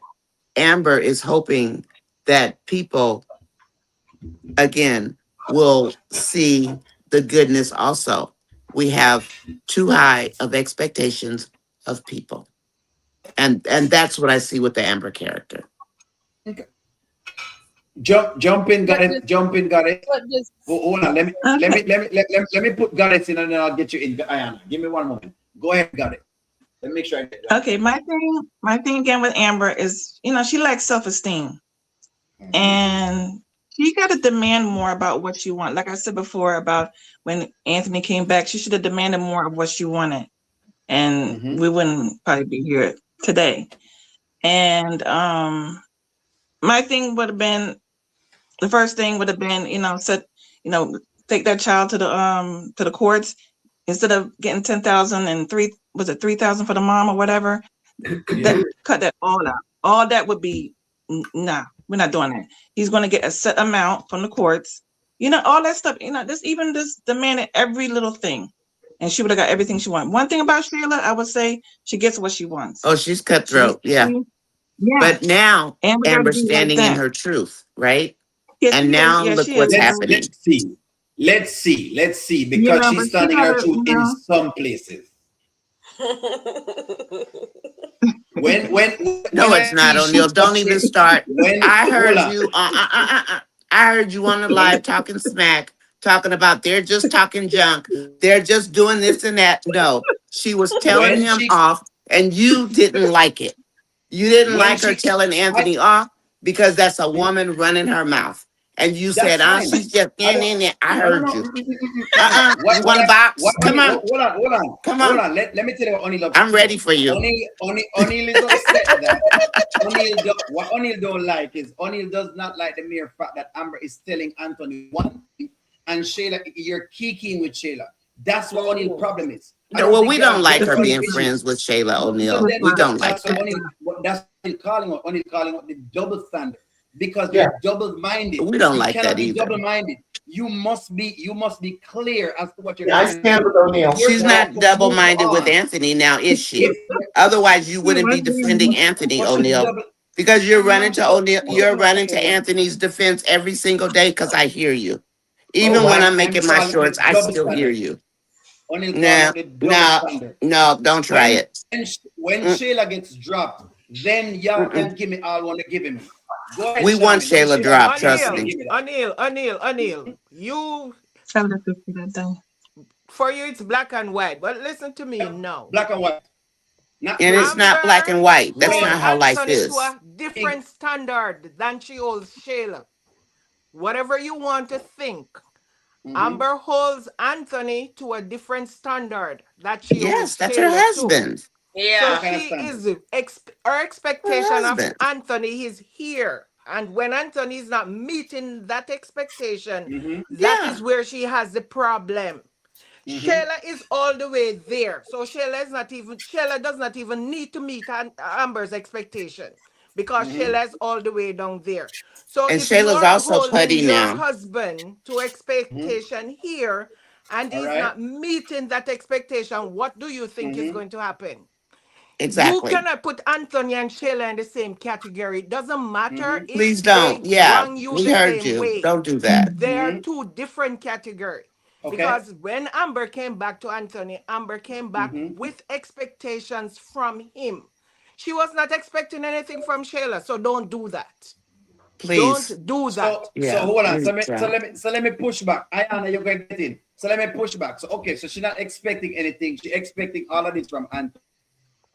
Amber is hoping that people, again, will see the goodness also. We have too high of expectations of people. And that's what I see with the Amber character. Okay. Jump in, got it. Jump in, got it. Hold on. Let me put Goddess in and then I'll get you in. Ayana, give me one moment. Go ahead, got it. Let me make sure I get that. Okay, my thing again with Amber is, she lacks self-esteem. And she got to demand more about what she wants. Like I said before about when Anthony came back, she should have demanded more of what she wanted. And we wouldn't probably be here today. And my thing would have been, the first thing would have been, take that child to the courts instead of getting 10,000 and 3,000 for the mom or whatever. Cut that all out. All that would be nah. We're not doing that. He's going to get a set amount from the courts. All that stuff. This demanded every little thing, and she would have got everything she wanted. One thing about Shayla, I would say, she gets what she wants. Oh, she's cutthroat. Yeah. But now Amber's standing in her truth, right? Yes, and now look what's happening. Let's see, because she's standing her truth in some places. when No, it's not, O'Neal. Don't even start. I heard you. I heard you on the live talking smack, talking about they're just talking junk. They're just doing this and that. No, she was telling him off, and you didn't like it. You didn't like her telling Anthony off because that's a woman running her mouth. And you said, she's just in there. I heard you. You want a box? Come on. Hold on. Come on. Hold on. Let me tell you what O'Neal. I'm ready for you. O'Neal is upset that what O'Neal don't like is O'Neal does not like the mere fact that Amber is telling Anthony one thing and Shayla, you're kicking with Shayla. That's what O'Neal's problem is. No, well, we don't like her being friends with Shayla O'Neal. We don't like that. That's what O'Neal calling it the double standard. Because you're double-minded. We don't like that either. Double-minded. You must be clear as to what you're doing. I stand with O'Neal. She's not double-minded with Anthony now, is she? Otherwise, you wouldn't be defending Anthony, O'Neal. Because you're running to O'Neal, you're running to Anthony's defense every single day because I hear you. Even when I'm making my shorts, I still hear you. No, don't try it. When Shayla gets dropped, then y'all can give me all want to give him. We want Shayla drop, trust me. O'Neal, you, for you it's black and white, but listen to me now. Black and white. And it's not black and white. That's not how life is. To a different standard than she holds Shayla. Whatever you want to think. Amber holds Anthony to a different standard that she holds. Yes, that's her husband. Too. Yeah. So she is her expectation of Anthony is here. And when Anthony is not meeting that expectation, that is where she has the problem. Shayla is all the way there. So Shayla does not even need to meet Amber's expectation because Shayla is all the way down there. So and if Shayla's also putty now. Your husband to expectation here and he's not meeting that expectation, what do you think is going to happen? Exactly. You cannot put Anthony and Shayla in the same category. It doesn't matter. Please don't. Yeah, we heard you. Way. Don't do that. They're two different categories. Because when Amber came back to Anthony, Amber came back with expectations from him. She was not expecting anything from Shayla, so don't do that. Please. Don't do that. So hold on. So let me push back. Ayana, you're going to get in. So let me push back. So so she's not expecting anything. She's expecting all of this from Anthony.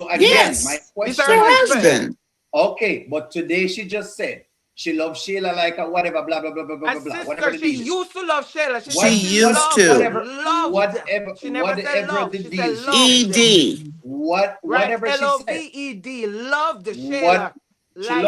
So again, my question is, okay, but today she just said she loves Shayla like a whatever, blah blah blah blah blah blah. Whatever she used to love Shayla. She used to. Whatever. She never said love. She said love. ED. Whatever she said. LOVED. Loved Shayla.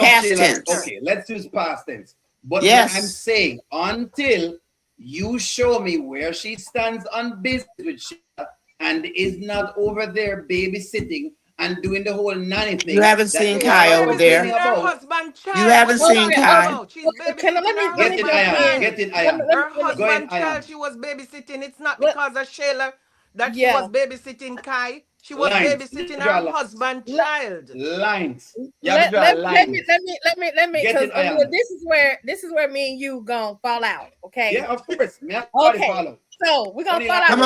Past tense. Okay, let's use past tense. But what I'm saying, until you show me where she stands on business with Shayla and is not over there babysitting and doing the whole nanny thing. You haven't seen Kai over there. You haven't seen Kai. Get it, I am. Her husband child, she was babysitting. It's not because of Shayla that she was babysitting Kai. She was babysitting her husband child. Lines. Let me because this is where me and you gonna fall out. Okay. Yeah, of course. Okay. So we're gonna fall out. Come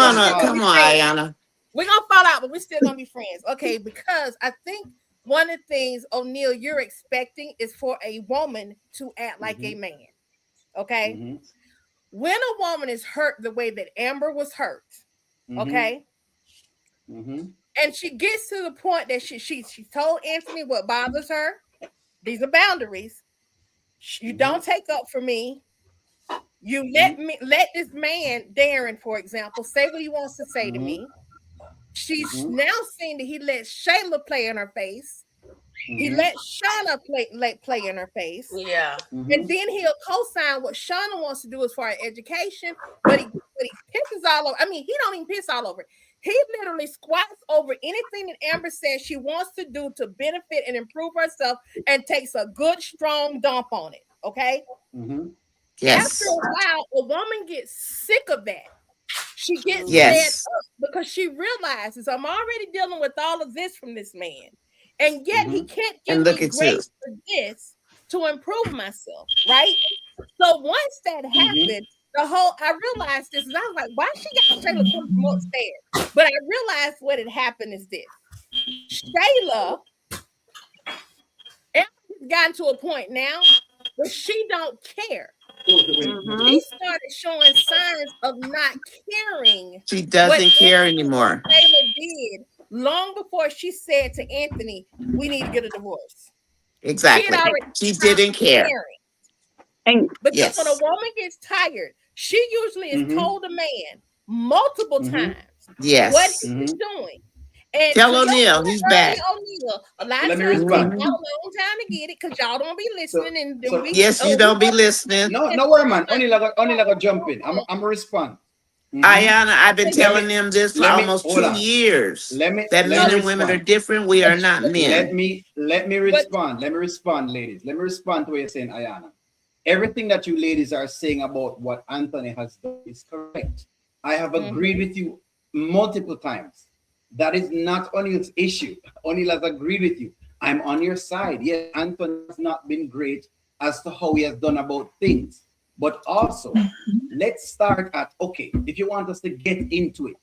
on, Ayana. We're gonna fall out, but we're still gonna be friends. Okay, because I think one of the things, O'Neal, you're expecting is for a woman to act like a man. Okay. When a woman is hurt the way that Amber was hurt, okay. And she gets to the point that she told Anthony what bothers her. These are boundaries. You don't take up for me. You let this man, Darren, for example, say what he wants to say to me. She's now seen that he let Shayla play in her face. He let Shauna play in her face. Yeah. And then he'll co-sign what Shauna wants to do as far as education, but he pisses all over. I mean, he don't even piss all over it. He literally squats over anything that Amber says she wants to do to benefit and improve herself and takes a good, strong dump on it. Okay? Yes. After a while, a woman gets sick of that. She gets fed up because she realizes I'm already dealing with all of this from this man. And yet he can't give me grace for this to improve myself, right? So once that happened, I realized this, and I was like, why she got Shayla come from upstairs? But I realized what had happened is this. Shayla has gotten to a point now where she don't care. She started showing signs of not caring. She doesn't care anymore. Shayla did long before she said to Anthony, we need to get a divorce. Exactly. She didn't care. Because when a woman gets tired, she usually is told a man multiple times what he's doing. And tell O'Neal, he's back. A lot of times, y'all a long time to get it because y'all don't be listening. You don't be listening. No worry, man. Only like jump in. I'm a respond. Ayana, I've been telling them this for almost 2 years. That men and women are different. We are not men. Let me respond. Let me respond, ladies. Let me respond to what you're saying, Ayana. Everything that you ladies are saying about what Anthony has done is correct. I have agreed with you multiple times. That is not O'Neal's issue. O'Neal has agreed with you. I'm on your side. Yes, Anthony has not been great as to how he has done about things. But also, let's start at, okay, if you want us to get into it,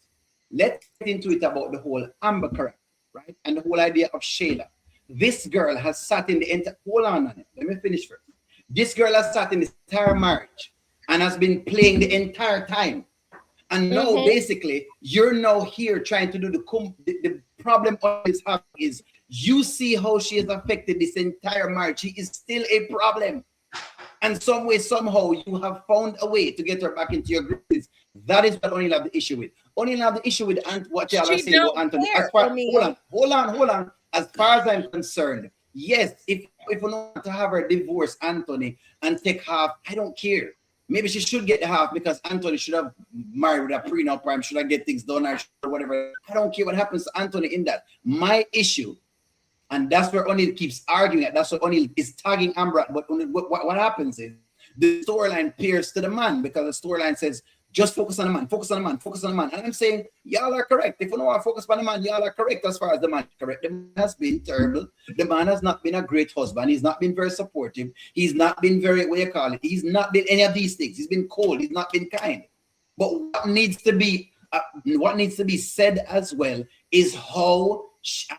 let's get into it about the whole Amber character, right? And the whole idea of Shayla. This girl has sat in the entire, hold on a minute, let me finish first. This girl has sat in this entire marriage and has been playing the entire time. And now, basically, you're now here trying to do the problem always having is you see how she has affected this entire marriage. She is still a problem. And some way, somehow, you have found a way to get her back into your group. That is what O'Neal have the issue with. O'Neal have the issue with what y'all are saying about Anthony. Hold on. As far as I'm concerned, yes, if we want to have her divorce Anthony and take half, I don't care. Maybe she should get the half because Anthony should have married with a prenup or should I get things done or whatever. I don't care what happens to Anthony in that. My issue, and that's where O'Neal keeps arguing that. That's what O'Neal is tagging Amber. But what happens is the storyline appears to the man because the storyline says, just focus on the man, focus on the man, focus on the man. And I'm saying, y'all are correct. If you don't want to focus on the man, y'all are correct as far as the man is correct. The man has been terrible. The man has not been a great husband. He's not been very supportive. He's not been very, what you call it? He's not been any of these things. He's been cold. He's not been kind. But what needs to be said as well is how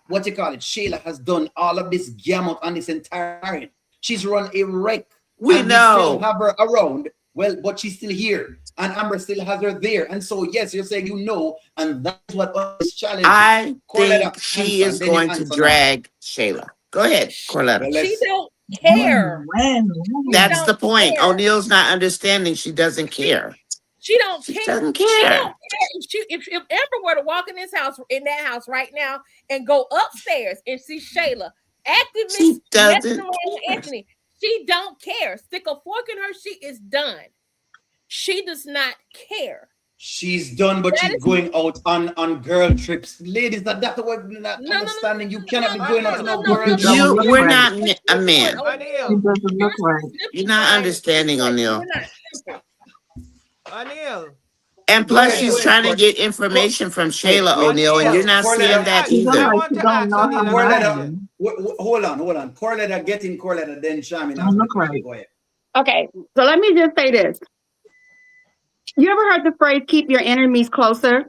what you call it, Shayla has done all of this gamut on this entire time. She's run a wreck. We and we still know. have her around. Well, but she's still here, and Amber still has her there. And so, yes, you're saying and that's what this challenge. I think she is going to drag Shayla. Go ahead, Corletta. She don't care. That's the point. O'Neill's not understanding. She doesn't care. She don't care. She doesn't care. She don't care. If Amber were to walk in that house right now and go upstairs and see Shayla actively messing around with Anthony, she don't care. Stick a fork in her, she is done. She does not care. She's done, but she's going out on girl trips. Ladies, that's what we're not understanding. You cannot be going out on no girl trips. We're not a man. It doesn't look right. You're not understanding, O'Neill. O'Neill. And plus, she's trying to get information from Shayla, O'Neill, and you're not seeing that either. I want to ask O'Neill. Hold on. Corletta, get in Corletta, then Shamin. Look right. Go ahead. Okay, so let me just say this. You ever heard the phrase, keep your enemies closer?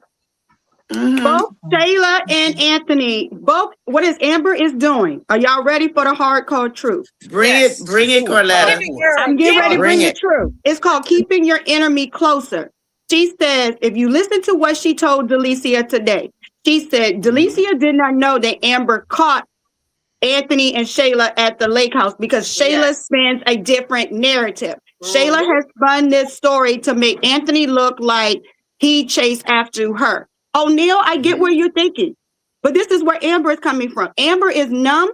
Both Shayla and Anthony, what is Amber is doing. Are y'all ready for the hardcore truth? Bring it, Corletta. I'm getting ready to bring the truth. It's called keeping your enemy closer. She says, if you listen to what she told Delisia today, she said Delisia did not know that Amber caught Anthony and Shayla at the lake house because Shayla spins a different narrative. Shayla has spun this story to make Anthony look like he chased after her. O'Neill, I get where you're thinking, but this is where Amber is coming from. Amber is numb.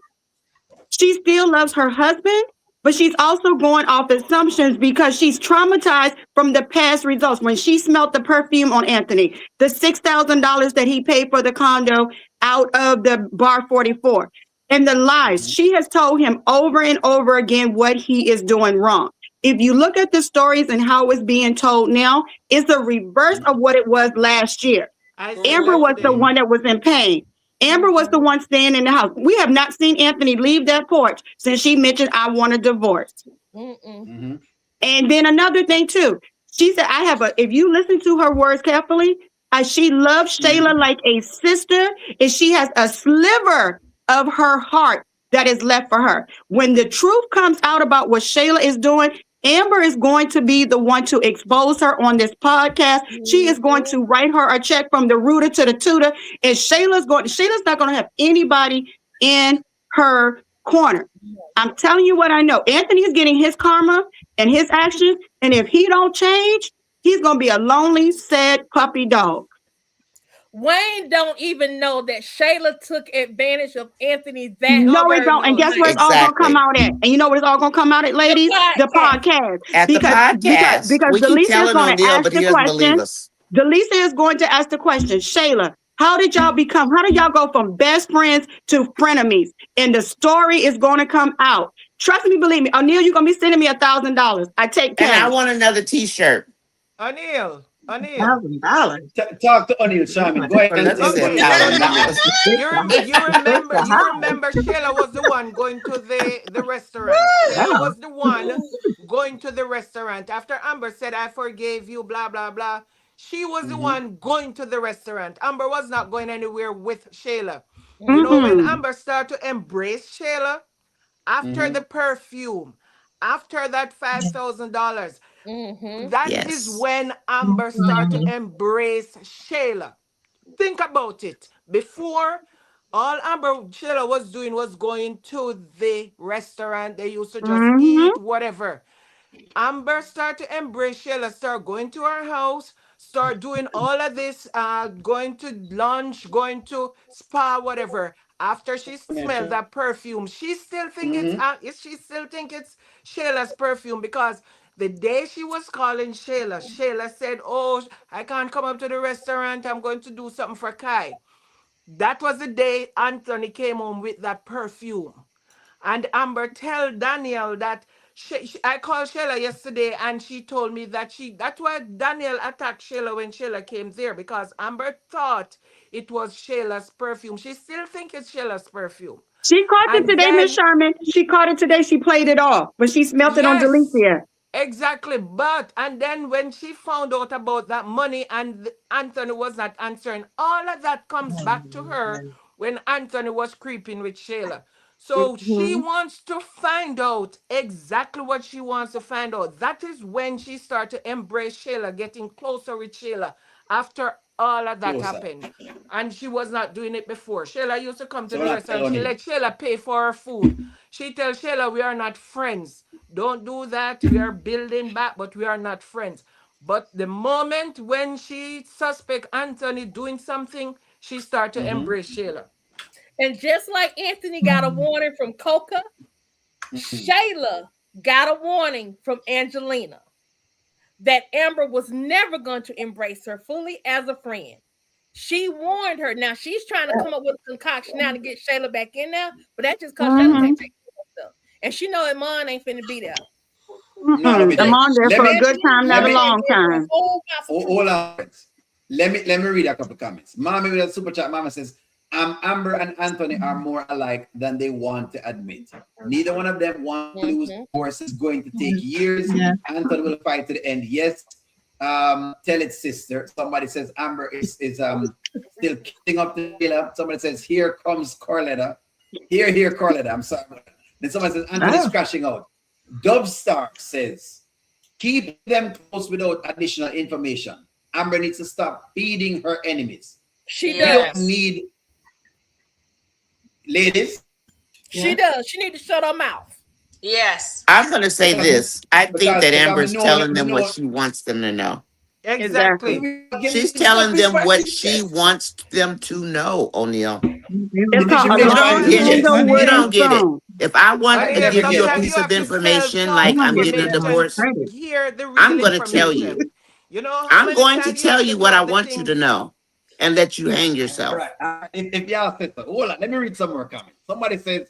She still loves her husband, but she's also going off assumptions because she's traumatized from the past results. When she smelled the perfume on Anthony, the $6,000 that he paid for the condo out of the bar 44, and the lies. She has told him over and over again what he is doing wrong. If you look at the stories and how it's being told now, it's the reverse of what it was last year. Amber was the one that was in pain. Amber was the one staying in the house. We have not seen Anthony leave that porch since she mentioned, I want a divorce. And then another thing too, she said, if you listen to her words carefully, she loves Shayla like a sister, and she has a sliver of her heart that is left for her. When the truth comes out about what Shayla is doing, Amber is going to be the one to expose her on this podcast. She is going to write her a check from the rooter to the tutor, and Shayla's not going to have anybody in her corner. I'm telling you what I know. Anthony is getting his karma and his actions, and if he don't change, he's going to be a lonely, sad puppy dog. Wayne don't even know that Shayla took advantage of Anthony. No, it don't. And guess where it's all going to come out at? And you know where it's all going to come out at, ladies? The podcast. The podcast. Because Delisia is going to ask the question. Delisia is going to ask the question, Shayla, how did y'all go from best friends to frenemies? And the story is going to come out. Trust me, believe me. O'Neill, you're going to be sending me $1,000. I take cash. And I want another t-shirt. O'Neill. $1,000. Talk to O'Neill, Simon. Go ahead. You remember Shayla was the one going to the restaurant. Shayla was the one going to the restaurant. After Amber said, I forgave you, blah, blah, blah. She was the one going to the restaurant. Amber was not going anywhere with Shayla. You know, when Amber started to embrace Shayla, after the perfume, after that $5,000, that is when Amber started to embrace Shayla. Think about it. Before, all Shayla was doing was going to the restaurant. They used to just eat, whatever. Amber started to embrace Shayla, start going to her house, start doing all of this, going to lunch, going to spa, whatever. After she smelled that perfume, she still think it's Shayla's perfume, because the day she was calling Shayla, Shayla said, oh, I can't come up to the restaurant. I'm going to do something for Kai. That was the day Anthony came home with that perfume. And Amber tell Daniel that I called Shayla yesterday, and she told me that that's why Daniel attacked Shayla when Shayla came there, because Amber thought it was Shayla's perfume. She still thinks it's Shayla's perfume. She caught it today, Miss Sherman. She caught it today. She played it off, but she smelled it on Delisia. Exactly. And then when she found out about that money and Anthony was not answering, all of that comes back to her when Anthony was creeping with Shayla. So she Mhm. wants to find out exactly what she wants to find out. That is when she started to embrace Shayla, getting closer with Shayla after all of that Closer. happened. And she was not doing it before. Shayla used to come to So the what I tell restaurant. She O'Neal. let Shayla pay for her food. She tells Shayla, we are not friends. Don't do that. We are building back, but we are not friends. But the moment when she suspect Anthony doing something, she start to embrace Shayla. And just like Anthony got a warning from Coca, Shayla got a warning from Angelina that Amber was never going to embrace her fully as a friend. She warned her. Now she's trying to come up with a concoction now to get Shayla back in there, but that's just because Shayla can't Mhm. take care of herself. And she know Iman ain't finna be there. No, Mm-mm. me I'm there. on there Let for a me good time, let not a me long time. hold on. Let me read a couple comments. Mama with a super chat. Mama says, Amber and Anthony are more alike than they want to admit. Neither one of them want to lose. Divorce is going to take years. Yeah. Anthony will fight to the end. Yes. Tell it, sister. Somebody says Amber is still kicking up the Shayla. Somebody says, here comes Carletta. Here, Carletta. I'm sorry. Then somebody says Anthony's crashing out. Dove Stark says, keep them close without additional information. Amber needs to stop feeding her enemies. She We don't does. need ladies. She does. She need to shut her mouth. Yes. I'm going to say this. I think that Because Amber's telling we them what know she wants them to know. Exactly. She's telling them what she wants them to know, O'Neal. It's called she a may You not don't long get admit it. it. handle You wooden don't get it. spoon. If I want I to never give you a get Sometimes it. you piece of have to tell information, some like I'm getting a information divorce, to hear the I'm real going to tell information. you. You know how I'm many going to times you tell have to you what I drop the want you to things? know and let you hang All yourself. right. If y'all said so, hold on. Let me read some more comments. Somebody says,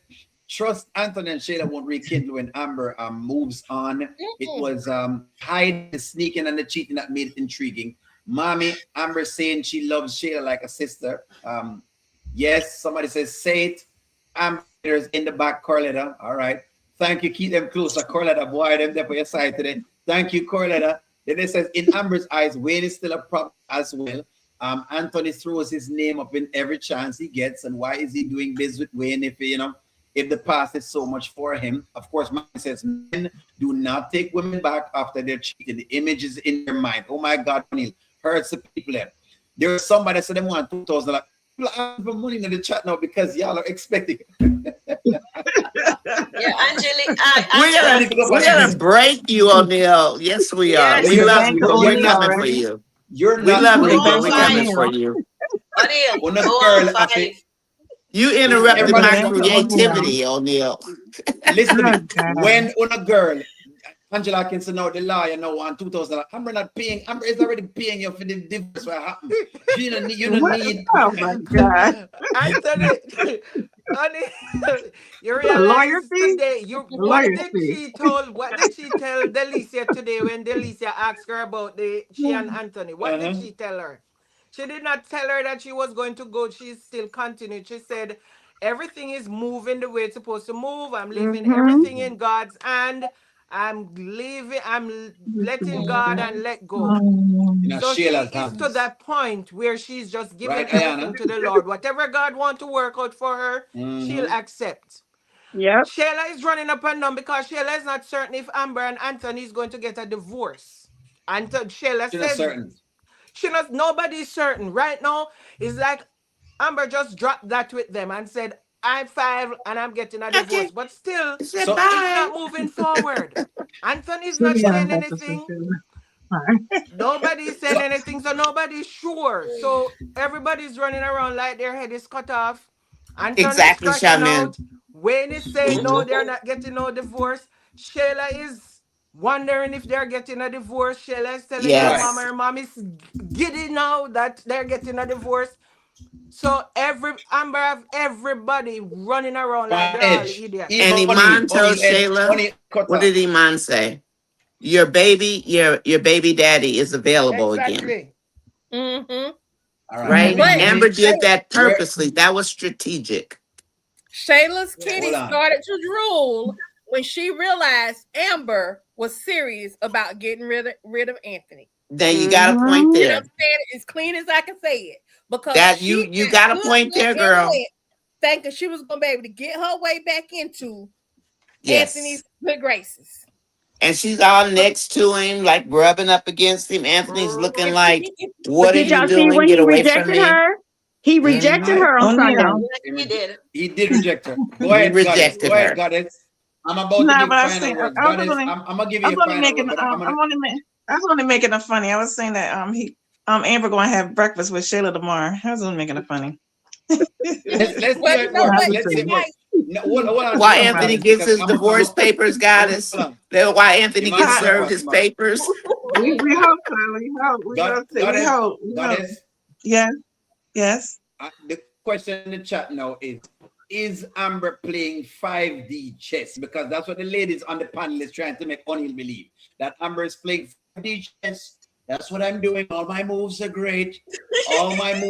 trust Anthony and Shayla won't rekindle when Amber moves on. It was hiding, the sneaking, and the cheating that made it intriguing. Mommy, Amber saying she loves Shayla like a sister. Yes, somebody says, say it. Amber's in the back, Corletta. All right. Thank you. Keep them closer, Corletta. Boy, them there for your side today. Thank you, Corletta. Then it says, in Amber's eyes, Wayne is still a problem as well. Anthony throws his name up in every chance he gets, and why is he doing this with Wayne if the past is so much for him? Of course, man says men do not take women back after they're cheated. The image is in their mind. Oh my God, Neil, hurts the people there. There's somebody that said they want 2,000. Like, people are asking for money in the chat now because y'all are expecting. Yeah, We're gonna break you, O'Neal. Yes, we are. Yes. We The love bank you, but we're calling you coming for already. you. You're We not love you, breaking but Go we're my coming five. neck. for you. O'Neal, On a go girl, on I 5. think You interrupted everybody my Bank know. calling you out. creativity, O'Neal. Listen to Oh, me. God. When on a girl, Angela can say now the lawyer now want 2,000. Amber not paying. Amber is already paying you for the divorce. What happened? You don't What? need. Oh, my God. Anthony, honey, you Lawyer realize fee? today Lawyer fee. what did she tell Delisia today when Delisia asked her about she and Anthony? What did she tell her? She did not tell her that she was going to go. She still continued. She said, everything is moving the way it's supposed to move. I'm leaving Mm-hmm. everything in God's hand. I'm letting God and let go. In a So she Shayla's is to hands. that point where she's just giving Right, everything Ayana? to the Lord. Whatever God wants to work out for her, she'll accept. Yep. Shayla is running up and down because Shayla is not certain if Amber and Anthony is going to get a divorce. And Shayla She's not said certain. nobody's certain. Right now, it's like Amber just dropped that with them and said, I'm 5 and I'm getting a divorce. Okay. But still, I said So it's bye. not moving forward. Anthony's So, not yeah, saying that's just anything. fine. Nobody's saying so anything, so nobody's sure. So everybody's running around like their head is cut off. Anthony is Exactly, crashing Shaman. out. Wayne is saying no, they're not getting no divorce. Shayla is wondering if they're getting a divorce. Shayla is telling right. Yes. her mom is giddy now that they're getting a divorce. So Amber have everybody running around like On they're all edge. idiots. And Even Iman O'Neal tells edge. Shayla, O'Neal cut what off. did Iman say? Your baby daddy is available again. Exactly. Mm-hmm. All right. Right? But Amber did that Where purposely. That was strategic. Shayla's hold kitty on. started to drool when she realized Amber was serious about getting rid of Anthony. Then you got a point You know there. what I'm saying? As clean as I can say it. Because That you got a point there, girl. Thinking she was gonna be able to get her way back into Yes. Anthony's good graces. And she's all next to him, like rubbing up against him. Anthony's looking like, what are you doing? Get away from me. Her? He rejected her on Sunday. He did. He did reject her. Go ahead, rejected Go ahead, her. Goddess. I'm about to give final words. Goddess, I'm gonna give you a final word. I was only making it funny. I was saying that Amber going to have breakfast with Shayla tomorrow. I was only making it funny. Let's see it work. Let's see it work. No, hold on, why Anthony gets his divorce papers, Goddess? Why Anthony gets served his papers? We hope so. We hope. Goddess. Yes. The question in the chat now is Amber playing 5D chess? Because that's what the ladies on the panel is trying to make O'Neal believe. That Amber is playing 5D chess. That's what I'm doing. All my moves are great. I'm playing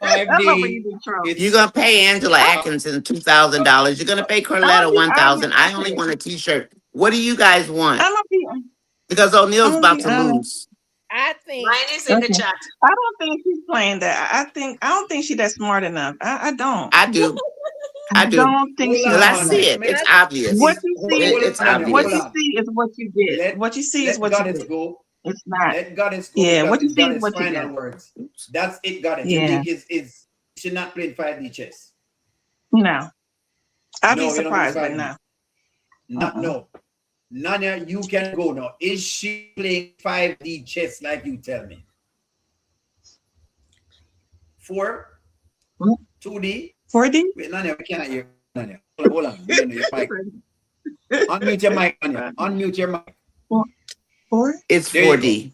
5D. You're going to pay Angela Atkinson $2,000. You're going to pay Corletta $1,000. I only want a t-shirt. What do you guys want? Because O'Neal's about to lose. I think mine is in the chat. I don't think she's playing that. I don't think she's that smart enough. I don't. I do. I don't think she's. I see it. It's obvious. What you see, it's obvious. What you see is what you get. What you see is what you get. Go. It's not. Let Goddess go. Yeah, what you see is what you final get. words. That's it, Goddess. Yeah. You think is she not playing 5D chess? No. I'd be surprised, but no. No. Nanya, you can go now. Is she playing 5D chess like you tell me? 4? 2D? 4D? Wait, Nanya, we cannot hear. Nanya, hold on. Unmute your mic, Nanya. Unmute your mic. 4? It's 4D.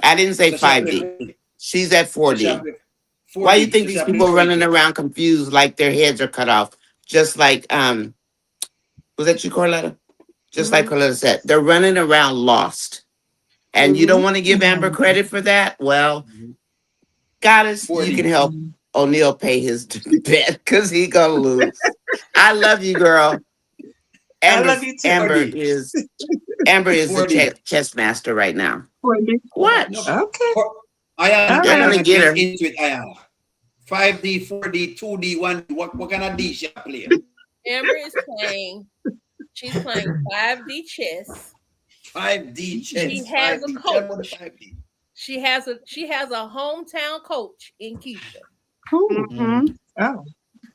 I didn't say 5D. She's at 4D. Why do you think these people running around confused like their heads are cut off? Just like, was that you, Corletta? Just like Corletta said, they're running around lost. And you don't want to give Amber credit for that? Well, Goddess, you can help O'Neal pay his bet because he gonna lose. I love you, girl. I love you too. Amber is the chess master right now. 4D. What? Okay. I am gonna get her into it. I am 5D, 4D, 2D, 1D. What kind of D she play? Amber is playing. She's playing 5D chess. 5D chess. She has a coach. She has a hometown coach in Keisha. Mm-hmm. Oh.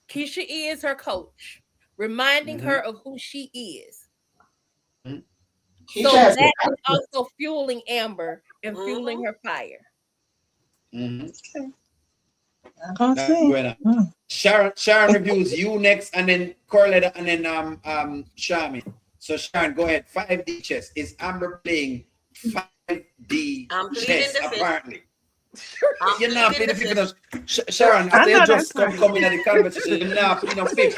Keisha is her coach, reminding her of who she is. So that is also fueling Amber and fueling her fire. Sharon reviews you next, and then Corletta, and then Shami. So Sharon, go ahead. 5D chess. Is Amber playing 5D chess? Apparently. You're not playing the fifth. Sharon, I think just coming at the conversation. You're not playing the fifth.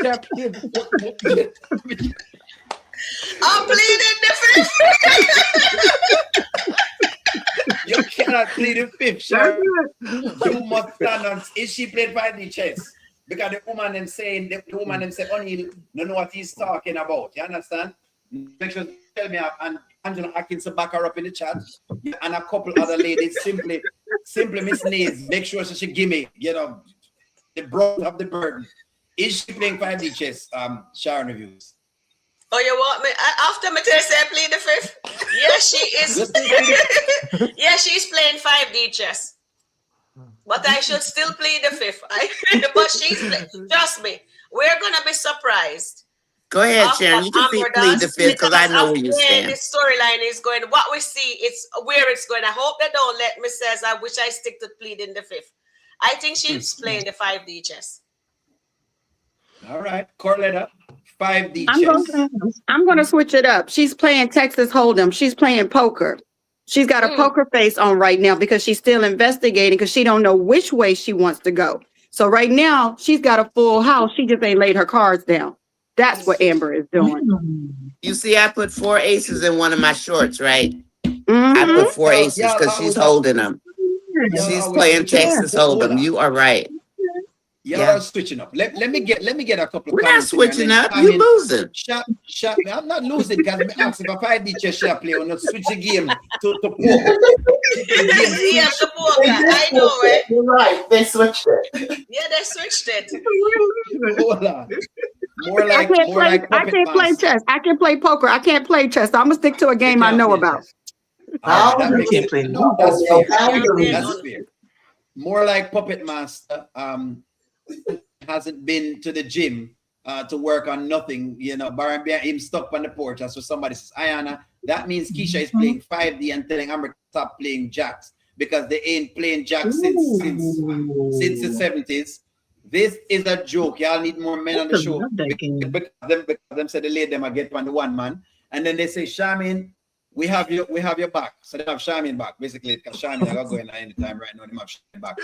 I'm pleading the fifth. You cannot play the fifth, Sharon. You must stand on. Is she playing 5D chess? Because the woman them saying, O'Neal don't know what he's talking about. You understand? Make sure to tell me, and Angela Atkinson back her up in the chat, and a couple other ladies simply Miss Nays, make sure she give me, the brunt of the burden. Is she playing 5D chess? Sharon reviews. Oh, you want me after me tell say play the fifth? Yes, she is. Yes, she's playing 5D chess. But I should still play the fifth. But she's trust me, we're gonna be surprised. Go ahead, Sharon. You can plead the fifth because I know where you stand. The storyline is going. What we see, it's where it's going. I hope they don't let me say. I wish I stick to pleading the fifth. I think she's playing the 5D chess. All right, Corletta, 5D chess. I'm going to switch it up. She's playing Texas Hold'em. She's playing poker. She's got a poker face on right now because she's still investigating because she don't know which way she wants to go. So right now, she's got a full house. She just ain't laid her cards down. That's what Amber is doing. You see, I put 4 aces in one of my shorts, right? I put 4 aces because she's holding them. She's playing Texas Hold'em. You are right. Y'all are switching up. Let me get a couple of We're not comments in here, and switching then up. You losing. I'm not losing because I'm asking if I did just shall play or not switch the game to poker. The game Yeah, switch. the poker. I know, right? You're right. They switched it. Yeah, they switched it. Hold on. More I like can't play master. chess. I can play poker. I can't play chess. So I'm gonna stick to a You game I can't know play about. chess. All right, that makes can't it. play No, that's fair. You're That's fair. More like puppet master. Hasn't been to the gym to work on nothing. You know, Baron him stuck on the porch. That's what somebody says. Ayana, that means Keisha is playing 5D and telling Amber to stop playing jacks because they ain't playing jacks since the 70s. This is a joke. Y'all need more men on the show because them said they laid them again on the one man, and then they say, Shamin, we have your back. So they have Shamin back. Basically, because Shamin are going at any time right now. They have Shamin back.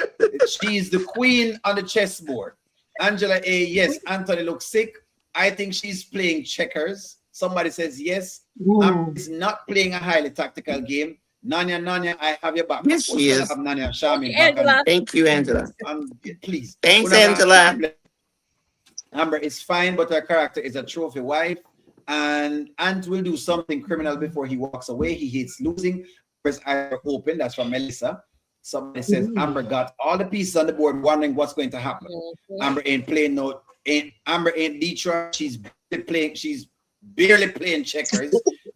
She's the queen on the chessboard. Angela A, yes. Anthony looks sick. I think she's playing checkers. Somebody says yes. Is not playing a highly tactical game. Nanya, I have your back. Yes, she is. Have Nanya Shamin Angela. Thank you, Angela. Please. Thanks, Angela. Amber is fine, but her character is a trophy wife. And Ant will do something criminal before he walks away. He hates losing. His eyes are open. That's from Melissa. Somebody says Amber got all the pieces on the board, wondering what's going to happen. Amber ain't playing Amber ain't Detroit. She's barely playing checkers.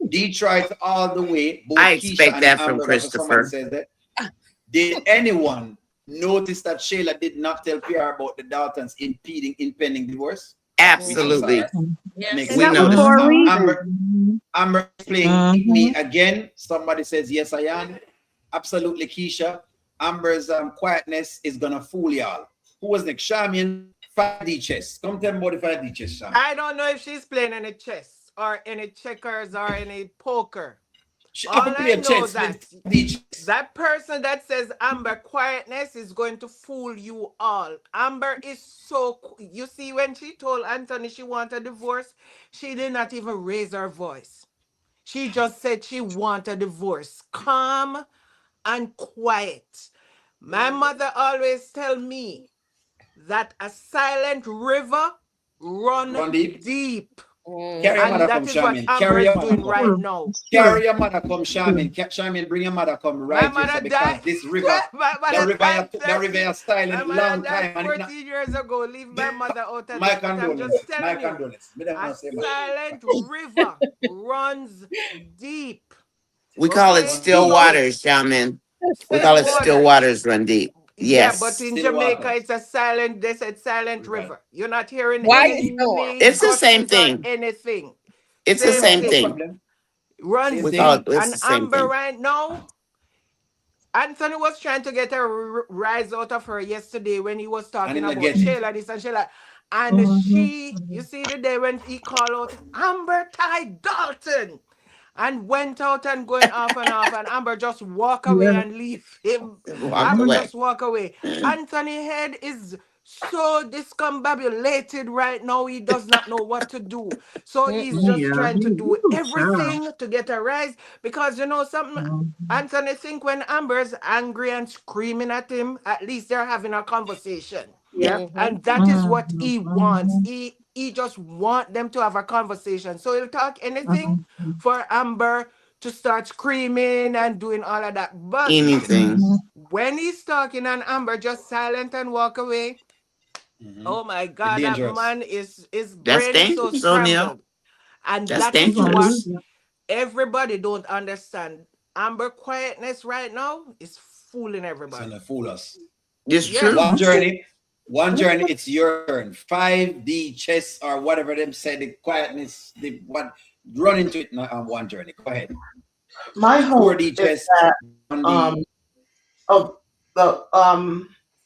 Detroit all the way. Both I expect Keisha that and from Amber, Christopher. says that. Did anyone notice that Shayla did not tell PR about the Daltons impending divorce? Absolutely. Yes. We noticed. Amber is playing me again. Somebody says yes, I am. Absolutely, Keisha. Amber's quietness is gonna fool y'all. Who was next? Shamin, 5D chess. Come tell me about the 5D chess, Shamin. I don't know if she's playing any chess or any checkers or any poker. All I know that person that says Amber quietness is going to fool you all. Amber is so, you see, when she told Anthony she wanted a divorce, she did not even raise her voice. She just said she wanted a divorce. Calm and quiet. My mother always tell me that a silent river run deep. Carry your mother come, Shamin. Carry your mother right now. Carry your mother come, Shamin. Shamin, bring your mother come right here. Because this river, the river style in a long time. 14 years ago, leave my mother out of my that. I'm just telling you. A silent river runs deep. We call it still waters, Shaman. We call it still waters run deep. Yes. Yeah, but in Jamaica, it's a silent, they said silent river. You're not hearing it's the same thing. Anything. It's the same thing. Runs deep. And Amber right now, Anthony was trying to get a rise out of her yesterday when he was talking about Shayla, this and Shayla. And she, you see the day when he called out, Amber Ty Dalton. And went out and going off, and Amber just walk away and leave him. Amber just walk away. Anthony head is so discombobulated right now. He does not know what to do. So he's just trying to do everything to get a rise. Because you know something, Anthony think when Amber's angry and screaming at him, at least they're having a conversation. Yeah. And that is what he wants. He just want them to have a conversation. So he'll talk anything for Amber to start screaming and doing all of that. But anything. When he's talking and Amber just silent and walk away, oh my God, that man is brain so scrambled. And that is what everybody don't understand. Amber quietness right now is fooling everybody. It's gonna fool us. It's true. One journey, it's your turn. 5D chess or whatever them say, the quietness, the what run into it on one journey. Go ahead. My hope 4D chess. Is that,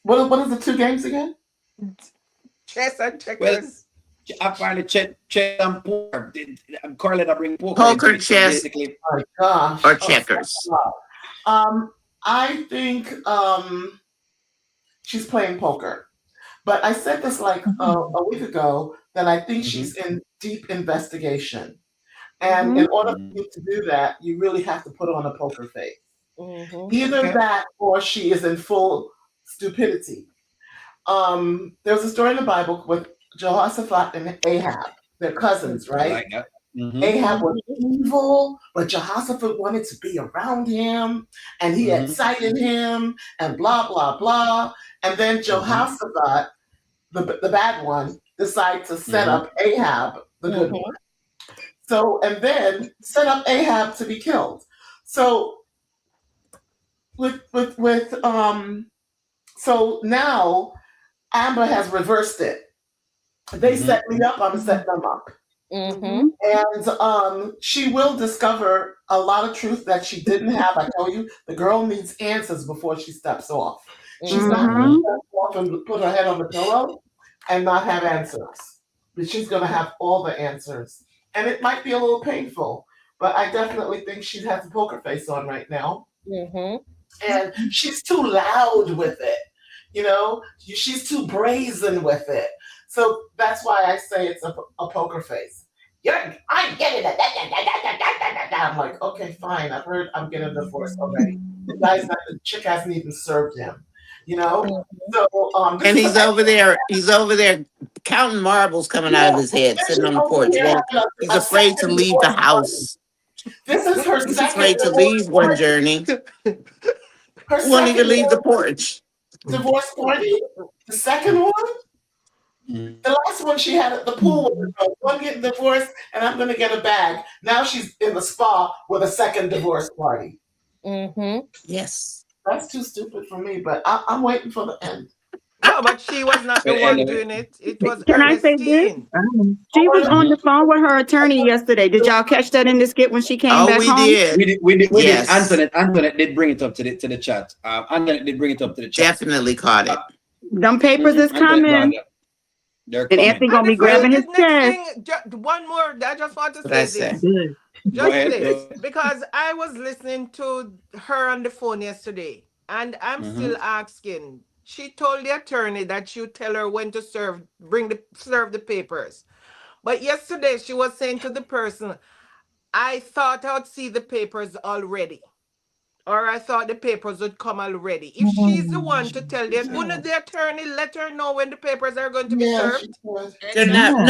what is the two games again? Chess and checkers. Well, apparently chess and poker. Correlate, I bring poker. Poker, chess, basically. Oh my gosh. or checkers. I think she's playing poker. But I said this like a week ago that I think she's in deep investigation. And in order for you to do that, you really have to put on a poker face. Either that or she is in full stupidity. There's a story in the Bible with Jehoshaphat and Ahab. They're cousins, I right? like that. Ahab was evil, but Jehoshaphat wanted to be around him, and he excited him, and blah, blah, blah. And then Jehoshaphat, the bad one, decided to set up Ahab, the good one. So, and then set up Ahab to be killed. So, so now Amber has reversed it. They set me up, I'm setting them up. And she will discover a lot of truth that she didn't have. I tell you, the girl needs answers before she steps off. She's not going to step off and put her head on the pillow and not have answers. But she's going to have all the answers. And it might be a little painful, but I definitely think she has a poker face on right now. And she's too loud with it. You know, she's too brazen with it. So that's why I say it's a poker face. I'm getting it. I'm like, okay, fine. I've heard I'm getting a divorce already. The chick hasn't even served him. You know? So and he's over there counting marbles coming out of his head, sitting on the porch. He's afraid to leave the house. This is her He's second afraid to leave one journey. He won't even leave the porch. Divorce party? The second one? The last one she had at the pool with her, one getting divorced, and I'm going to get a bag. Now she's in the spa with a second divorce party. Yes. That's too stupid for me, but I'm waiting for the end. No, but she was not the one doing it. It was Can I say this? She was on the phone with her attorney yesterday. Did y'all catch that in the skit when she came back home? We did. Yes. Antoinette did bring it up to the chat. Antoinette did bring it up to the chat. Definitely caught it. Them papers is coming. They're and Anthony gonna be grabbing his chest. One more. I just want to say this. Just this, because I was listening to her on the phone yesterday, and I'm still asking. She told the attorney that you tell her when to serve the papers. But yesterday she was saying to the person, I thought I'd see the papers already. Or I thought the papers would come already. If she's the one to tell them, wouldn't the attorney let her know when the papers are going to be served? They're not.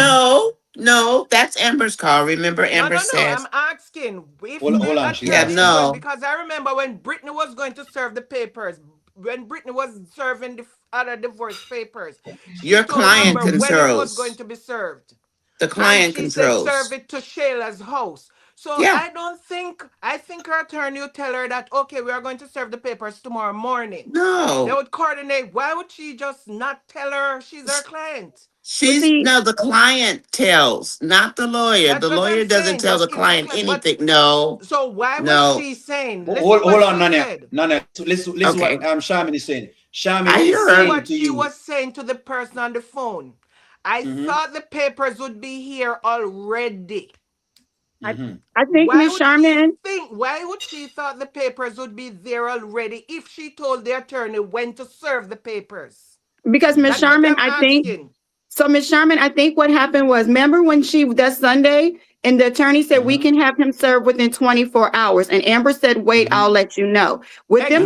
No, that's Amber's call. Remember, Amber says. I'm asking. If hold on. No. Because I remember when Brittany was going to serve the papers, when Brittany was serving the other divorce papers, your client controls when it was going to be served. The client and she controls. Said serve it to Shayla's house. So I think her attorney would tell her that, okay, we are going to serve the papers tomorrow morning. No. They would coordinate. Why would she just not tell her she's her client? The client tells, not the lawyer. The lawyer doesn't tell the client anything. No. So why was she saying? Hold on, Nanya. Listen what Shaman is saying. Shaman is saying what she was saying to the person on the phone. I thought the papers would be here already. I think Miss Sharman. Why would she thought the papers would be there already if she told the attorney when to serve the papers? Because Miss Sharman, I think. So Miss Sharman, I think what happened was, remember when that Sunday, and the attorney said we can have him served within 24 hours, and Amber said, "Wait, I'll let you know." With them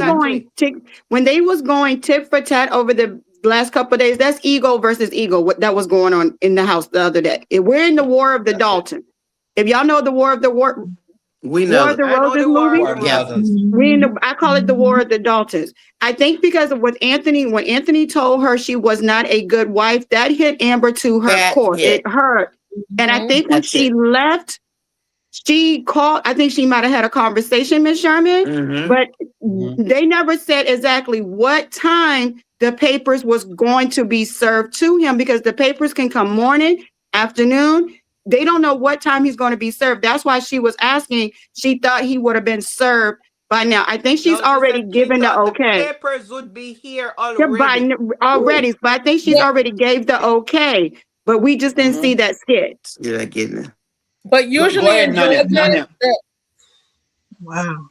when they was going tit for tat over the last couple of days, that's ego versus ego. What that was going on in the house the other day. We're in the War of the Daltons. If y'all know the War of the we know War of the Roses movie. Yeah, I call it the War of the Daltons. I think because of when Anthony told her she was not a good wife, that hit Amber to her core. It hurt, and I think when she left, she called. I think she might have had a conversation, Miss Sharman, but they never said exactly what time the papers was going to be served to him, because the papers can come morning, afternoon. They don't know what time he's going to be served. That's why she was asking. She thought he would have been served by now. I think she's already given the okay. The papers would be here already. Already, but I think she's already gave the okay. But we just didn't see that skit. Yeah, getting it. But usually in Georgia, wow.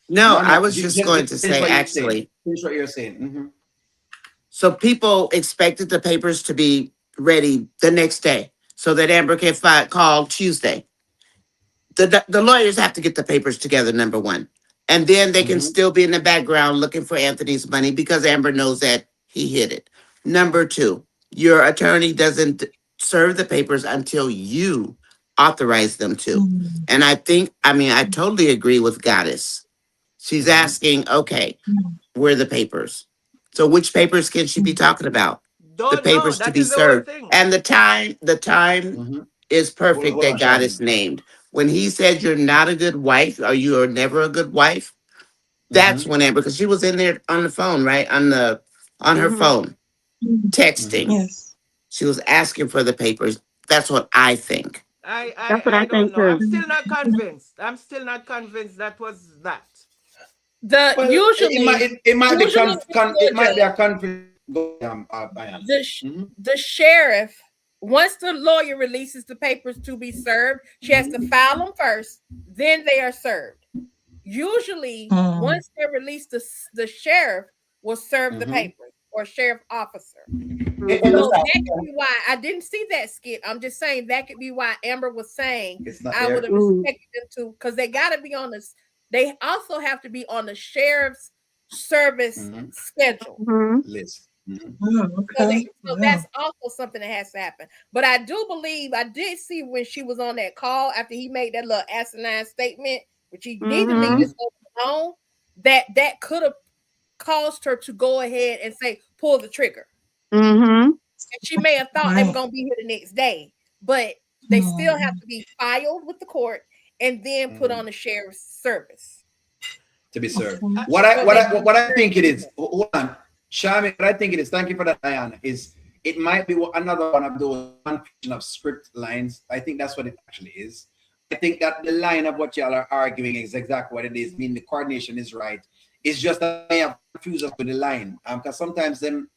No, I was just going to say, actually. Here's what you're saying. So people expected the papers to be ready the next day, so that Amber can call Tuesday. The lawyers have to get the papers together, number one. And then they can still be in the background looking for Anthony's money, because Amber knows that he hid it. Number two, your attorney doesn't serve the papers until you authorize them to. And I totally agree with Goddess. She's asking, okay, where are the papers? So which papers can she be talking about? The Don't know. papers to That be is the whole served. thing. And the time is perfect Hold on, that Goddess Shamim. named. When he said you're not a good wife or you are never a good wife, that's when Amber, because she was in there on the phone, right? On her phone, texting. Yes. She was asking for the papers. That's what I think. That's what I I don't think know. too. I'm still not convinced. I'm still not convinced that was that. The Well, it might be usually it might be Georgia, a conflict. the sheriff, once the lawyer releases the papers to be served, she has to file them first, then they are served. Usually, once they release, the sheriff will serve the papers or sheriff officer. So that could be why I didn't see that skit. I'm just saying that could be why Amber was saying I would have expected them to, because they got to be on this. They also have to be on the sheriff's service schedule list. So that's also something that has to happen. But I do believe I did see when she was on that call after he made that little asinine statement, which he needed to leave this alone, that could have caused her to go ahead and say, pull the trigger. And she may have thought they were going to be here the next day, but they still have to be filed with the court and then put on the sheriff's service to be served. What I think it is, hold on, Shami, what I think it is, thank you for that, Diana, is it might be another one of those confusion of script lines. I think that's what it actually is. I think that the line of what y'all are arguing is exactly what it is. I mean, the coordination is right. It's just that they have confused us with the line. Because sometimes them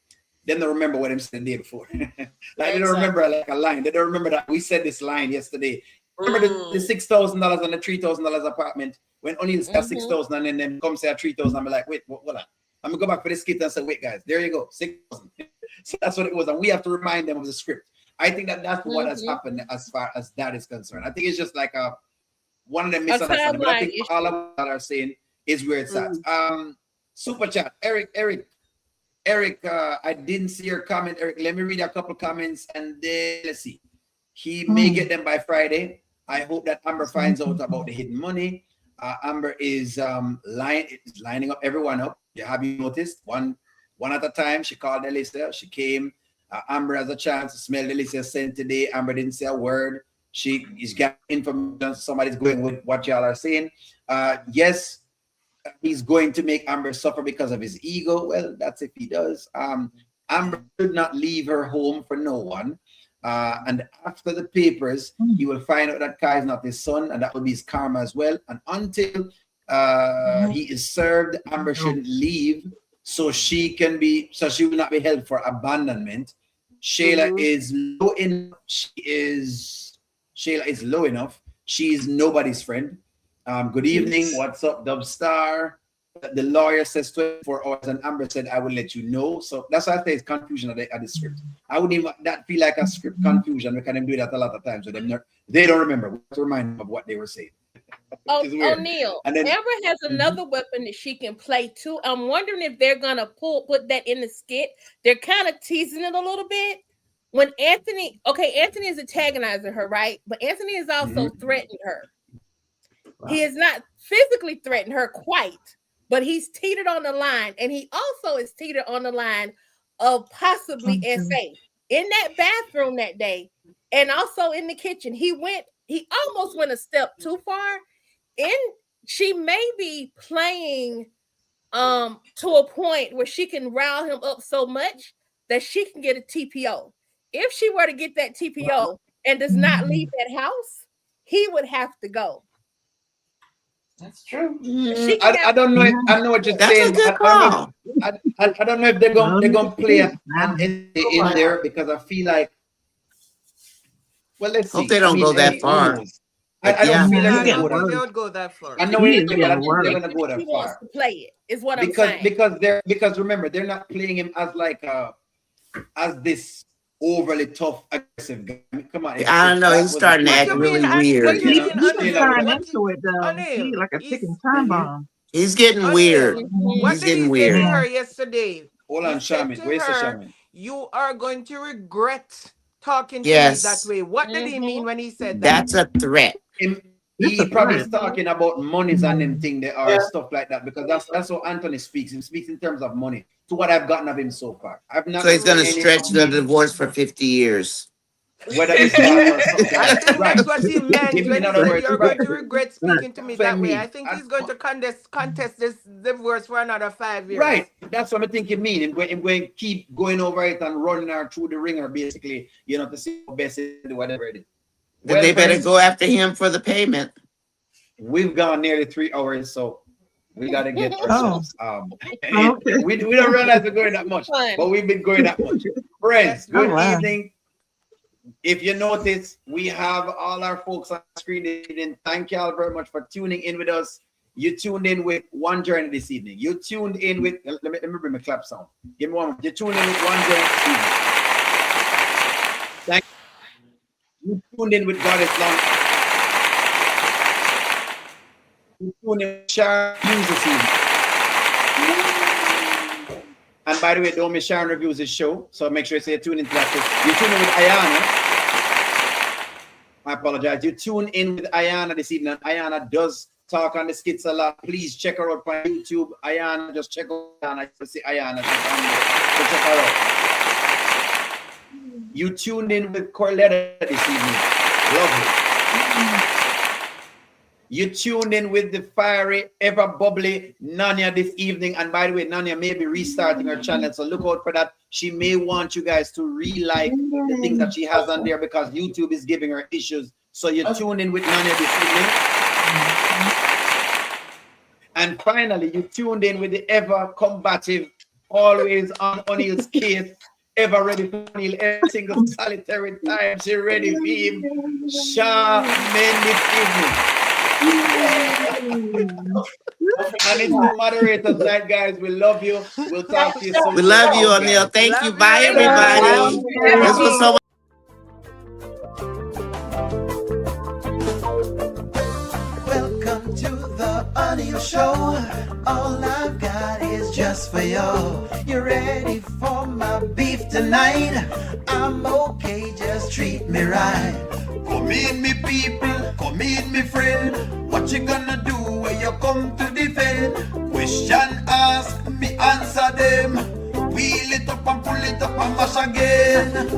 don't remember what them said the day before. They don't remember like a line. They don't remember that we said this line yesterday. Remember the $6,000 and the $3,000 apartment when O'Neal said 6,000 and then come say 3,000. I'm like, wait, hold on. I'm gonna go back for the skit and say, wait, guys, there you go, 6,000. So that's what it was, and we have to remind them of the script. I think that's what has happened as far as that is concerned. I think it's just like one of the misunderstandings. But I think all of what are saying is where it's at. Super chat, Eric. I didn't see your comment, Eric. Let me read a couple comments and then let's see. He may get them by Friday. I hope that Amber finds out about the hidden money. Amber is lining up everyone up. Have you noticed? One at a time. She called Delisia. She came. Amber has a chance to smell Delisia's scent today. Amber didn't say a word. She is getting information. Somebody's going with what y'all are saying. Yes, he's going to make Amber suffer because of his ego. Well, that's if he does. Amber should not leave her home for no one. And after the papers, he will find out that Kai is not his son, and that will be his karma as well. And until he is served, Amber shouldn't leave, so she will not be held for abandonment. Shayla is low enough. Shayla is low enough. She is nobody's friend. Good evening. What's up, Dubstar? The lawyer says 24 hours, and Amber said, I will let you know. So that's why I say it's confusion of the script. I wouldn't even that feel like a script confusion. We can do that a lot of times with them. They don't remember. We have to remind them of what they were saying. O'Neal, Amber has another weapon that she can play too. I'm wondering if they're gonna put that in the skit. They're kind of teasing it a little bit. When Anthony is antagonizing her, right? But Anthony is also threatening her. Wow. He is not physically threatening her quite, but he's teetered on the line, and he also is teetered on the line of possibly SA in that bathroom that day, and also in the kitchen. He almost went a step too far. She may be playing to a point where she can rile him up so much that she can get a TPO. If she were to get that TPO and does not leave that house, he would have to go. That's true. I don't know. I know what you're saying. I don't know if they're gonna play in there because I feel like. Well, let's see. Hope they don't go that far. I don't feel like they would go that far. I know but I think they're gonna go that he far. wants to play it. Is what I'm saying. Because remember, they're not playing him as like as this overly tough, aggressive guy. I mean, come on. I don't know. He's starting to act really weird. He's trying into it though. He's like a ticking time bomb. He's getting weird. What He's did getting he weird. say to her yesterday? Hold on, Shaman. Where's the Shaman? you are going to regret talking to me that way. What did he mean when he said that? That's a threat. He probably is talking about monies and them thing there are stuff like that, because that's how Anthony speaks. He speaks in terms of money. To what I've gotten of him so far, I've not. So he's going to stretch the divorce for 50 years. Whether it's that or something. I think that's what he meant when he said you're going to right. regret speaking to me that way. I think he's going to contest this divorce for another 5 years. Right. That's what I think he mean. I'm going to keep going over it and running her through the ringer, basically, to see how best to do whatever it is. Then they better go after him for the payment. We've gone nearly 3 hours, so we got to get ourselves. Okay. We don't realize we're going that much, but we've been going that much. Friends, good evening. If you notice, we have all our folks on screen. And thank you all very much for tuning in with us. You tuned in with One Journey this evening. You tuned in with, let me bring my clap sound. Give me one more. You tuned in with One Journey this evening. Thank you. You tuned in with Goddess Long. You tuned in with Sharon Reviews this evening. And by the way, don't miss Sharon Reviews this show, so make sure you tune into that. You tune in with Ayana. I apologize. You tune in with Ayana this evening. Ayana does talk on the skits a lot. Please check her out on YouTube. Ayana, just check out Ayana. You see Ayana. So check her out. You tuned in with Corletta this evening. Lovely. You tuned in with the fiery, ever bubbly Nanya this evening. And by the way, Nanya may be restarting her channel, so look out for that. She may want you guys to re-like the things that she has on there, because YouTube is giving her issues. So you tune in with Nanya this evening. And finally, you tuned in with the ever combative, always on O'Neill's case, ever ready for O'Neill every single solitary time. She ready for him. Charmaine this evening. And it's the moderators night, guys. We love you. We'll talk to you soon. We love you, O'Neill. Thank you. Bye, everybody. This was so Welcome to the O'Neill Show. All I've got is just for you. You ready for my beef tonight? I'm okay, just treat me right. Come in, me people, come in, me friend. What you gonna do when you come to defend? Question ask, me answer them. Wheel it up and pull it up and mash again.